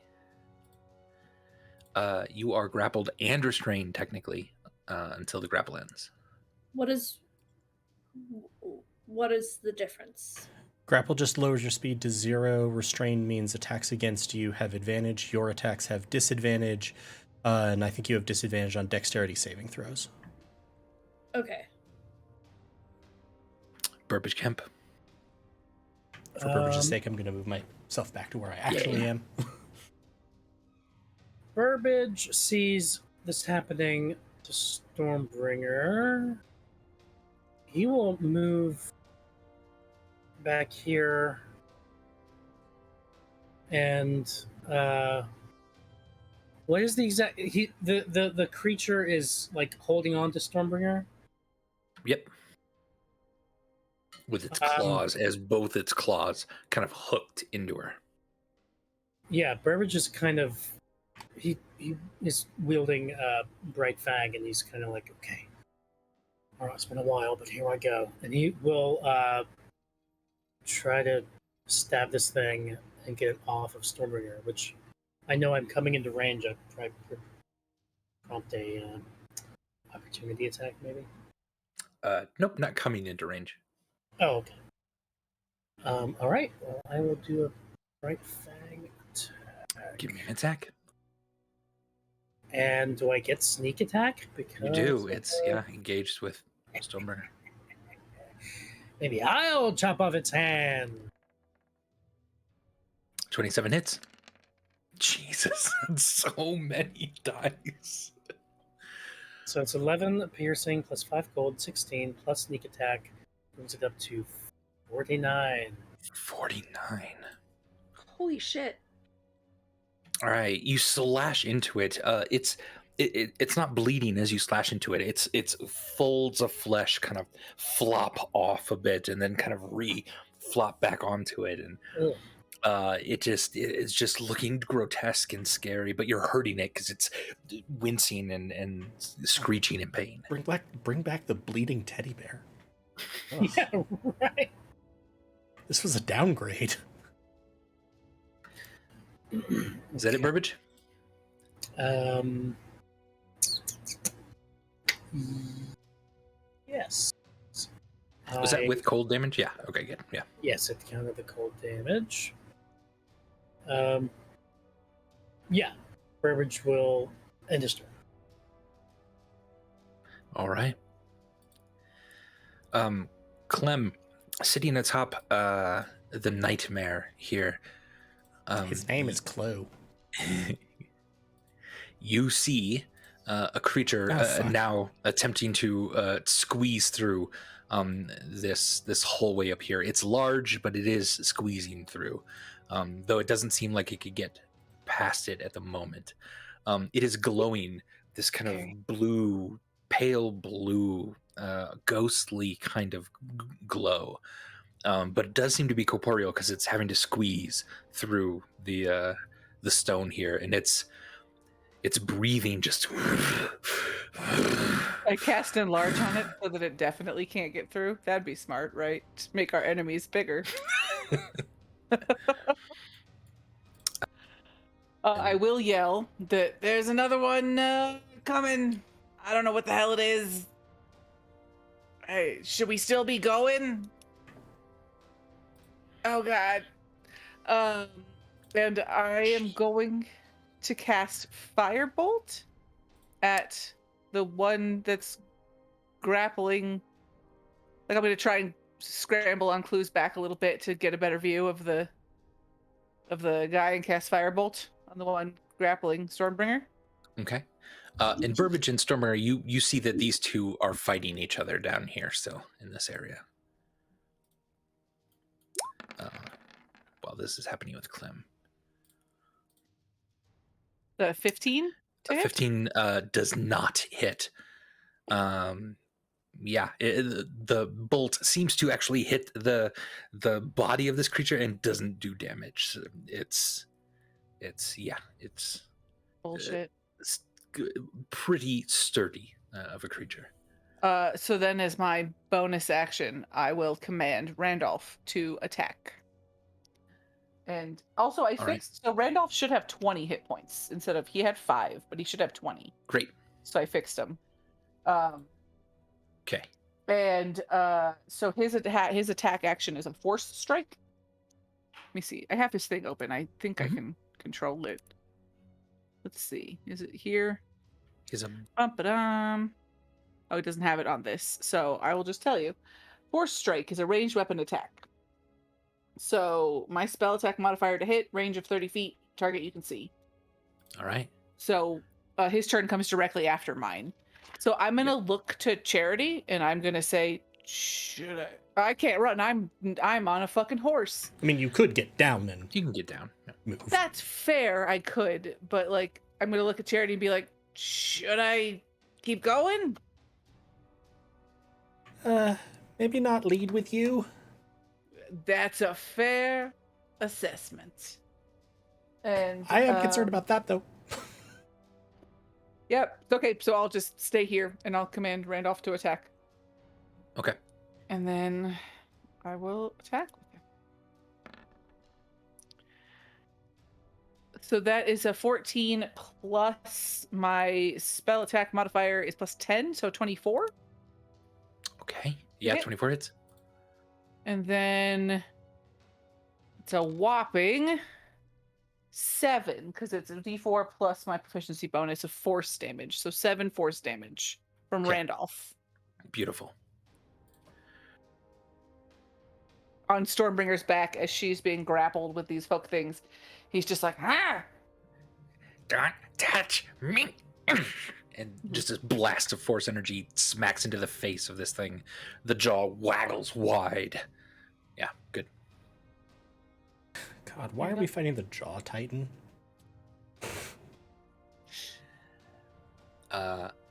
You are grappled and restrained technically until the grapple ends. What is the difference? Grapple just lowers your speed to 0. Restrain means attacks against you have advantage. Your attacks have disadvantage. And I think you have disadvantage on dexterity saving throws. Okay. Burbage Kemp. For Burbage's sake, I'm going to move myself back to where I actually am. Burbage sees this happening to Stormbringer. He will move back here and what is the exact the creature is like holding on to Stormbringer? Yep. With its claws, as both its claws kind of hooked into her. Yeah, Burbage is kind of he is wielding a bright fang, and he's kind of like, okay, all right, it's been a while, but here I go, and he will try to stab this thing and get it off of Stormbringer, which I know I'm coming into range. I probably prompt a opportunity attack, maybe. Nope, not coming into range. Oh, okay. All right. Well, I will do a bright fang attack. Give me an attack. And do I get sneak attack? Because You do. It's engaged with Stormbringer. Maybe I'll chop off its hand. 27 hits. Jesus, so many dice. So it's 11 piercing plus 5 gold, 16 plus sneak attack. Brings it up to 49. 49. Holy shit. All right, you slash into it. It's not bleeding as you slash into it. It's folds of flesh kind of flop off a bit and then kind of flop back onto it, and it's just looking grotesque and scary. But you're hurting it because it's wincing and screeching in pain. Bring back the bleeding teddy bear. Yeah, right. This was a downgrade. Is that it, Burbage? Yes. Was that with cold damage? Yeah. Okay, good. Yeah. Yes, it counted the cold damage. Yeah. Burbage will end his turn. All right. Clem, sitting atop the nightmare here, His name is Chloe. You see a creature now attempting to squeeze through this hallway up here. It's large, but it is squeezing through, though it doesn't seem like it could get past it at the moment. It is glowing this kind of blue, pale blue, ghostly kind of glow. But it does seem to be corporeal because it's having to squeeze through the stone here, and it's breathing just. I cast enlarge on it so that it definitely can't get through. That'd be smart, right? To make our enemies bigger. I will yell that there's another one coming. I don't know what the hell it is. Hey, should we still be going? Oh God. And I am going to cast Firebolt at the one that's grappling. Like, I'm going to try and scramble on Clue's back a little bit to get a better view of the guy and cast Firebolt on the one grappling Stormbringer. Okay. And Burbage and Stormbringer, you see that these two are fighting each other down here still in this area. While this is happening with Clem. 15 to hit? 15 does not hit. Yeah, the bolt seems to actually hit the body of this creature and doesn't do damage. It's bullshit. Pretty sturdy of a creature. So then as my bonus action, I will command Randolph to attack. And also I fixed, so Randolph should have 20 hit points instead of, he had 5, but he should have 20. Great. So I fixed him. Okay. And so his attack action is a force strike. Let me see. I have his thing open. I think I can control it. Let's see. Is it here? Is a Oh, it doesn't have it on this. So I will just tell you. Force strike is a ranged weapon attack. So my spell attack modifier to hit, range of 30 feet, target you can see. All right. So his turn comes directly after mine. So I'm going to look to Charity and I'm going to say, should I can't run. I'm on a fucking horse. I mean, you could get down and you can get down. Move. That's fair. I could, but like, I'm going to look at Charity and be like, should I keep going? Maybe not lead with you. That's a fair assessment. And I am concerned about that, though. Yep. Okay, so I'll just stay here and I'll command Randolph to attack. Okay. And then I will attack with him. So that is a 14 plus my spell attack modifier is plus 10, so 24. Okay. Yeah, Okay. 24 hits. And then it's a whopping 7, because it's a d4 plus my proficiency bonus of force damage. So 7 force damage from Randolph. Beautiful. On Stormbringer's back as she's being grappled with these folk things. He's just like, ah! Don't touch me! And just this blast of force energy smacks into the face of this thing. The jaw waggles wide. Yeah, good. God, why are we fighting the Jaw Titan?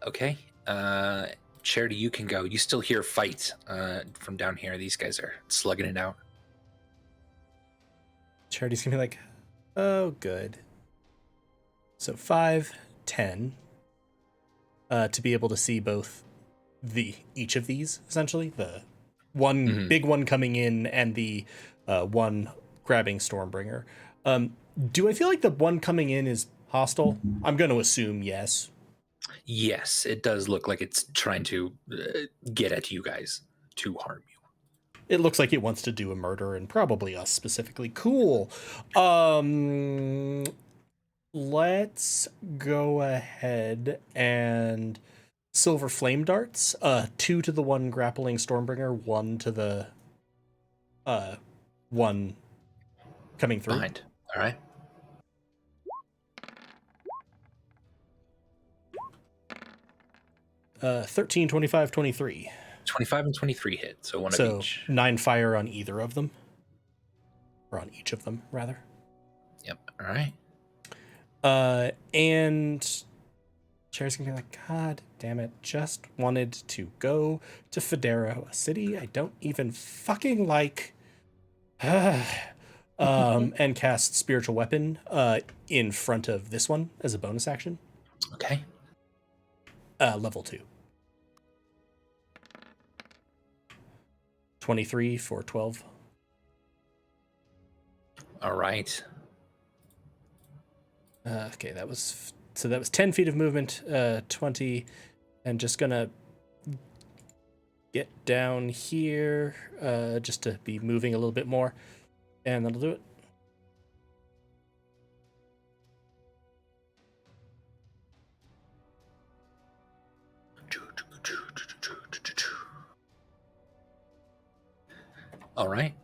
Okay. Charity, you can go. You still hear fight from down here. These guys are slugging it out. Charity's gonna be like, oh, good. So 5, 10. To be able to see both each of these, essentially. The one big one coming in and the one grabbing Stormbringer. Do I feel like the one coming in is hostile? I'm going to assume yes. Yes, it does look like it's trying to get at you guys to harm you. It looks like it wants to do a murder, and probably us specifically. Cool. Let's go ahead and silver flame darts. 2 to the one grappling Stormbringer, 1 to the one coming through. Behind. All right. 13, 25, 23. 25 and 23 hit, so one of So each. 9 fire on either of them. Or on each of them, rather. Yep. All right. And Cherry's gonna be like, God damn it, just wanted to go to Phidero, a city I don't even fucking like. And cast Spiritual Weapon in front of this one as a bonus action. Okay. Level 2. 23 for 12. All right. Okay, that was 10 feet of movement, 20, and just gonna get down here just to be moving a little bit more, and that'll do it. All right.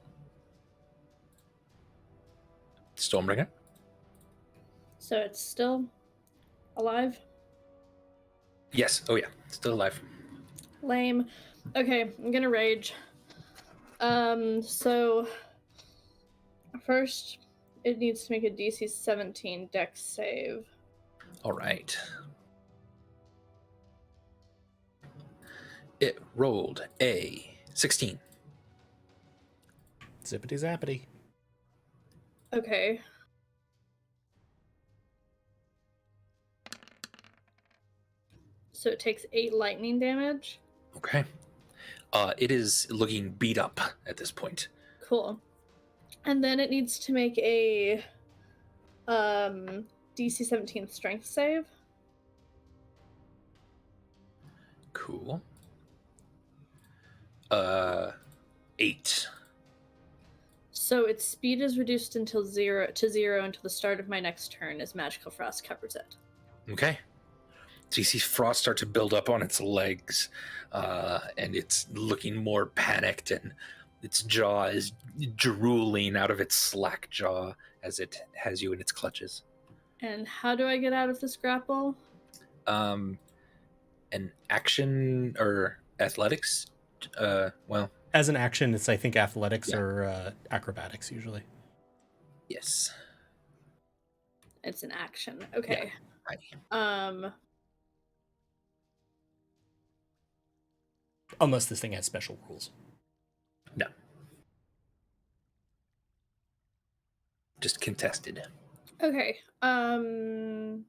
Stormbringer. So it's still alive? Yes. Oh yeah. Still alive. Lame. Okay, I'm gonna rage. So first it needs to make a DC 17 dex save. All right. It rolled a 16. Zippity zappity. Okay. So it takes 8 lightning damage. Okay. It is looking beat up at this point. Cool. And then it needs to make a DC 17 strength save. Cool. 8. So its speed is reduced until 0 until the start of my next turn as Magical Frost covers it. Okay. So you see frost start to build up on its legs, and it's looking more panicked, and its jaw is drooling out of its slack jaw as it has you in its clutches. And how do I get out of this grapple? An action or athletics? Well, As an action, it's I think athletics Yeah. or acrobatics usually. yes. It's an action. Okay. Hi. Unless this thing has special rules. No. Just contested. Okay. And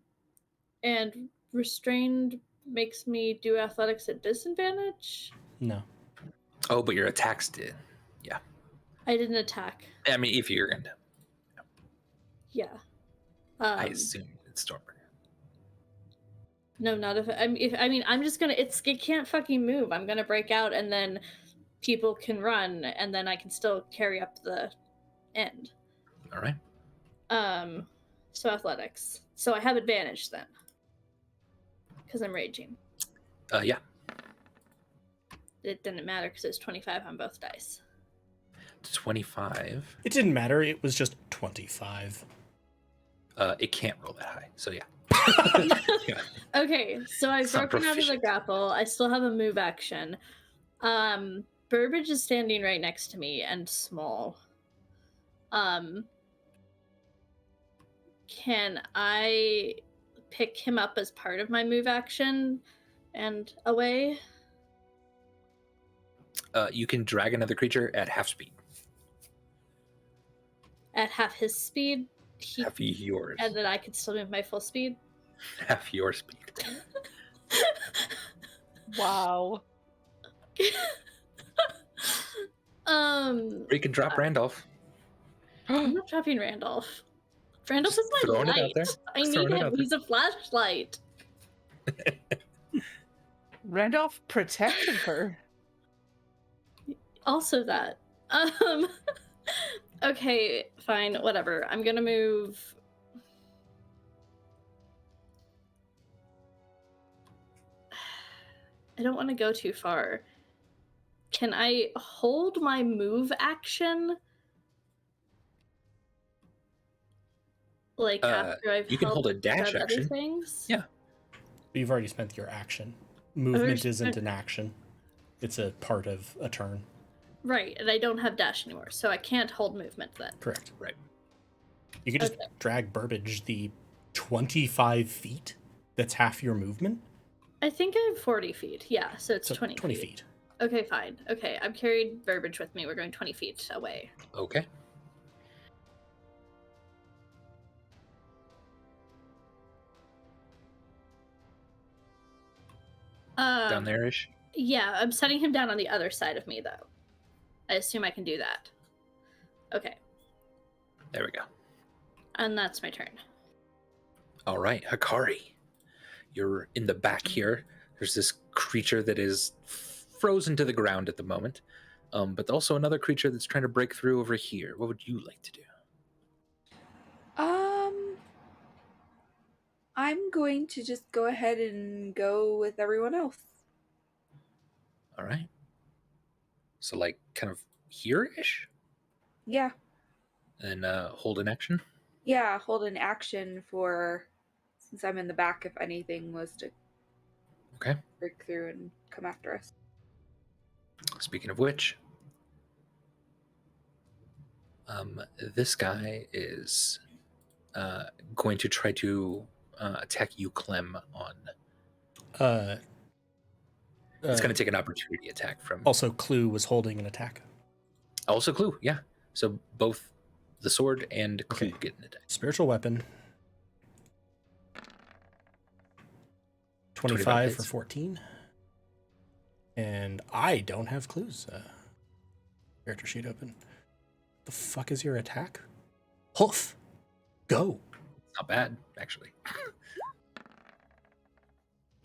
restrained makes me do athletics at disadvantage? No. Oh, but your attacks did. I didn't attack. I mean, if you're in, Yeah. I assume it's Stormbringer. No, not if I'm just gonna. It can't fucking move. I'm gonna break out, and then people can run, and then I can still carry up the end. All right. So athletics. So I have advantage then, because I'm raging. Yeah. It didn't matter because it was 25 on both dice. 25. It didn't matter. It was just 25. It can't roll that high. So yeah. Yeah. Okay, so I've It's not broken out of the proficient. grapple. I still have a move action. Burbage is standing right next to me and small. Can I pick him up as part of my move action and away? You can drag another creature at half speed. At half his speed? Half yours. And then I could still move my full speed? Half your speed. Wow. Or you can drop Randolph. I'm not dropping Randolph. Randolph is my throwing it out light. there. I Just need throwing it him. out there. He's a flashlight. Randolph protected her. Also that. Okay, fine, whatever. I'm gonna move. I don't want to go too far. Can I hold my move action Like after I've you can hold a helped dash done other action. things? Yeah. You've already spent your action. Movement already isn't spent- an action. It's a part of a turn. Right, and I don't have dash anymore, so I can't hold movement then. Correct. Right. You could just Okay. drag Burbage the 25 feet. That's half your movement. I think I have 40 feet. Yeah, so it's So 20 20 feet. feet. Okay, fine. Okay, I've carried Burbage with me. We're going 20 feet away. Okay. Down there-ish? Yeah, I'm setting him down on the other side of me, though. I assume I can do that. Okay, There we go. and that's my turn. All right, Hikari. You're in the back here. There's this creature that is frozen to the ground at the moment, but also another creature that's trying to break through over here. What would you like to do? I'm going to just go ahead and go with everyone else. All right. So, like, kind of here-ish? Yeah. And hold an action? Yeah, hold an action for, since I'm in the back, if anything was to Okay. break through and come after us. Speaking of which, this guy is going to try to attack you, Clem, on... it's going to take an opportunity attack from... Also, Clue was holding an attack. Also Clue, yeah. So both the sword and Clue Okay. get an attack. Spiritual weapon. 25 for hits. 14. And I don't have Clue's character sheet open. The fuck is your attack? Hoof. Go. Not bad, actually.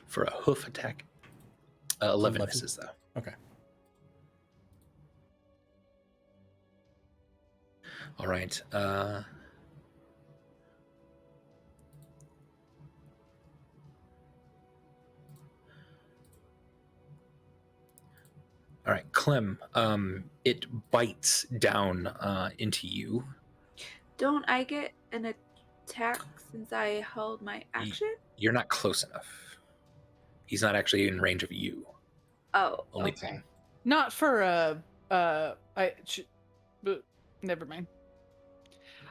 For a hoof attack. 11 misses, though. Okay. All right. All right, Clem. It bites down into you. Don't I get an attack since I held my action? You're not close enough. He's not actually in range of you. Oh, Only okay. thing. Not for but never mind.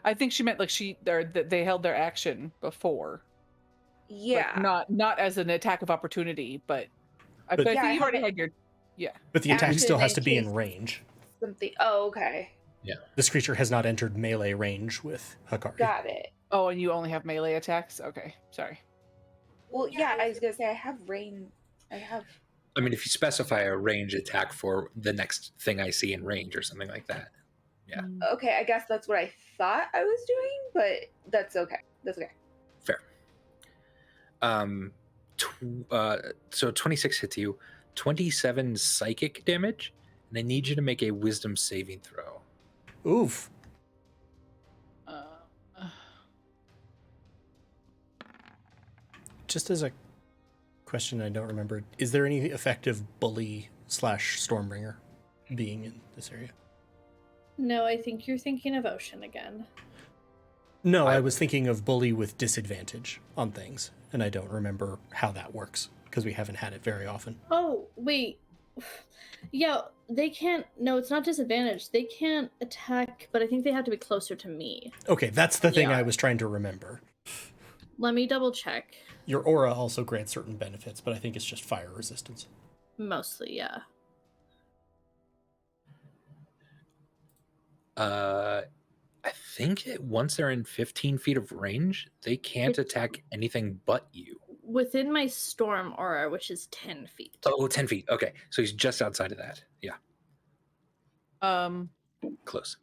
I think she meant like they held their action before. Yeah. Like, not as an attack of opportunity, but I But- think Yeah, I you've already have had your But the attack Action still has in to be in case- range. Something. Oh, okay. This creature has not entered melee range with Hikari. Got it. Oh, and you only have melee attacks? Okay, sorry. Well, yeah, I was gonna say I have rain. I have. I mean, if you specify a range attack for the next thing I see in range or something like that. Yeah. Okay, I guess that's what I thought I was doing, but that's okay. That's okay. Fair. So 26 hits you, 27 psychic damage, and I need you to make a wisdom saving throw. Oof. Just as a question I don't remember, is there any effective bully / Stormbringer being in this area? No, I think you're thinking of Ocean again. No, I was thinking of bully with disadvantage on things, and I don't remember how that works because we haven't had it very often. Oh, wait. Yeah, they can't. No, it's not disadvantage. They can't attack, but I think they have to be closer to me. Okay, that's the thing Yeah. I was trying to remember. Let me double check. Your aura also grants certain benefits, but I think it's just fire resistance. Mostly, yeah. I think that once they're in 15 feet of range, they can't attack anything but you. Within my storm aura, which is 10 feet. Oh, 10 feet. Okay. So he's just outside of that. Yeah. Close.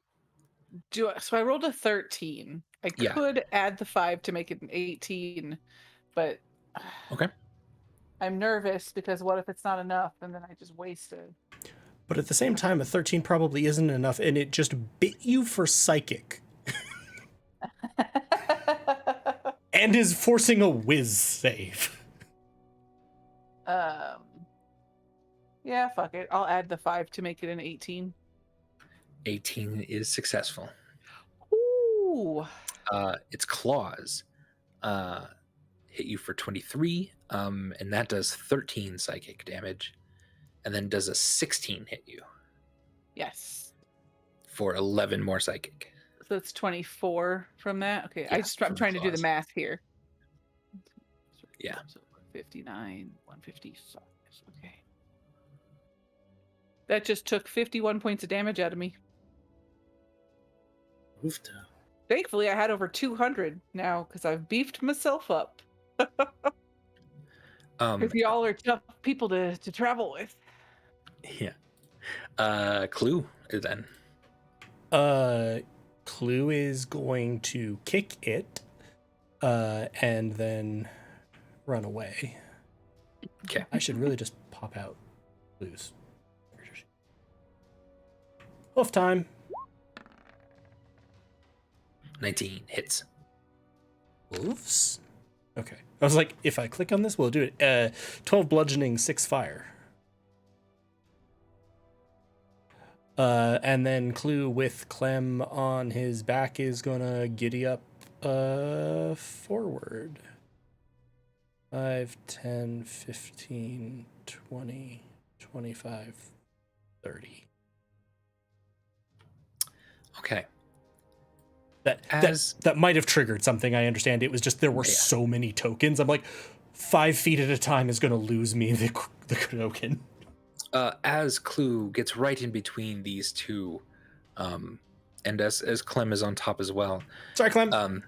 So I rolled a 13. I Yeah. could add the 5 to make it an 18, but Okay. I'm nervous because what if it's not enough and then I just wasted. But at the same time, a 13 probably isn't enough, and it just bit you for psychic. And is forcing a whiz save. Yeah, fuck it. I'll add the 5 to make it an 18. 18 is successful. Ooh. Its claws hit you for 23, and that does 13 psychic damage, and then does a 16 hit you Yes. for 11 more psychic. So that's 24 from that. Okay, Yeah, I'm from trying to do the claws. math here. Yeah. So 159, 155. Okay. That just took 51 points of damage out of me. Oofta. Thankfully, I had over 200 now because I've beefed myself up. Because y'all are tough people to travel with. Yeah. Clue then. Clue is going to kick it, and then run away. Okay. I should really just pop out Clue's. Hoof time. 19 hits. Wolves? Okay. I was like, if I click on this, we'll do it. 12 bludgeoning, 6 fire. And then Clue with Clem on his back is gonna giddy up forward. 5, 10, 15, 20, 25, 30. Okay. That might have triggered something, I understand. It was just there were so many tokens. I'm like, 5 feet at a time is gonna lose me the token. As Clue gets right in between these two, and as Clem is on top as well. Sorry, Clem.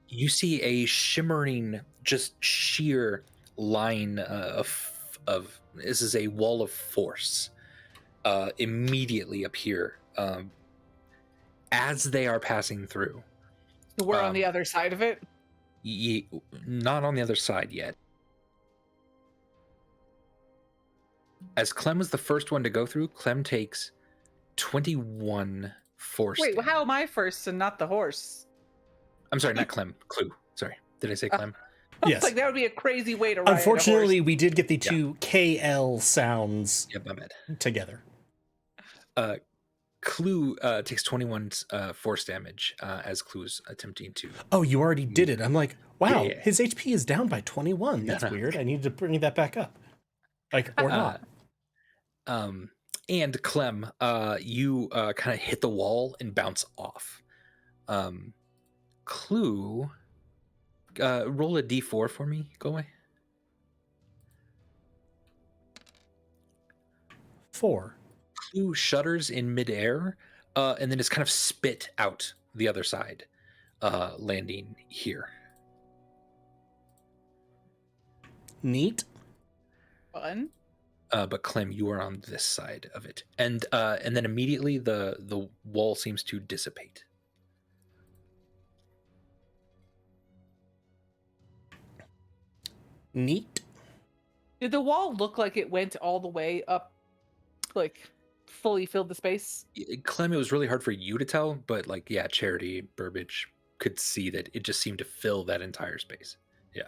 You see a shimmering, just sheer line of this is a wall of force immediately appear as they are passing through. So we're on the other side of it? Not on the other side yet. As Clem was the first one to go through, Clem takes 21 force. Wait, how am I first and not the horse? I'm sorry, not Clem. Clue. Sorry. Did I say Clem? Yes. Like that would be a crazy way to ride Unfortunately, a horse. we did get the two KL sounds my bad. together. Clue takes 21 force damage as Clue's attempting to. Oh, you already did it. I'm like, wow, Yeah. his HP is down by 21. That's weird. I need to bring that back up. Like, or not. And Clem, you kind of hit the wall and bounce off. Clue, roll a d4 for me. Go away. 4. Clue shudders in midair, and then is kind of spit out the other side, landing here. Neat. Fun. But Clem, you are on this side of it, and then immediately the wall seems to dissipate. Neat. Did the wall look like it went all the way up, like fully filled the space? Clem, it was really hard for you to tell, but like, yeah, Charity, Burbage could see that it just seemed to fill that entire space. Yeah.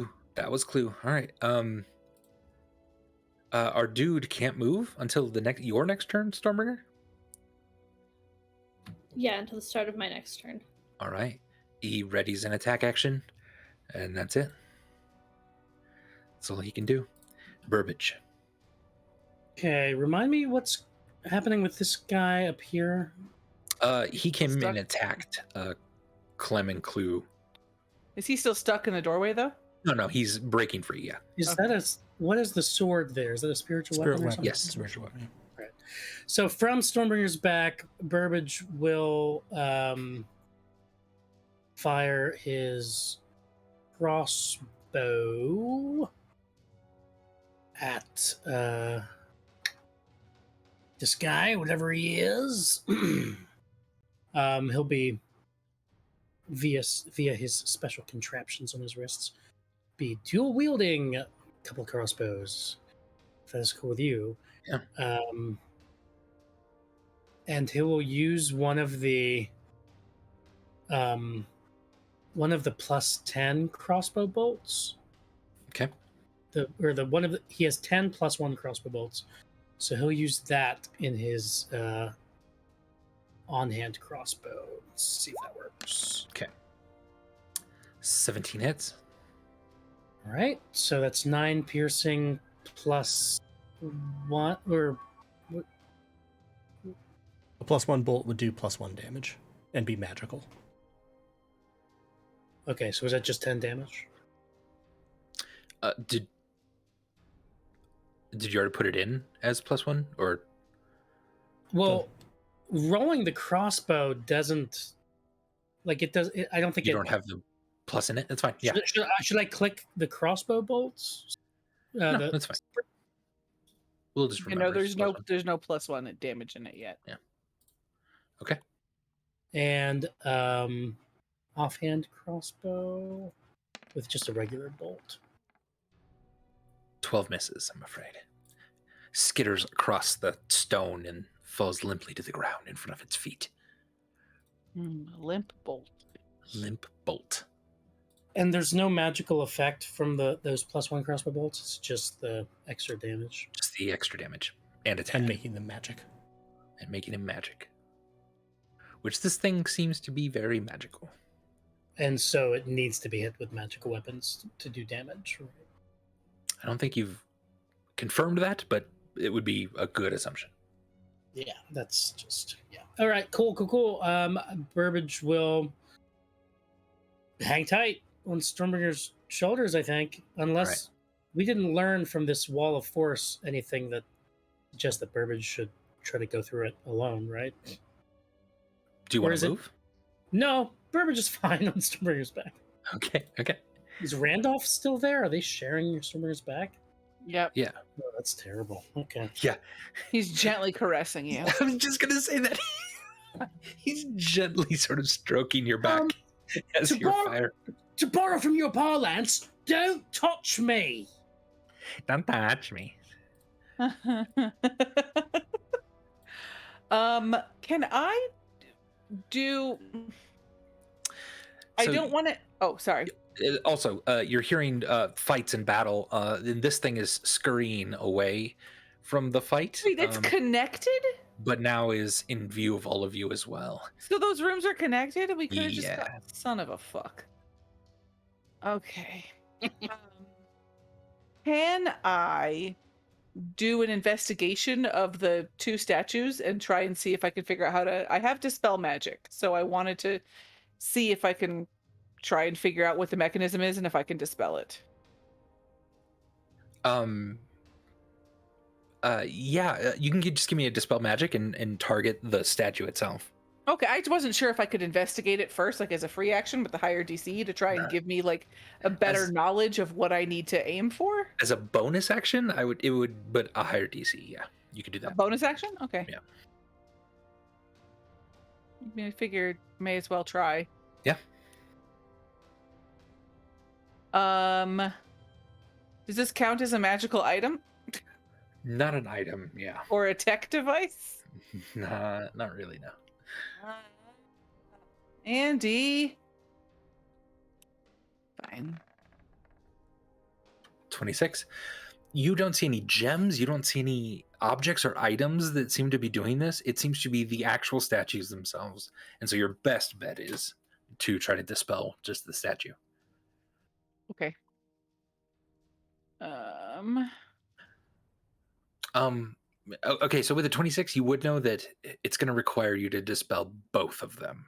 Ooh, that was Clue. All right. Our dude can't move until your next turn, Stormbringer? Yeah, until the start of my next turn. All right. He readies an attack action, and that's it. That's all he can do. Burbage. Okay, remind me what's happening with this guy up here. He came in Stuck. and attacked Clem and Clue. Is he still stuck in the doorway though? No, he's breaking free, yeah. Is that what is the sword there? Is that a spiritual Spirit weapon or weapon. something? Yes. Spiritual weapon. Right. So from Stormbringer's back, Burbage will fire his crossbow at this guy, whatever he is. He'll be via his special contraptions on his wrists, be dual wielding a couple crossbows. If that's cool with you. Yeah. And he will use one of the plus 10 crossbow bolts. Okay. He has 10 plus 1 crossbow bolts. So he'll use that in his on-hand crossbow. Let's see if that works. Okay. 17 hits. All right, so that's 9 piercing plus 1, or A +1 bolt would do +1 damage and be magical. okay, so is that just 10 damage? Did you already put it in as +1 or? Well, rolling the crossbow doesn't like it does. I don't think You it, don't have the plus in it. That's fine. Yeah, Should I click the crossbow bolts? no, that's fine. We'll just remember. there's no +1 damage in it yet. Yeah. Okay. And offhand crossbow with just a regular bolt. 12 misses, I'm afraid. Skitters across the stone and falls limply to the ground in front of its feet. Limp bolt. Limp bolt. And there's no magical effect from those +1 crossbow bolts. It's just the extra damage. Just the extra damage and attack. And making them magic. And making him magic. Which this thing seems to be very magical. And so it needs to be hit with magical weapons to do damage. Right? I don't think you've confirmed that, but it would be a good assumption. Yeah, that's just All right, cool. Burbage will hang tight on Stormbringer's shoulders, I think, unless we didn't learn from this wall of force anything that suggests that Burbage should try to go through it alone, right? Do you want to move? No, Burbage is fine on Stormbringer's back. Okay. Is Randolph still there? Are they sharing your Stormbringer's back? Yep. Yeah. Oh, that's terrible. Okay. Yeah. He's gently caressing you. I was just going to say that. He's gently sort of stroking your back as you fire. To borrow from your parlance, don't touch me. Don't touch me. Can I do... I don't want to... Oh, sorry. Also, you're hearing fights in battle, and this thing is scurrying away from the fight. Wait, it's connected? But now is in view of all of you as well. So those rooms are connected? We could have just Yeah. got... Son of a fuck. Okay. Can I do an investigation of the two statues and try and see if I can figure out how to... I have Dispel Magic, so I wanted to see if I can try and figure out what the mechanism is and if I can dispel it. You can just give me a Dispel Magic and target the statue itself. Okay, I wasn't sure if I could investigate it first, like as a free action with the higher DC to try and give me like a better knowledge of what I need to aim for. As a bonus action, but a higher DC, yeah. You could do that. A bonus action? Okay. Yeah. I figured may as well try. Yeah. Does this count as a magical item? Not an item, yeah. Or a tech device? Nah, not really, no. Andy. Fine. 26. You don't see any gems. You don't see any objects or items that seem to be doing this. It seems to be the actual statues themselves. And so your best bet is to try to dispel just the statue. Okay. Okay, so with the 26, you would know that it's going to require you to dispel both of them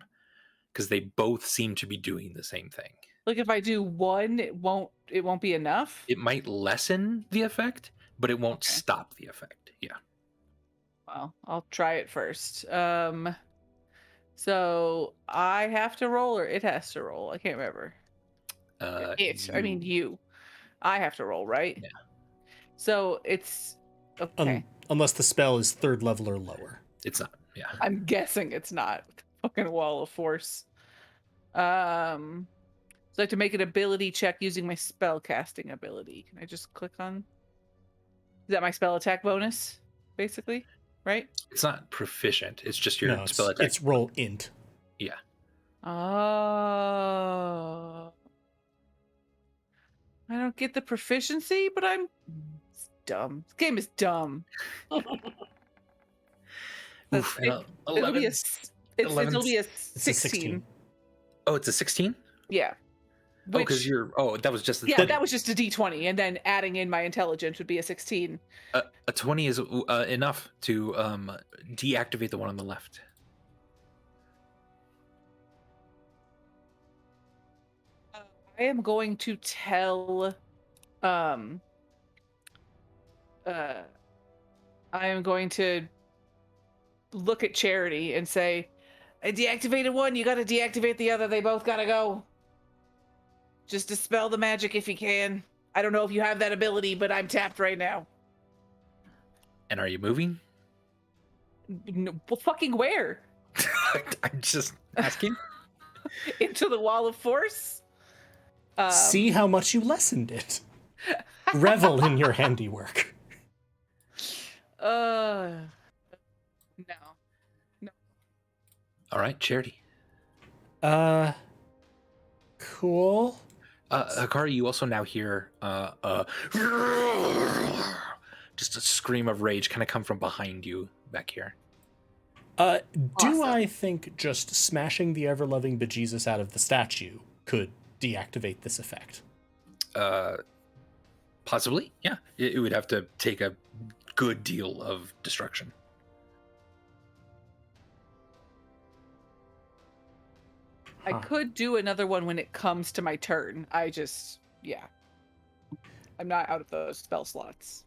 because they both seem to be doing the same thing. Like if I do one, it won't be enough. It might lessen the effect, but it won't stop the effect. Yeah. Well, I'll try it first. So I have to roll or it has to roll? I can't remember. You. I have to roll, right? Yeah. So it's okay. Unless the spell is 3rd level or lower. It's not. Yeah. I'm guessing it's not. Fucking wall of force. So I have to make an ability check using my spell casting ability. Can I just click on? Is that my spell attack bonus? Basically, right? It's not proficient. It's just your spell attack. It's roll int. Yeah. Oh. I don't get the proficiency, but I'm dumb. This game is dumb. Oof, and It'll be 11. it'll be a It's a 16. Oh, it's a 16? Yeah. Oh, because you're. Oh, that was just. Yeah, that was just a d20, and then adding in my intelligence would be a 16. A 20 is enough to deactivate the one on the left. I am going to tell. I am going to look at Charity and say, I deactivated one, you gotta deactivate the other, they both gotta go. Just dispel the magic if you can. I don't know if you have that ability, but I'm tapped right now. And are you moving? No, well, fucking where? I'm just asking. Into the wall of force? See how much you lessened it. Revel in your handiwork. No. All right, Charity. Cool. Hikari, you also now hear just a scream of rage kind of come from behind you back here. Do Awesome. I think just smashing the ever-loving bejesus out of the statue could deactivate this effect? Possibly, yeah. It would have to take a good deal of destruction. I could do another one when it comes to my turn. I'm not out of those spell slots.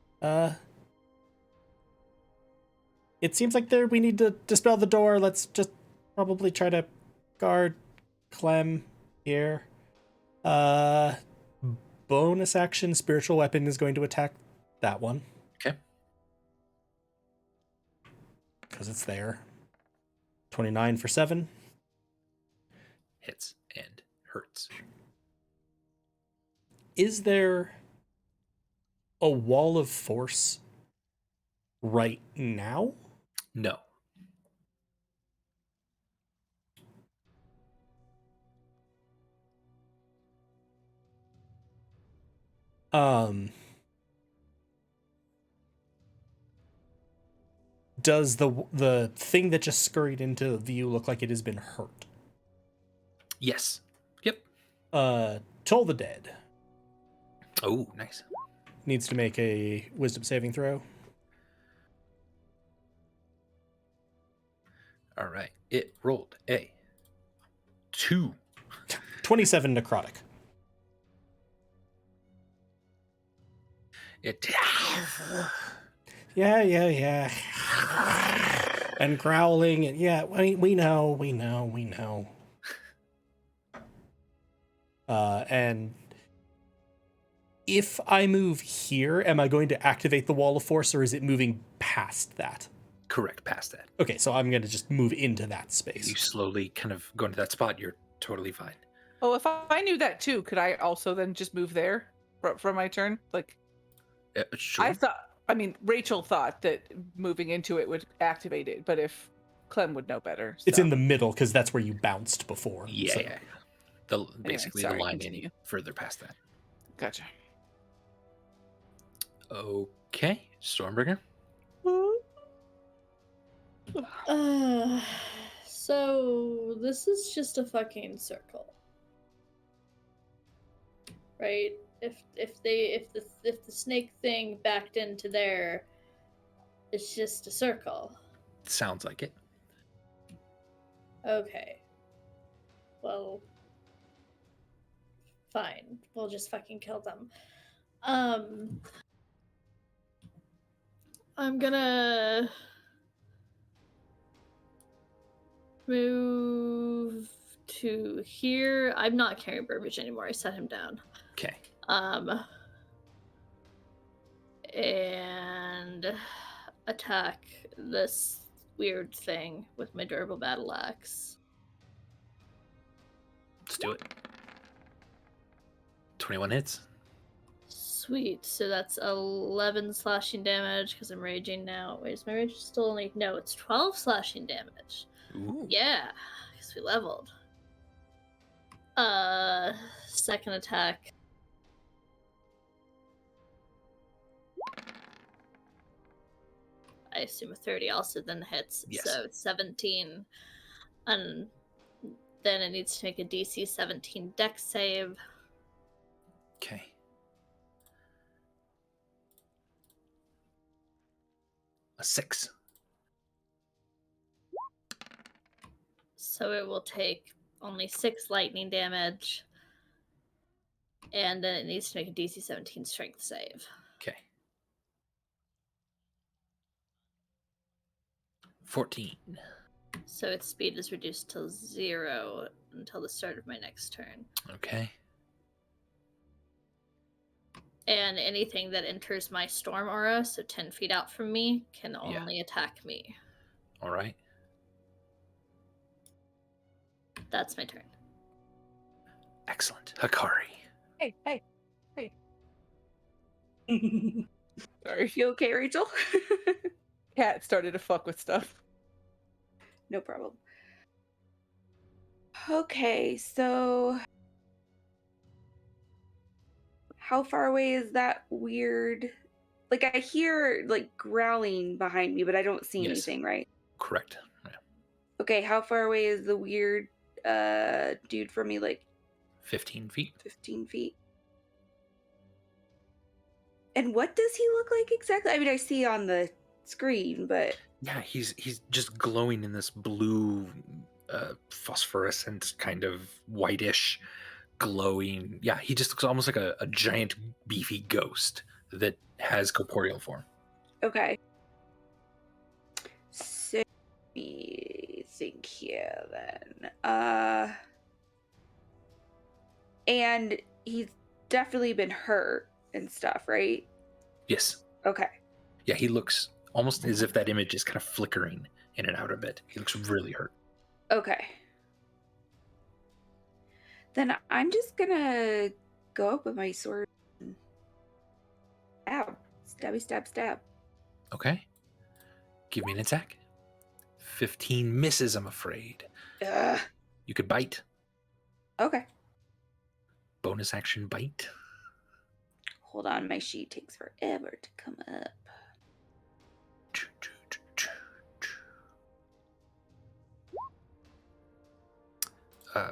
It seems like we need to dispel the door. Let's just probably try to guard Clem here. Bonus action, spiritual weapon is going to attack that one. Okay. Because it's there. 29 for 7. Hits and hurts. Is there a wall of force right now? No. Does the thing that just scurried into view look like it has been hurt? Yes. Yep. Toll the Dead Oh, nice. needs to make a wisdom saving throw. All right. It rolled a 2. 27 necrotic. It. Yeah. And growling, and yeah, we know. And if I move here, am I going to activate the wall of force, or is it moving past that? Correct, past that. Okay, so I'm going to just move into that You space. slowly kind of go into that spot. You're totally fine. Oh, if I knew that too, could I also then just move there for my turn? Like, Sure. Rachel thought that moving into it would activate it, but if Clem would know better. It's so. in the middle, because that's where you bounced before. Yeah, so. yeah. Basically, sorry, the line continue. any further past that. Gotcha. Okay, Stormbringer. So this is just a fucking circle, right? If the snake thing backed into there, it's just a circle. Sounds like it. Okay. Well, fine. We'll just fucking kill them. I'm gonna move to here. I'm not carrying Burbage anymore. I set him down. Okay. And attack this weird thing with my durable battle axe. Let's do it. 21 hits. Sweet. So that's 11 slashing damage because I'm raging now. Wait, is my rage still only? No, it's 12 slashing damage. Ooh. Yeah, because we leveled. Second attack. assume a 30 also then hits. Yes. So 17. And then it needs to make a DC 17 dex save. Okay. A 6. So it will take only 6 lightning damage. And then it needs to make a DC 17 strength save. Okay. 14. So its speed is reduced to 0 until the start of my next turn. Okay. And anything that enters my storm aura, so 10 feet out from me, can only attack me. All right. That's my turn. Excellent. Hikari. Hey. Sorry. You okay, Rachel? Cat started to fuck with stuff. No problem. Okay, so how far away is that weird? Like, I hear like growling behind me, but I don't see Yes. anything, right? Correct. Yeah. Okay, how far away is the weird dude from me? Like 15 feet. 15 feet. And what does he look like exactly? I mean, I see on the screen, but Yeah, he's just glowing in this blue, phosphorescent kind of whitish, glowing. Yeah, he just looks almost like a giant, beefy ghost that has corporeal form. okay. So let me think here then. And he's definitely been hurt and stuff, right? Yes. Okay. Yeah, he looks almost as if that image is kind of flickering in and out a bit. He looks really hurt. Okay. Then I'm just gonna go up with my sword and stab. Stabby stab stab. Okay. Give me an attack. 15 misses, I'm afraid. Ugh. You could bite. Okay. Bonus action bite. Hold on, my sheet takes forever to come up.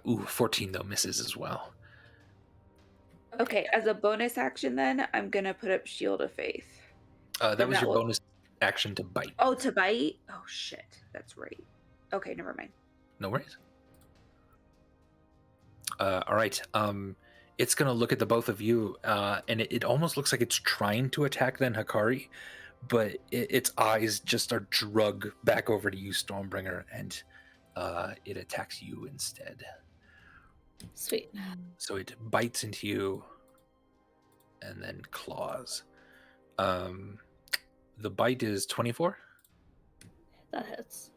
Ooh, 14 though misses as well. Okay, as a bonus action then, I'm gonna put up Shield of Faith. That And was that your will- bonus action to bite. Oh, to bite? Oh shit, that's right. Okay, never mind. No worries. All right. It's gonna look at the both of you, and it almost looks like it's trying to attack then Hikari, but its eyes just are drug back over to you, Stormbringer, and it attacks you instead. Sweet. So it bites into you, and then claws. The bite is 24. That hits.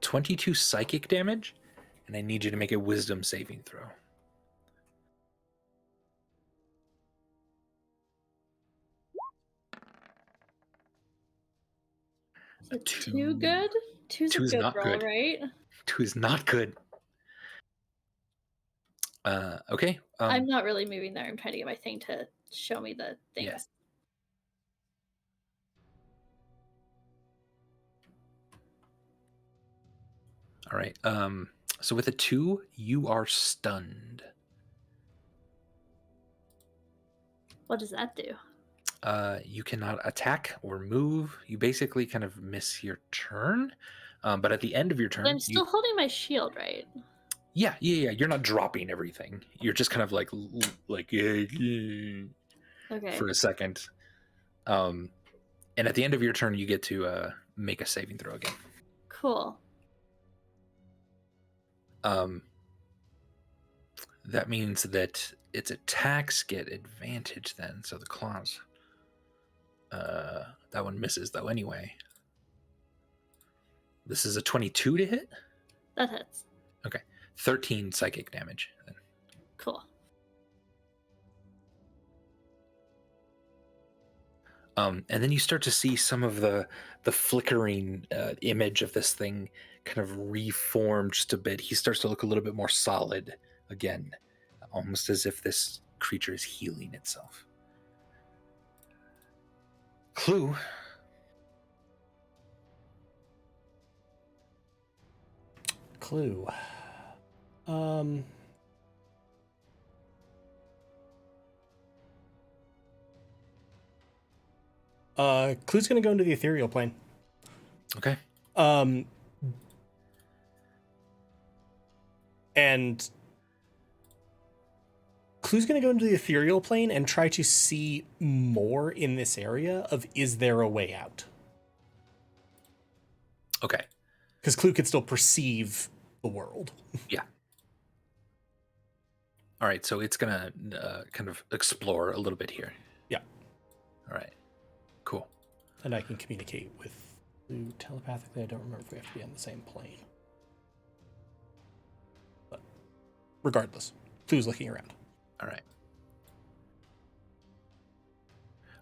22 psychic damage, and I need you to make a wisdom saving throw. Is it too good? Two's a Two's good not roll, good. right? 2 is not good. Okay. I'm not really moving there. I'm trying to get my thing to show me the things. Yeah. All right. So with a 2, you are stunned. What does that do? You cannot attack or move. You basically kind of miss your turn. But at the end of your turn, But I'm still holding my shield, right? Yeah. You're not dropping everything. You're just kind of like Okay. for a second. And at the end of your turn, you get to make a saving throw again. Cool. That means that its attacks get advantage then. So the claws. That one misses though anyway. This is a 22 to hit? That hits. Okay. 13 psychic damage. Cool. And then you start to see some of the flickering image of this thing kind of reformed just a bit. He starts to look a little bit more solid again, almost as if this creature is healing itself. Clue. clue. Clue's gonna go into the ethereal plane. Okay. And Clue's gonna go into the ethereal plane and try to see more in this area of, is there a way out? Okay. Because Clue could still perceive the world. Yeah. All right, so it's gonna kind of explore a little bit here. Yeah. All right. Cool. And I can communicate with Clue telepathically. I don't remember if we have to be on the same plane. But regardless, Clue's looking around. All right.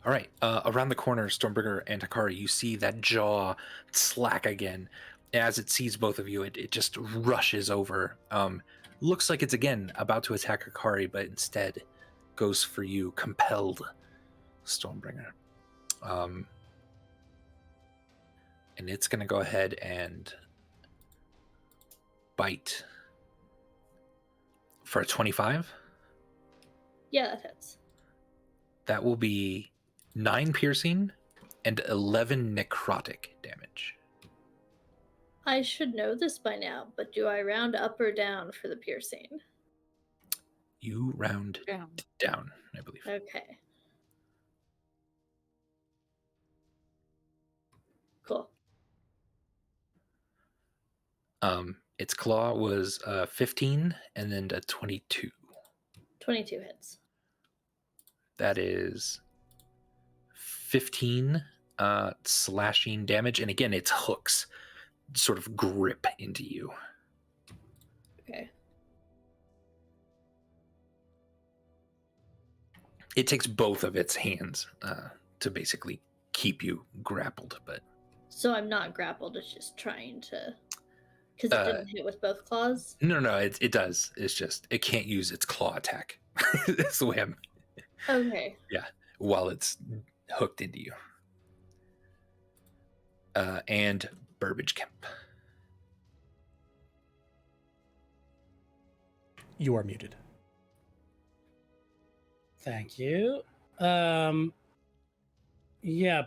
All right. Around the corner, Stormbringer and Hikari, you see that jaw slack again. As it sees both of you, it just rushes over. Looks like it's again about to attack Hikari, but instead goes for you, compelled, Stormbringer. And it's going to go ahead and bite for a 25. Yeah, that hits. That will be 9 piercing and 11 necrotic damage. I should know this by now, but do I round up or down for the piercing? You round down, I believe. Okay. Cool. Its claw was 15 and then a 22. 22 hits. That is 15 slashing damage. And again, its hooks sort of grip into you. Okay. It takes both of its hands to basically keep you grappled, but... So I'm not grappled, it's just trying to... Because it didn't hit with both claws? No, it does. It's just, it can't use its claw attack. That's the way I'm... Okay. Yeah, while it's hooked into you. And Burbage Kemp. You are muted. Thank you. Yeah,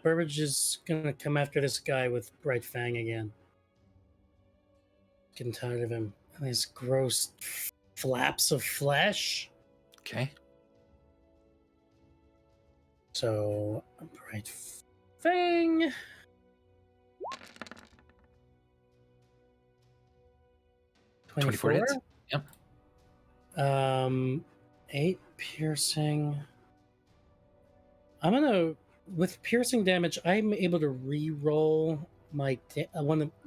Burbage is gonna come after this guy with Bright Fang again. Getting tired of him and his gross flaps of flesh. Okay. So, Bright Fang. Twenty-four hits. Yep. 8 piercing. I'm gonna, with piercing damage, I'm able to re-roll my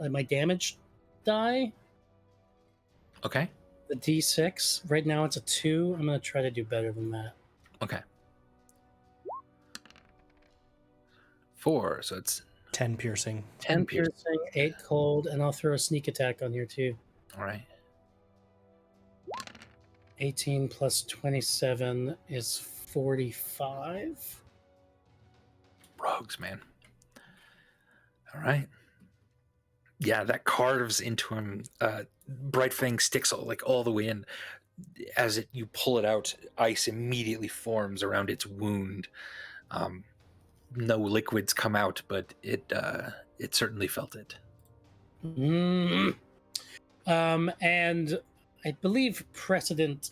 my damage die. Okay. The D6. Right now it's a 2. I'm gonna try to do better than that. Okay. 4, so it's 10 piercing. 10 piercing, 8 cold, and I'll throw a sneak attack on here too. All right. 18 plus 27 is 45. Rogues, man. All right. Yeah, that carves into him. Bright Fang sticks all the way in. As you pull it out, ice immediately forms around its wound. No liquids come out, but it certainly felt it. And I believe precedent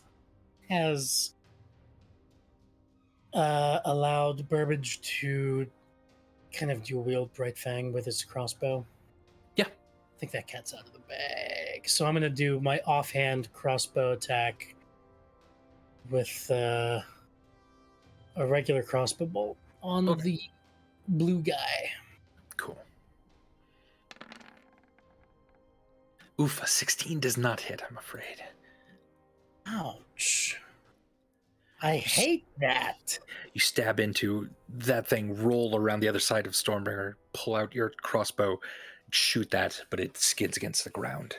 has allowed Burbage to kind of dual wield Bright Fang with his crossbow. Yeah. I think that cat's out of the bag. So I'm going to do my offhand crossbow attack with a regular crossbow bolt on the blue guy. Cool. Oof, a 16 does not hit, I'm afraid. Ouch. I hate that. You stab into that thing, roll around the other side of Stormbringer, pull out your crossbow, shoot that, but it skids against the ground.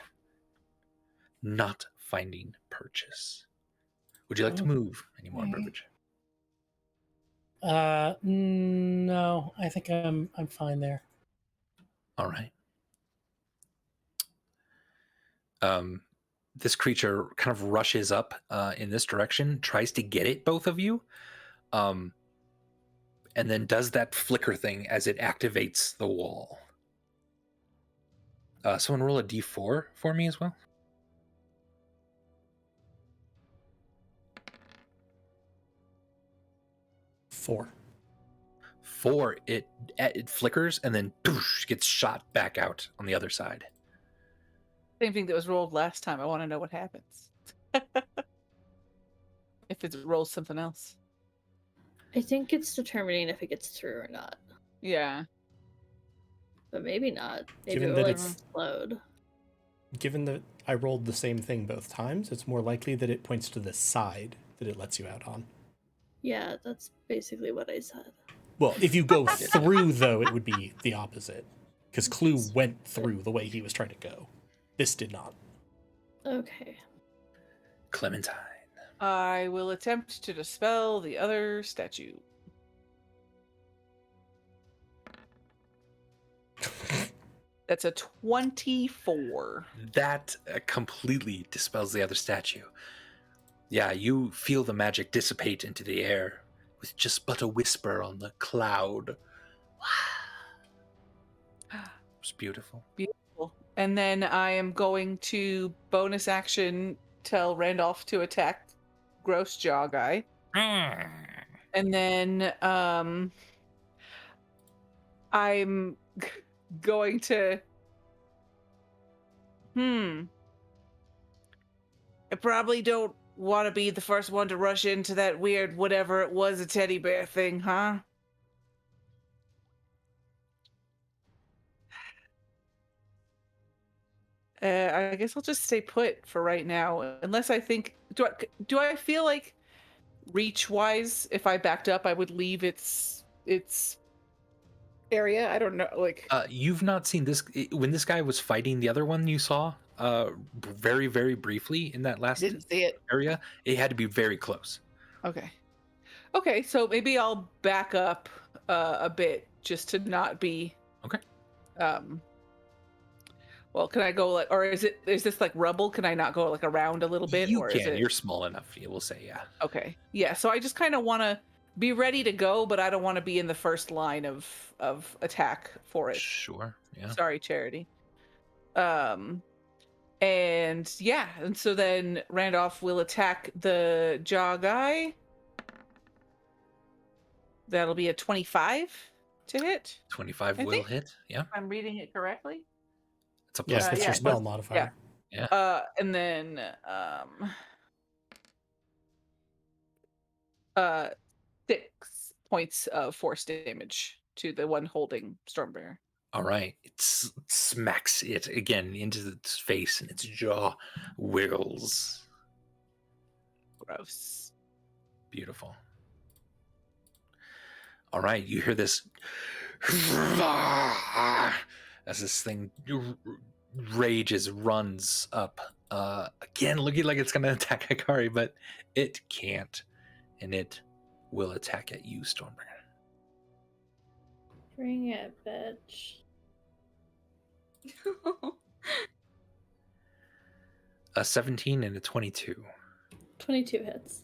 Not finding purchase. Would you like to move anymore, Burbage? No, I think I'm fine there. All right. This creature kind of rushes up in this direction, tries to get at both of you, and then does that flicker thing as it activates the wall. Someone roll a d4 for me as well. 4. 4, it flickers and then poosh, gets shot back out on the other side. Same thing that was rolled last time. I want to know what happens. If it rolls something else. I think it's determining if it gets through or not. Yeah. But maybe not. Maybe Given it that will it's- explode. Given that I rolled the same thing both times, it's more likely that it points to the side that it lets you out on. Yeah, that's basically what I said. Well, if you go through, though, it would be the opposite. Because Clue went through the way he was trying to go. This did not. Okay. Clementine. I will attempt to dispel the other statue. That's a 24. That completely dispels the other statue. Yeah, you feel the magic dissipate into the air with just but a whisper on the cloud. It's beautiful. Beautiful. And then I am going to bonus action tell Randolph to attack Gross Jaw Guy. And then I'm going to I probably don't want to be the first one to rush into that weird whatever it was, a teddy bear thing, huh? I guess I'll just stay put for right now, unless I think do I feel like reach wise, if I backed up, I would leave its area. I don't know, like You've not seen this when this guy was fighting the other one you saw very, very briefly in that last didn't see it. area. It had to be very close. Okay, so maybe I'll back up a bit just to not be Okay. Well, can I go like, or is this like rubble? Can I not go like around a little bit? You or can. Is it... You're small enough. We'll say, yeah. Okay. Yeah. So I just kind of want to be ready to go, but I don't want to be in the first line of attack for it. Sure. Yeah. Sorry, Charity. And yeah, and so then Randolph will attack the jaw guy. That'll be a 25 to hit. 25 I will think- hit. Yeah. If I'm reading it correctly. It's a Yes, plus. that's yeah, your spell plus- modifier. And then 6 points of force damage to the one holding Stormbringer. All right. It smacks it again into its face and its jaw wiggles. Gross. Beautiful. All right. You hear this as this thing rages, runs up. Again, looking like it's going to attack Hikari, but it can't. And it will attack at you, Stormbringer. Bring it, bitch. A 17 and a 22. 22 hits.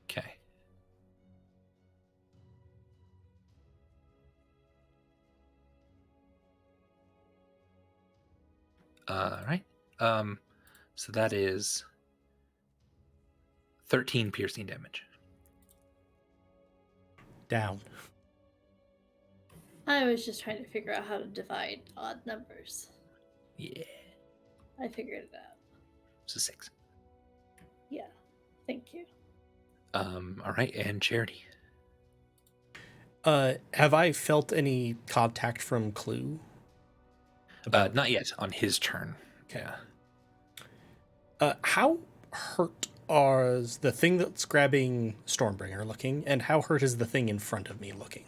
Okay. All right. So that is 13 piercing damage. Down. I was just trying to figure out how to divide odd numbers. Yeah. I figured it out. So 6. Yeah. Thank you. All right, and Charity. Have I felt any contact from Clue? Not yet. On his turn. Okay. How hurt is the thing that's grabbing Stormbringer looking, and how hurt is the thing in front of me looking?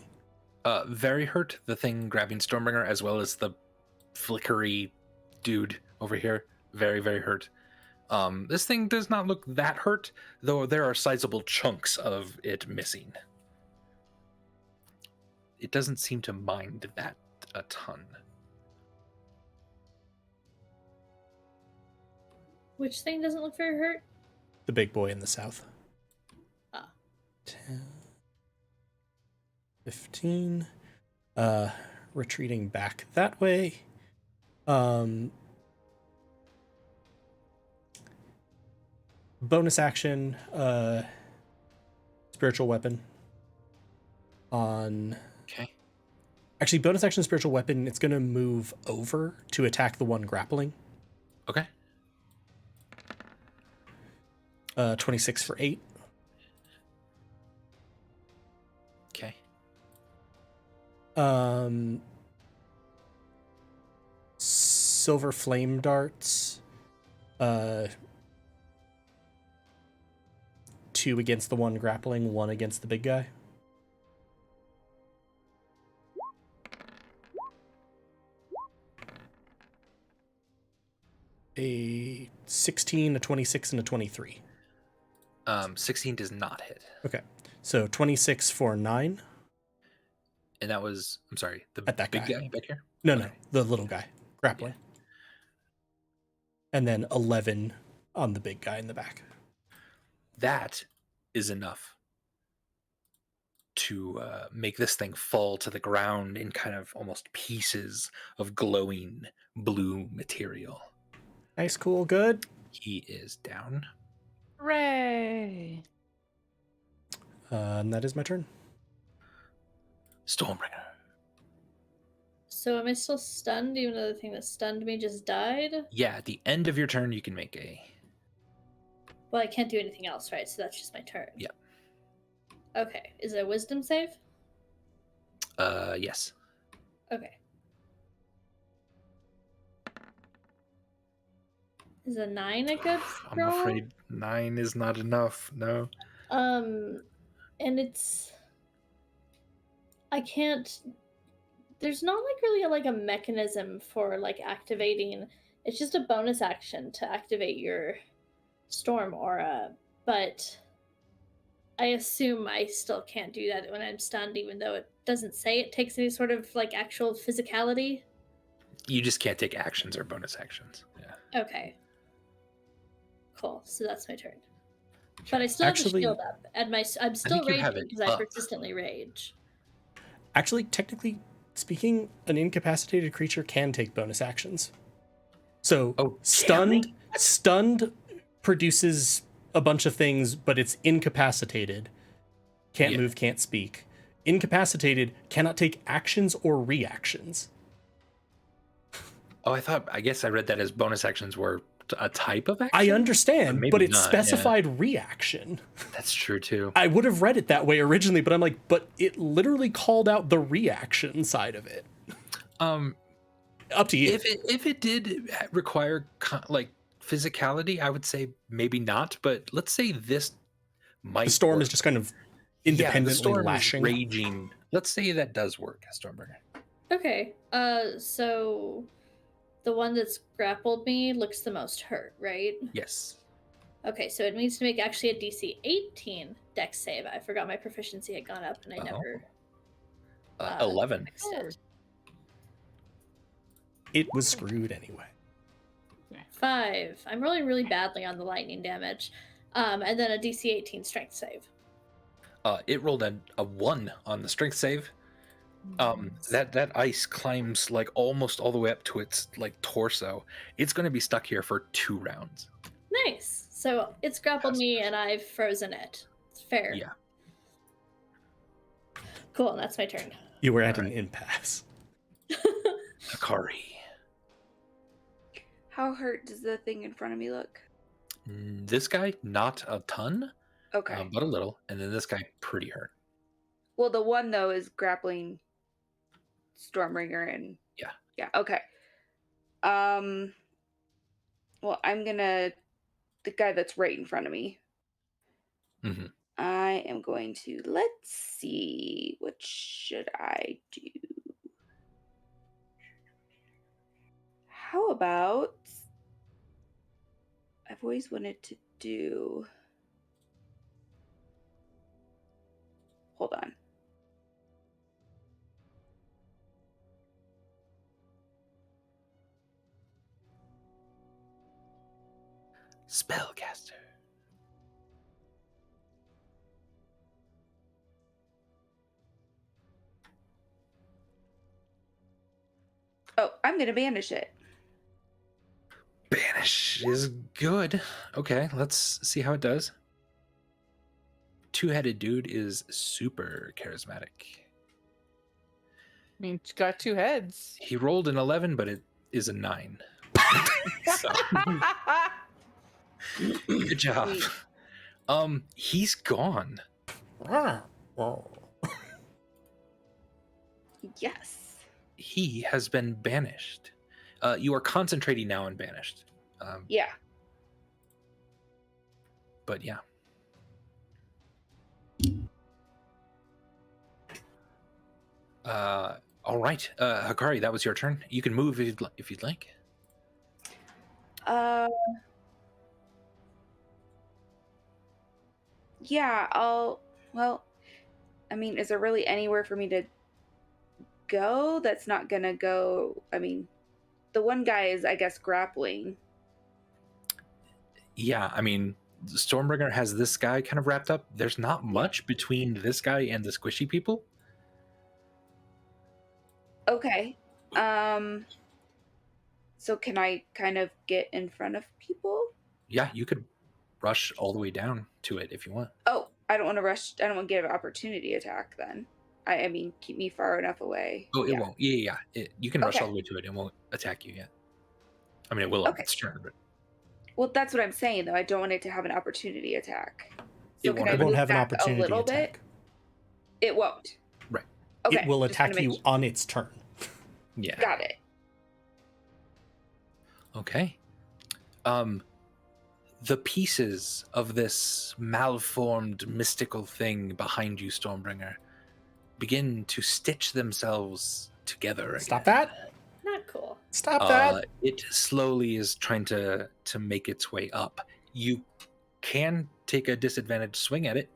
Very hurt. The thing grabbing Stormbringer, as well as the flickery dude over here. Very, very hurt. This thing does not look that hurt, though there are sizable chunks of it missing. It doesn't seem to mind that a ton. Which thing doesn't look very hurt? The big boy in the south. Ah. 10, 15. Retreating back that way. Bonus action, spiritual weapon on... Okay. Actually, bonus action spiritual weapon, it's going to move over to attack the one grappling. Okay. 26 for 8. Okay. Silver flame darts. 2 against the one grappling, 1 against the big guy. A 16, a 26, and a 23. 16 does not hit. Okay. So 26 for 9. And that was, I'm sorry, the At that big guy. guy back here? No, Okay. no, the little guy. Grappling. And then 11 on the big guy in the back. That is enough to make this thing fall to the ground in kind of almost pieces of glowing blue material. Nice, cool, good. He is down. Hooray! And that is my turn. Stormbringer. So am I still stunned even though the thing that stunned me just died? Yeah, at the end of your turn, you can make a... Well, I can't do anything else, right? So that's just my turn. Yeah. Okay. Is it a wisdom save? Yes. Okay. Is a 9 a good I'm roll? afraid 9 is not enough. No. And it's... I can't... There's not like really like a mechanism for like activating. It's just a bonus action to activate your storm aura, but I assume I still can't do that when I'm stunned, even though it doesn't say it takes any sort of like actual physicality. You just can't take actions or bonus actions. Yeah. Okay. Cool. So that's my turn. But I still have the shield up, and I'm still think you have raging it because I up. persistently rage. Actually, technically speaking, an incapacitated creature can take bonus actions. So stunned produces a bunch of things, but it's incapacitated. Can't move, can't speak. Incapacitated cannot take actions or reactions. Oh, I guess I read that as bonus actions were a type of action. I understand, maybe but it not, specified reaction. That's true too. I would have read it that way originally, but I'm like, but it literally called out the reaction side of it. Up to you. If it did require like physicality, I would say maybe not. But let's say this might. The storm work. is just kind of independently the storm lashing. Is raging. Let's say that does work, Stormbringer. Okay. So the one that's grappled me looks the most hurt, right? Yes. Okay, so it needs to make actually a DC 18 Dex save. I forgot my proficiency had gone up, and I never. 11. fixed it. It was screwed anyway. 5. I'm rolling really badly on the lightning damage, and then a DC 18 Strength save. It rolled a 1 on the strength save. That ice climbs like almost all the way up to its like torso. It's going to be stuck here for 2 rounds. Nice. So it's grappled me, and I've frozen it. It's fair. Yeah. Cool. And that's my turn. You were at an impasse. Akari. How hurt does the thing in front of me look? This guy, not a ton, Okay. but a little. And then this guy, pretty hurt. Well, the one though is grappling Stormbringer and yeah. Okay. Well, I'm gonna the guy that's right in front of me. Mm-hmm. I am going to let's see what should I do. How about I've always wanted to do. Hold on. Spellcaster. Oh, I'm gonna banish it. Banish is good. Okay, let's see how it does. Two-headed dude is super charismatic. I mean, it's got 2 heads. He rolled an 11, but it is a 9. So, good job. Sweet. He's gone. Yes. He has been banished. You are concentrating now on banished. Yeah. But yeah. All right, Hikari, that was your turn. You can move if you'd like. Yeah, well, I mean, is there really anywhere for me to go that's not gonna go? I mean, the one guy is, I guess, grappling. Yeah, I mean, Stormbringer has this guy kind of wrapped up. There's not much between this guy and the squishy people. Okay. So can I kind of get in front of people? Yeah, you could rush all the way down to it if you want. Oh, I don't want to rush. I don't want to get an opportunity attack then. I mean, keep me far enough away. Oh, it Yeah. won't. Yeah. You can rush Okay. all the way to it. It won't attack you yet. I mean, it will on Okay. its turn, but Well, that's what I'm saying, though. I don't want it to have an opportunity attack. It So can won't I have It won't move have an back a opportunity little attack. bit? It won't. Right. Okay. It will just wanna attack make you sure. on its turn. Yeah. Got it. Okay. The pieces of this malformed mystical thing behind you, Stormbringer, begin to stitch themselves together again. Stop that. Not cool. Stop that. It slowly is trying to make its way up. You can take a disadvantaged swing at it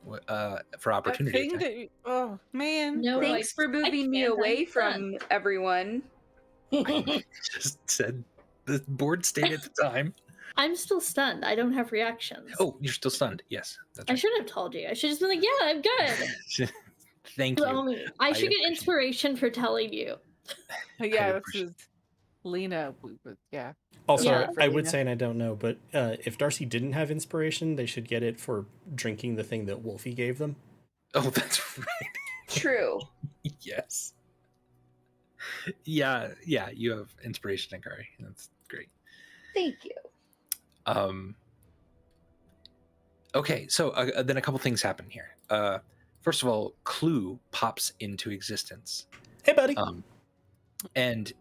for opportunity attack. Oh man. No, gross. Thanks for moving me can't, away I'm from everyone. Just said the board state at the time. I'm still stunned. I don't have reactions. Oh, you're still stunned. Yes, that's I right. should have told you. I should have just been like, yeah, I'm good. Thank Tell you. me. I should get appreciate it. inspiration for telling you. Yeah, this appreciate is Lena. Yeah. Also, Yeah. I would Lena. say, and I don't know, but if Darcy didn't have inspiration, they should get it for drinking the thing that Wolfie gave them. Oh, that's right. True. Yes. Yeah, you have inspiration, Hikari. That's great. Thank you. Okay, so then a couple things happen here. First of all, Clue pops into existence. Hey, buddy. And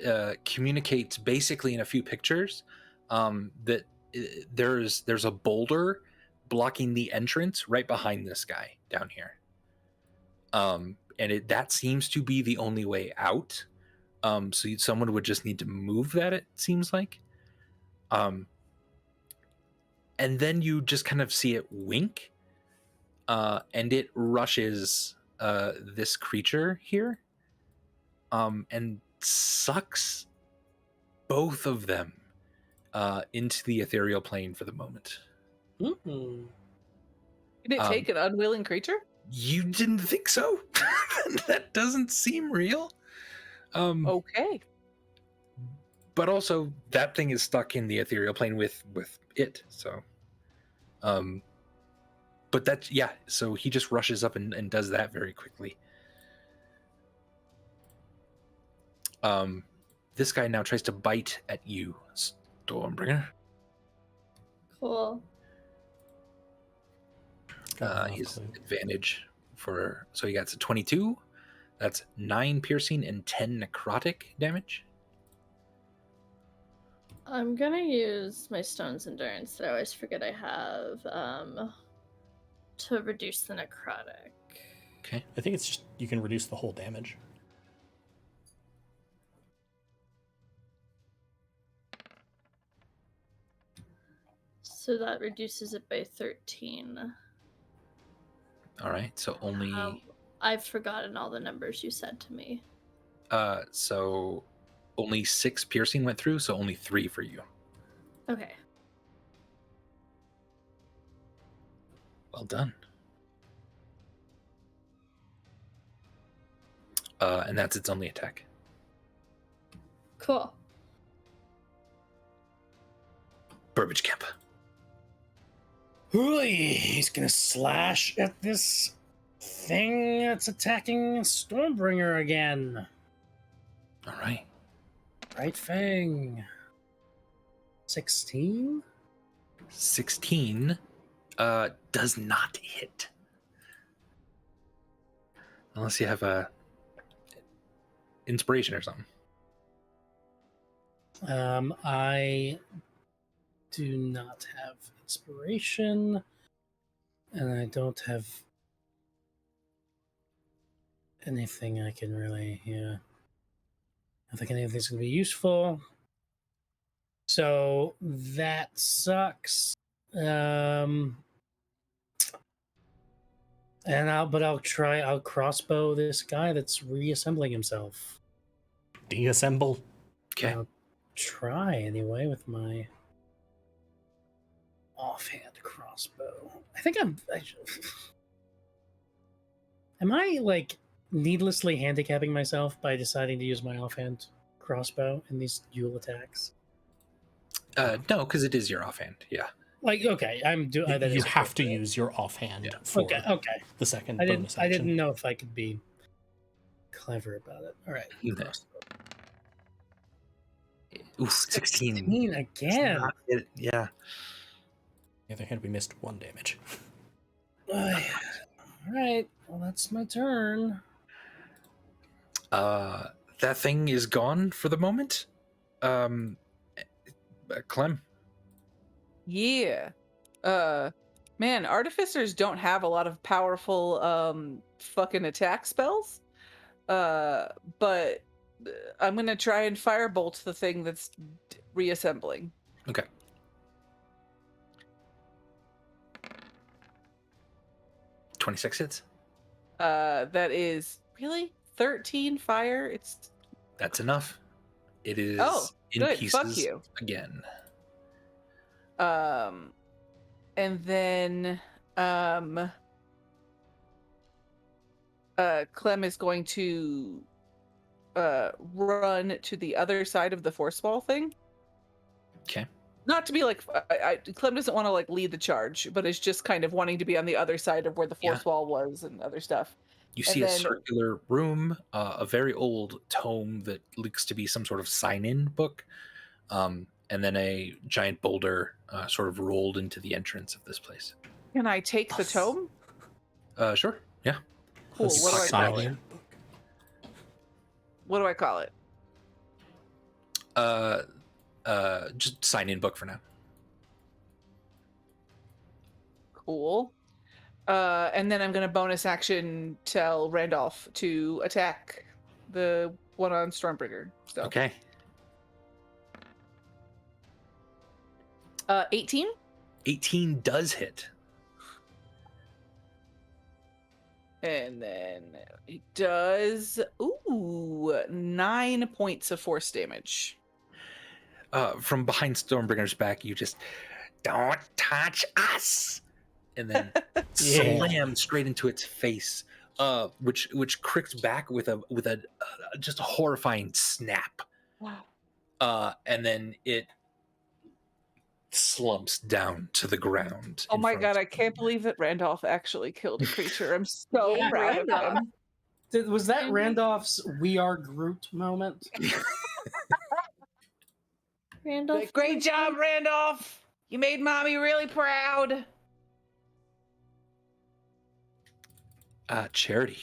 communicates basically in a few pictures that there's a boulder blocking the entrance right behind this guy down here. And that seems to be the only way out. So someone would just need to move that, it seems like. And then you just kind of see it wink, and it rushes this creature here, and sucks both of them into the ethereal plane for the moment. Mhm. Did it take an unwilling creature? You didn't think so? That doesn't seem real. Okay. But also that thing is stuck in the ethereal plane with it. So, but that's, yeah. So he just rushes up and does that very quickly. This guy now tries to bite at you, Stormbringer. Cool. His advantage so he got a 22. That's 9 piercing and 10 necrotic damage. I'm gonna use my stone's endurance that I always forget I have to reduce the necrotic. Okay. I think it's just you can reduce the whole damage. So that reduces it by 13. All right. So only I've forgotten all the numbers you said to me. so only 6 piercing went through, so only 3 for you. Okay. Well done. And that's its only attack. Cool. Burbage Kemp. He's gonna slash at this thing that's attacking Stormbringer again. All right. Right thing. 16? 16 does not hit. Unless you have a inspiration or something. I do not have inspiration, and I don't have anything I can really, I don't think anything's going to be useful. So that sucks. I'll crossbow this guy that's reassembling himself. Deassemble. Okay. I'll try anyway with my offhand crossbow. I think am I like needlessly handicapping myself by deciding to use my offhand crossbow in these dual attacks? No, because it is your offhand. Yeah. Like, okay, You have to use your offhand for Okay. the second I bonus didn't action. know if I could be clever about it. All right. No. Crossbow. Ooh, 16. 16 again. Yeah. On the other hand, we missed 1 damage. All right. Well, that's my turn. That thing is gone for the moment. Clem. Yeah. Man, artificers don't have a lot of powerful fucking attack spells. But I'm gonna try and firebolt the thing that's reassembling. Okay. $26 hits. That is really 13 fire. That's enough. It is in good. pieces Fuck you. again. And then Clem is going to run to the other side of the force wall thing. Okay. Not to be like Clem doesn't want to like lead the charge, but is just kind of wanting to be on the other side of where the force wall was and other stuff. You see a circular room, a very old tome that looks to be some sort of sign-in book, and then a giant boulder sort of rolled into the entrance of this place. Can I take the tome? Sure. Yeah. Cool. What do I call it? Sign-in. What do I call it? Just sign-in book for now. Cool. And then I'm going to bonus action tell Randolph to attack the one on Stormbringer. So. Okay. 18? 18 does hit. And then it does 9 points of force damage. From behind Stormbringer's back, you just don't touch us, and then slam straight into its face, which cricks back with a just a horrifying snap. Wow. And then it slumps down to the ground. Oh my god, I can't believe that Randolph actually killed a creature. I'm so proud of him. Was that Randolph's "We Are Groot" moment? Randolph. Great job, Randolph. You made mommy really proud. Charity.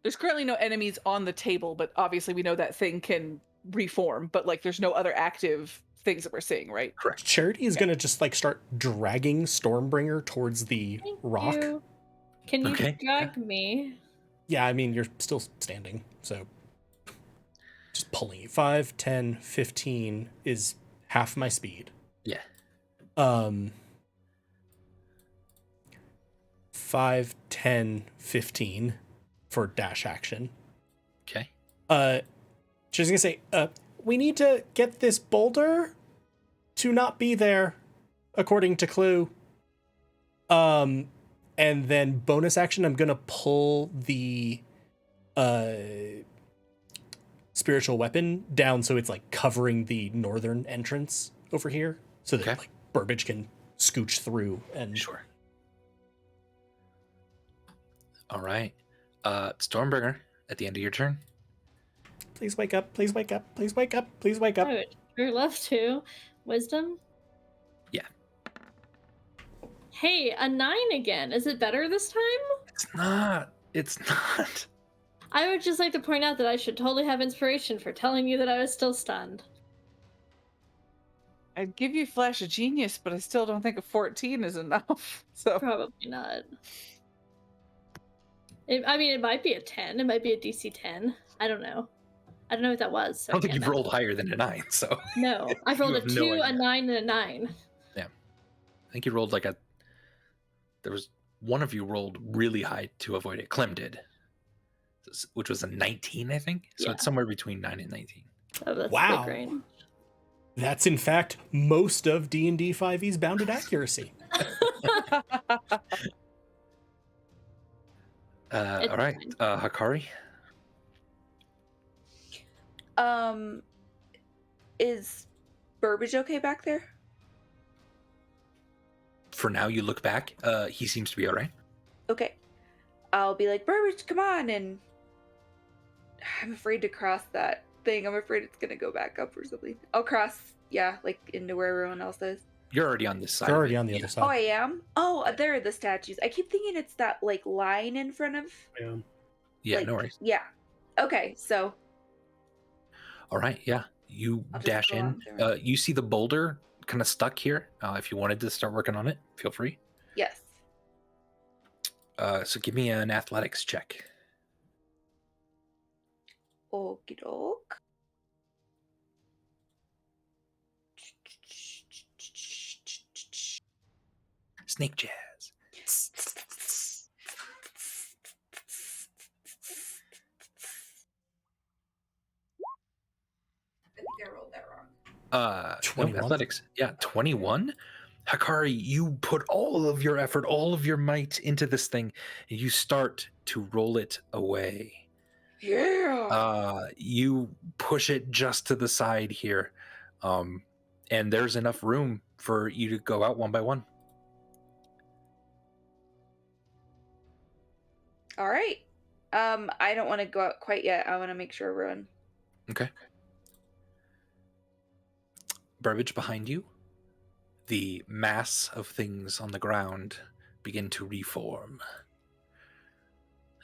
There's currently no enemies on the table, but obviously we know that thing can reform, but like there's no other active things that we're seeing, right? Correct. Charity is going to just like start dragging Stormbringer towards the Thank rock. you. Can you Okay. drag me? Yeah, I mean, you're still standing, so just pulling you. 5, 10, 15 is half my speed. Yeah. 5, 10, 15 for dash action. Okay. She's gonna say, we need to get this boulder to not be there, according to Clue. And then bonus action, I'm gonna pull the spiritual weapon down so it's like covering the northern entrance over here, so that Okay. like Burbage can scooch through and Sure. All right. Stormbringer, at the end of your turn. please wake up, please wake up, please wake up, please wake up. I would sure love to. Wisdom? Yeah. Hey, a 9 again. Is it better this time? It's not. It's not. I would just like to point out that I should totally have inspiration for telling you that I was still stunned. I'd give you Flash of Genius, but I still don't think a 14 is enough. So Probably not. I mean, it might be a 10. It might be a DC 10. I don't know. I don't know what that was. So I don't think can't you've rolled higher than a 9, so. No, I've rolled You a have 2, no a idea. 9, and a 9. I think you rolled like a. There was one of you rolled really high to avoid it. Clem did, which was a 19, I think. So Yeah. it's somewhere between 9 and 19. Oh, that's Wow. big range. That's in fact most of D&D 5e's bounded accuracy. It's All right, fine. Hakari. Is Burbage okay back there? For now, you look back. He seems to be all right. Okay. I'll be like, Burbage, come on, and I'm afraid to cross that thing. I'm afraid it's gonna go back up or something. I'll cross, yeah, like into where everyone else is. You're already on this side. They're of already it. on the Yeah. other Oh, side. I am? Oh, there are the statues. I keep thinking it's that, like, line in front of... Yeah. Yeah, like, no worries. Yeah. Okay, so... All right, yeah. You I'll just dash go in. on through. You see the boulder kind of stuck here. If you wanted to start working on it, feel free. Yes. So give me an athletics check. Okie doke. Snake jazz. I think I rolled that wrong. No, 21? athletics. Yeah, 21. Hakari, you put all of your effort, all of your might into this thing, and you start to roll it away. Yeah! You push it just to the side here, and there's enough room for you to go out one by one. All right. I don't want to go out quite yet. I want to make sure we're in. Okay. Burbage behind you. The mass of things on the ground begin to reform.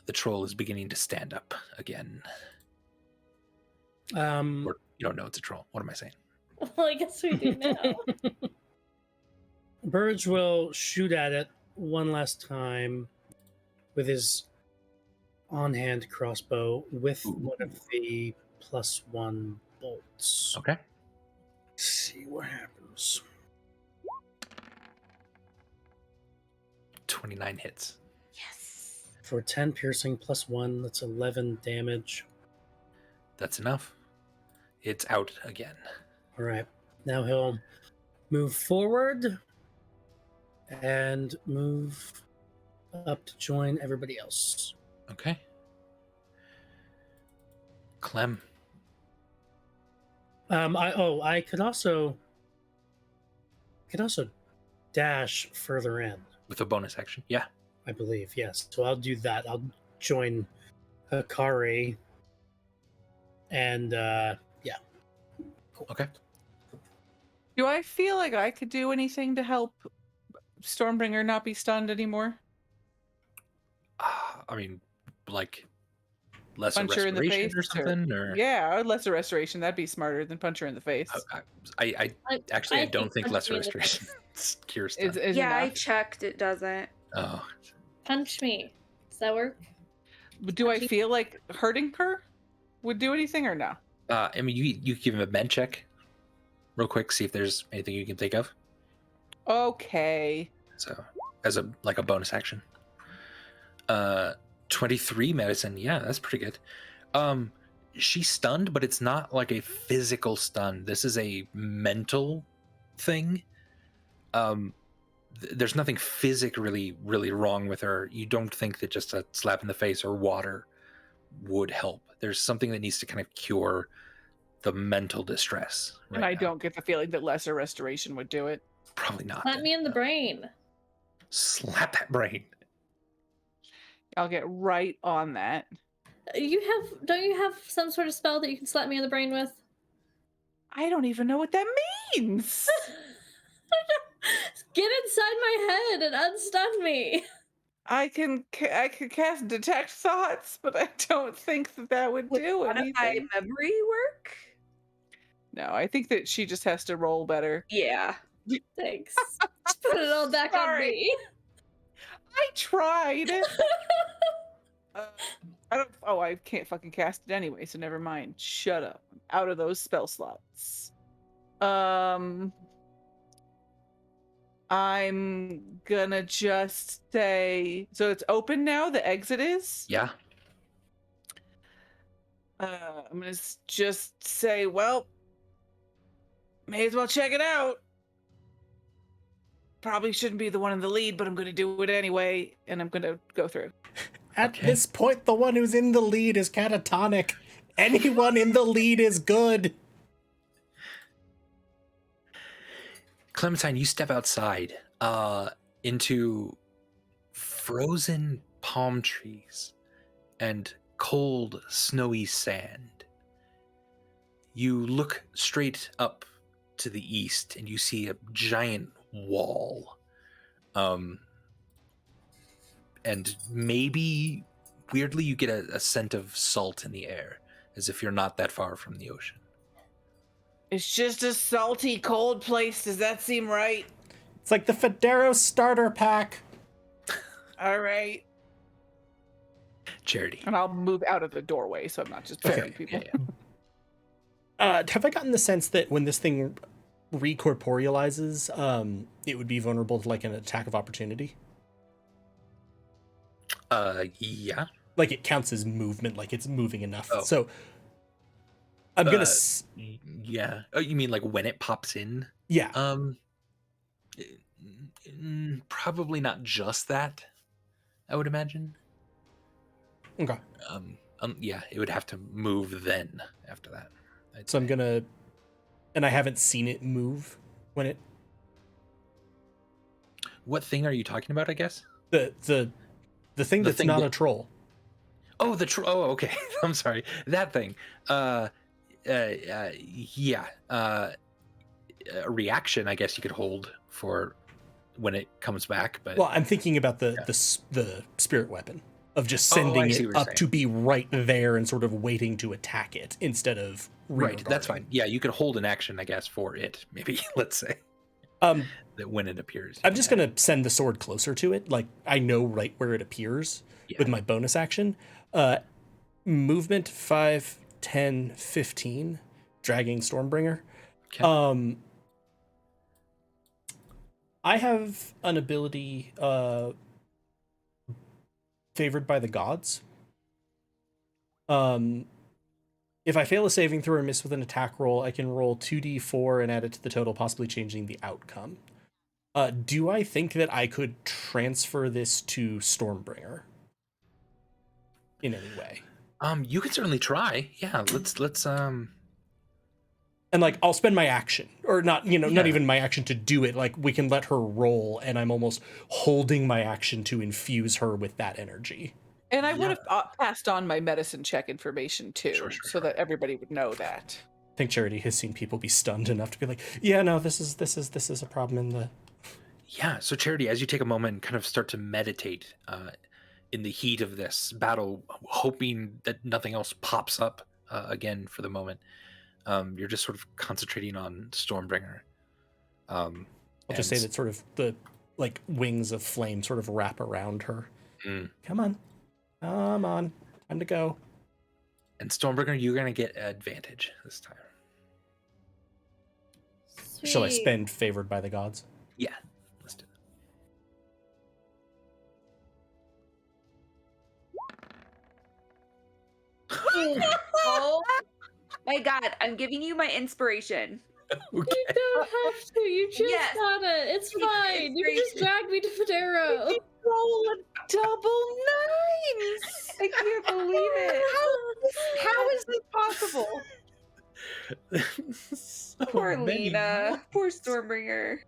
The troll is beginning to stand up again. Or you don't know it's a troll. What am I saying? Well, I guess we do now. Burge will shoot at it one last time with his on-hand crossbow with one of the +1 bolts. Okay. Let's see what happens. 29 hits. Yes. For 10 piercing +1, that's 11 damage. That's enough. It's out again. All right. Now he'll move forward and move up to join everybody else. Okay. Clem. I could also dash further in, With a bonus action. Yeah. I believe. Yes. So I'll do that. I'll join Hakari and Okay. do I feel like I could do anything to help Stormbringer not be stunned anymore? I mean, like lesser Punch her in the restoration face or something, or Yeah, lesser restoration. That'd be smarter than punch her in the face. I actually I don't think punch lesser me in the restoration cures Is stun. Yeah, I enough. checked. It doesn't. Oh, Punch me. Does that work? But do I feel like hurting her would do anything or no? I mean, you give him a med check, real quick, see if there's anything you can think of. Okay. So, as a bonus action. 23 medicine. Yeah, that's pretty good. She's stunned, but it's not like a physical stun. This is a mental thing. there's nothing physically really wrong with her. You don't think that just a slap in the face or water would help. There's something that needs to kind of cure the mental distress. And I don't get the feeling that lesser restoration would do it. Probably not. Slap me in the brain. Slap that brain. I'll get right on that. Don't you have some sort of spell that you can slap me in the brain with? I don't even know what that means. Get inside my head and unstun me. I can cast detect thoughts, but I don't think that would do anything. Memory work? No, I think that she just has to roll better. Yeah. Thanks. Just put it all back on me. I tried. I can't fucking cast it anyway, so never mind. Shut up. I'm out of those spell slots. I'm gonna just say, so it's open now, the exit is? Yeah. I'm gonna just say, well, may as well check it out. Probably shouldn't be the one in the lead, but I'm gonna do it anyway, and I'm gonna go through. At this point, the one who's in the lead is catatonic. Anyone in the lead is good. Clementine, you step outside into frozen palm trees and cold, snowy sand. You look straight up to the east and you see a giant wall. And maybe, weirdly, you get a scent of salt in the air, as if you're not that far from the ocean. It's just a salty, cold place. Does that seem right? It's like the Phidero starter pack. All right. Charity. And I'll move out of the doorway so I'm not just bumping people. Have I gotten the sense that when this thing recorporealizes, it would be vulnerable to like an attack of opportunity? Yeah. Like it counts as movement, like it's moving enough. Oh. So I'm gonna. Yeah. Oh, you mean like when it pops in? Yeah. Probably not just that, I would imagine. Okay. Yeah, it would have to move then after that. So I'm gonna, and I haven't seen it move when it. What thing are you talking about? I guess the thing that's not a troll. Oh, the troll. Oh, okay. I'm sorry. That thing. Yeah. A reaction, I guess you could hold for when it comes back. But well, I'm thinking about the spirit weapon of just sending it up to be right there and sort of waiting to attack it instead of right. That's fine. Yeah, you could hold an action, I guess, for it. Maybe let's say. That when it appears. I'm just gonna send the sword closer to it. Like I know right where it appears with my bonus action. Movement 5, 10, 15, dragging Stormbringer. Okay. I have an ability favored by the gods. If I fail a saving throw or miss with an attack roll, I can roll 2d4 and add it to the total, possibly changing the outcome. Do I think that I could transfer this to Stormbringer in any way? You could certainly try. Yeah, let's And like I'll spend my action, or not, not even my action to do it. Like we can let her roll, and I'm almost holding my action to infuse her with that energy. And I would have passed on my medicine check information too, so that everybody would know that. I think Charity has seen people be stunned enough to be like, yeah, no, this is a problem in the. Yeah, so Charity, as you take a moment and kind of start to meditate in the heat of this battle, hoping that nothing else pops up again for the moment, you're just sort of concentrating on Stormbringer. I'll just say that sort of the like wings of flame sort of wrap around her. Come on, time to go. And Stormbringer, you're gonna get advantage this time. Sweet. Shall I spend favored by the gods? Yeah, let's do Oh my god, I'm giving you my inspiration. Okay. You don't have to. You just Yes. gotta. It's fine. it's You can just great. drag me to Phidero. Roll a double nines. I can't believe it. How is this possible? So Poor many Lena. ones. Poor Stormbringer.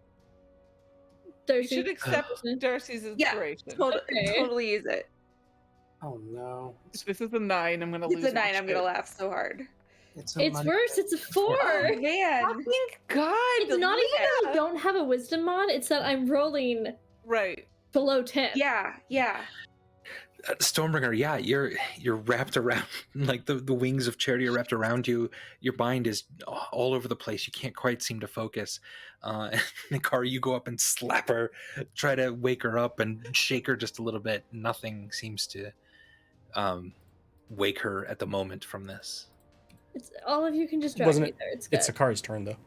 You Darcy. should accept Darcy's Yeah, inspiration. Okay. totally use it. Oh no. If this is a 9, I'm gonna It's lose a 9. my I'm gonna shit. laugh so hard. It's a It's money. worse. It's a 4. Oh man. Fucking God. It's not even that Lena! I don't have a wisdom mod. It's that I'm rolling Right. below 10. Yeah. Stormbringer, yeah, you're wrapped around like the wings of Charity are wrapped around you. Your mind is all over the place. You can't quite seem to focus. And Hikari, you go up and slap her, try to wake her up and shake her just a little bit. Nothing seems to wake her at the moment from this. It's all of you can just drag Wasn't me it? there. It's good. It's Sakari's turn though.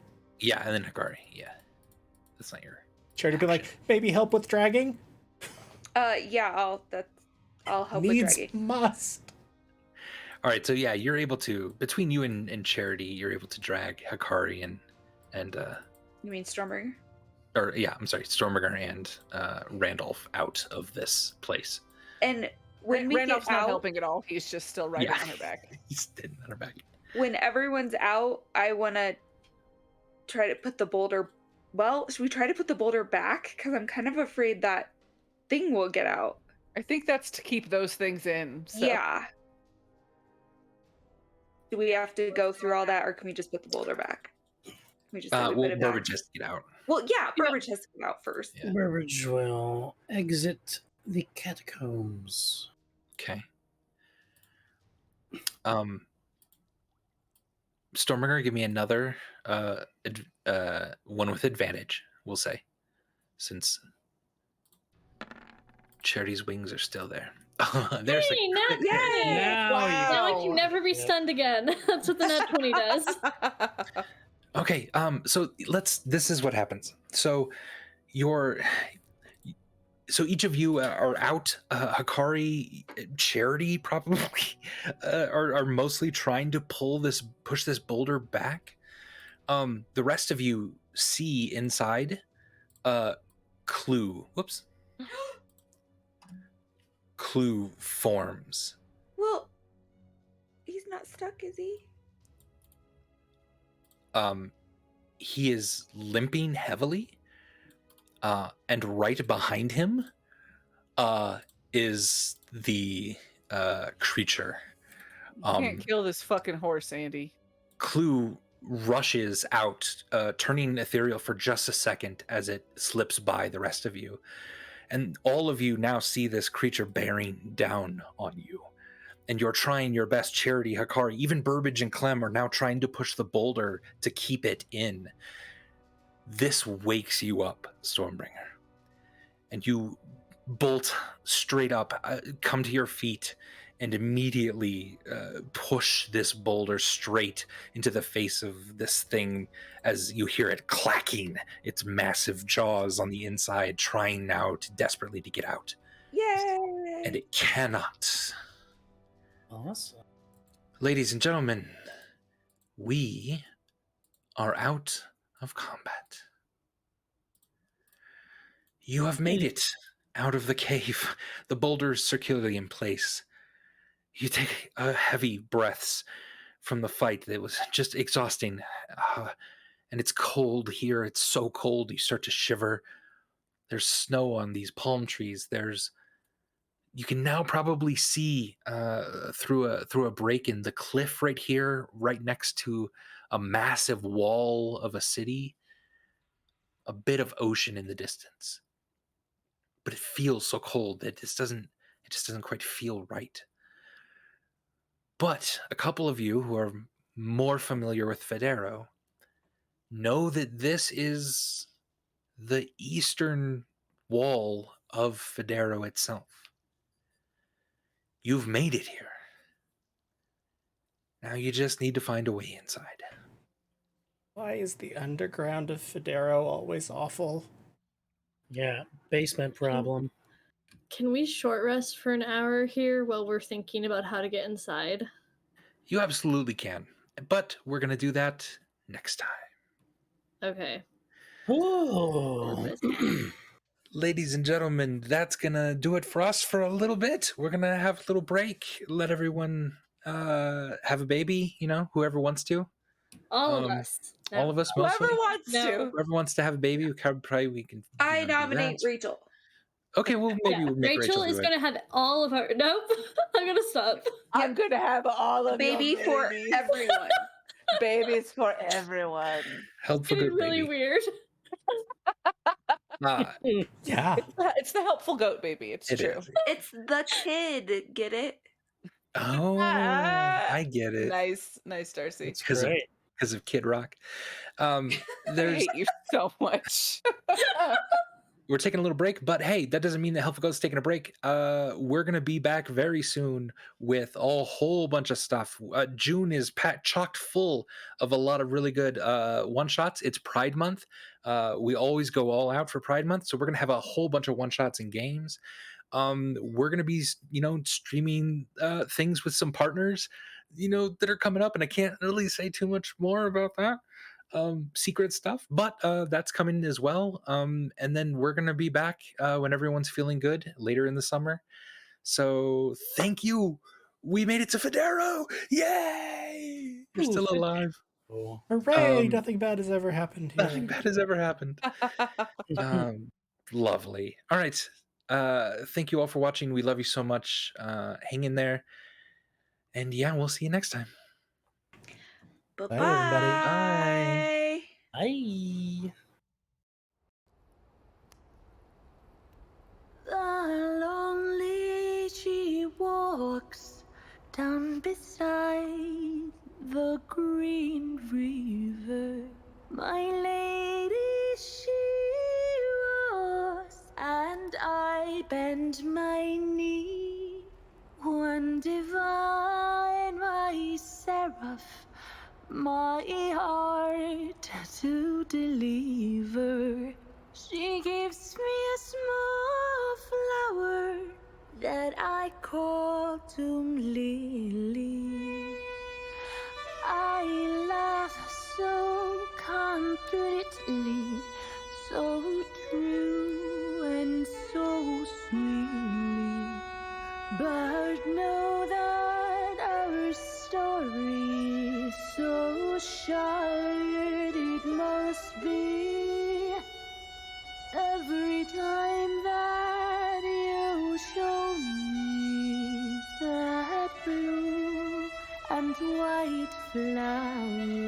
Yeah, and then Hikari, yeah, that's not your Charity be like, maybe help with dragging. Yeah. I'll help with Needs dragging. must. All right, so yeah, you're able to, between you and Charity, you're able to drag Hikari and You mean Stormbringer? or yeah, I'm sorry, Stormbringer and Randolph out of this place. And when we Randolph's get not out, helping at all. He's just still riding on her back. He's hidden on her back. when everyone's out, I want to try to put the boulder. Well, should we try to put the boulder back? Because I'm kind of afraid that thing will get out. I think that's to keep those things in. So. Yeah. Do we have to go through all that, or can we just put the boulder back? Can we just Well, put it back? Burbage has to get out. Well, yeah, Burbage has to get out first. Yeah. Burbage will exit the catacombs. Okay. Stormbringer, give me another one with advantage, we'll say, since Charity's wings are still there. There's Hey, the nat 20. Now Now I Wow. can never be Yep. stunned again. That's what the nat 20 does. Okay, so this is what happens. So each of you are out. Hikari, Charity probably are mostly trying to push this boulder back. The rest of you see inside Clue. Whoops. Clue forms. Well, he's not stuck, is he? He is limping heavily, and right behind him is the creature. You can't kill this fucking horse, Andy. Clue rushes out, turning ethereal for just a second as it slips by the rest of you. And all of you now see this creature bearing down on you. And you're trying your best. Charity, Hikari, even Burbage and Clem are now trying to push the boulder to keep it in. This wakes you up, Stormbringer. And you bolt straight up, come to your feet, and immediately push this boulder straight into the face of this thing as you hear it clacking its massive jaws on the inside, trying now desperately to get out. Yay! And it cannot. Awesome. Ladies and gentlemen, we are out of combat. You have made it out of the cave. The boulder is circularly in place. You take heavy breaths from the fight that was just exhausting. And it's cold here. It's so cold. You start to shiver. There's snow on these palm trees. You can now probably see through a break in the cliff right here, right next to a massive wall of a city, a bit of ocean in the distance. But it feels so cold that it just doesn't quite feel right. But a couple of you who are more familiar with Phidero know that this is the eastern wall of Phidero itself. You've made it here. Now you just need to find a way inside. Why is the underground of Phidero always awful? Yeah, basement problem. Can we short rest for an hour here while we're thinking about how to get inside? You absolutely can. But we're going to do that next time. Okay. Oh. Ladies and gentlemen, that's gonna do it for us for a little bit. We're gonna have a little break, let everyone have a baby, whoever wants to. All of us. No. All of us Whoever mostly. wants No. to. Whoever wants to have a baby, probably we can. I do nominate that. Rachel. Okay, well maybe Yeah, we'll make Rachel do is it. gonna have all of our. Nope. I'm gonna stop. I'm gonna have all of Baby your for babies. everyone. Babies for everyone. Helpful It's goat really baby. weird. Yeah. It's the helpful goat baby. It's It true. is. It's the kid. Get it? Oh, I get it. Nice, Darcy. That's Because of great. Kid Rock. I There's hate you so much. we're taking a little break, but hey, that doesn't mean that Helpful Goat's taking a break. We're gonna be back very soon with a whole bunch of stuff. June is chocked full of a lot of really good one shots. It's Pride Month. We always go all out for Pride Month, so we're gonna have a whole bunch of one shots and games. We're gonna be streaming things with some partners that are coming up, and I can't really say too much more about that secret stuff, but that's coming as well. And then we're gonna be back when everyone's feeling good later in the summer. So thank you. We made it to Phidero. Yay! You're still alive. Cool. Hooray! Nothing bad has ever happened here. Nothing bad has ever happened. Lovely. All right. Thank you all for watching. We love you so much. Hang in there. And yeah, we'll see you next time. Bye-bye. Bye. Bye. The lonely she walks down beside the green river. My lady she was, and I bend my knee. One divine, my seraph, my heart to deliver. She gives me a small flower that I call Tomb Lily. I love so completely, so true and so sweetly. But know that our story is so short, it must be. Every time that you show me that blue and white flower,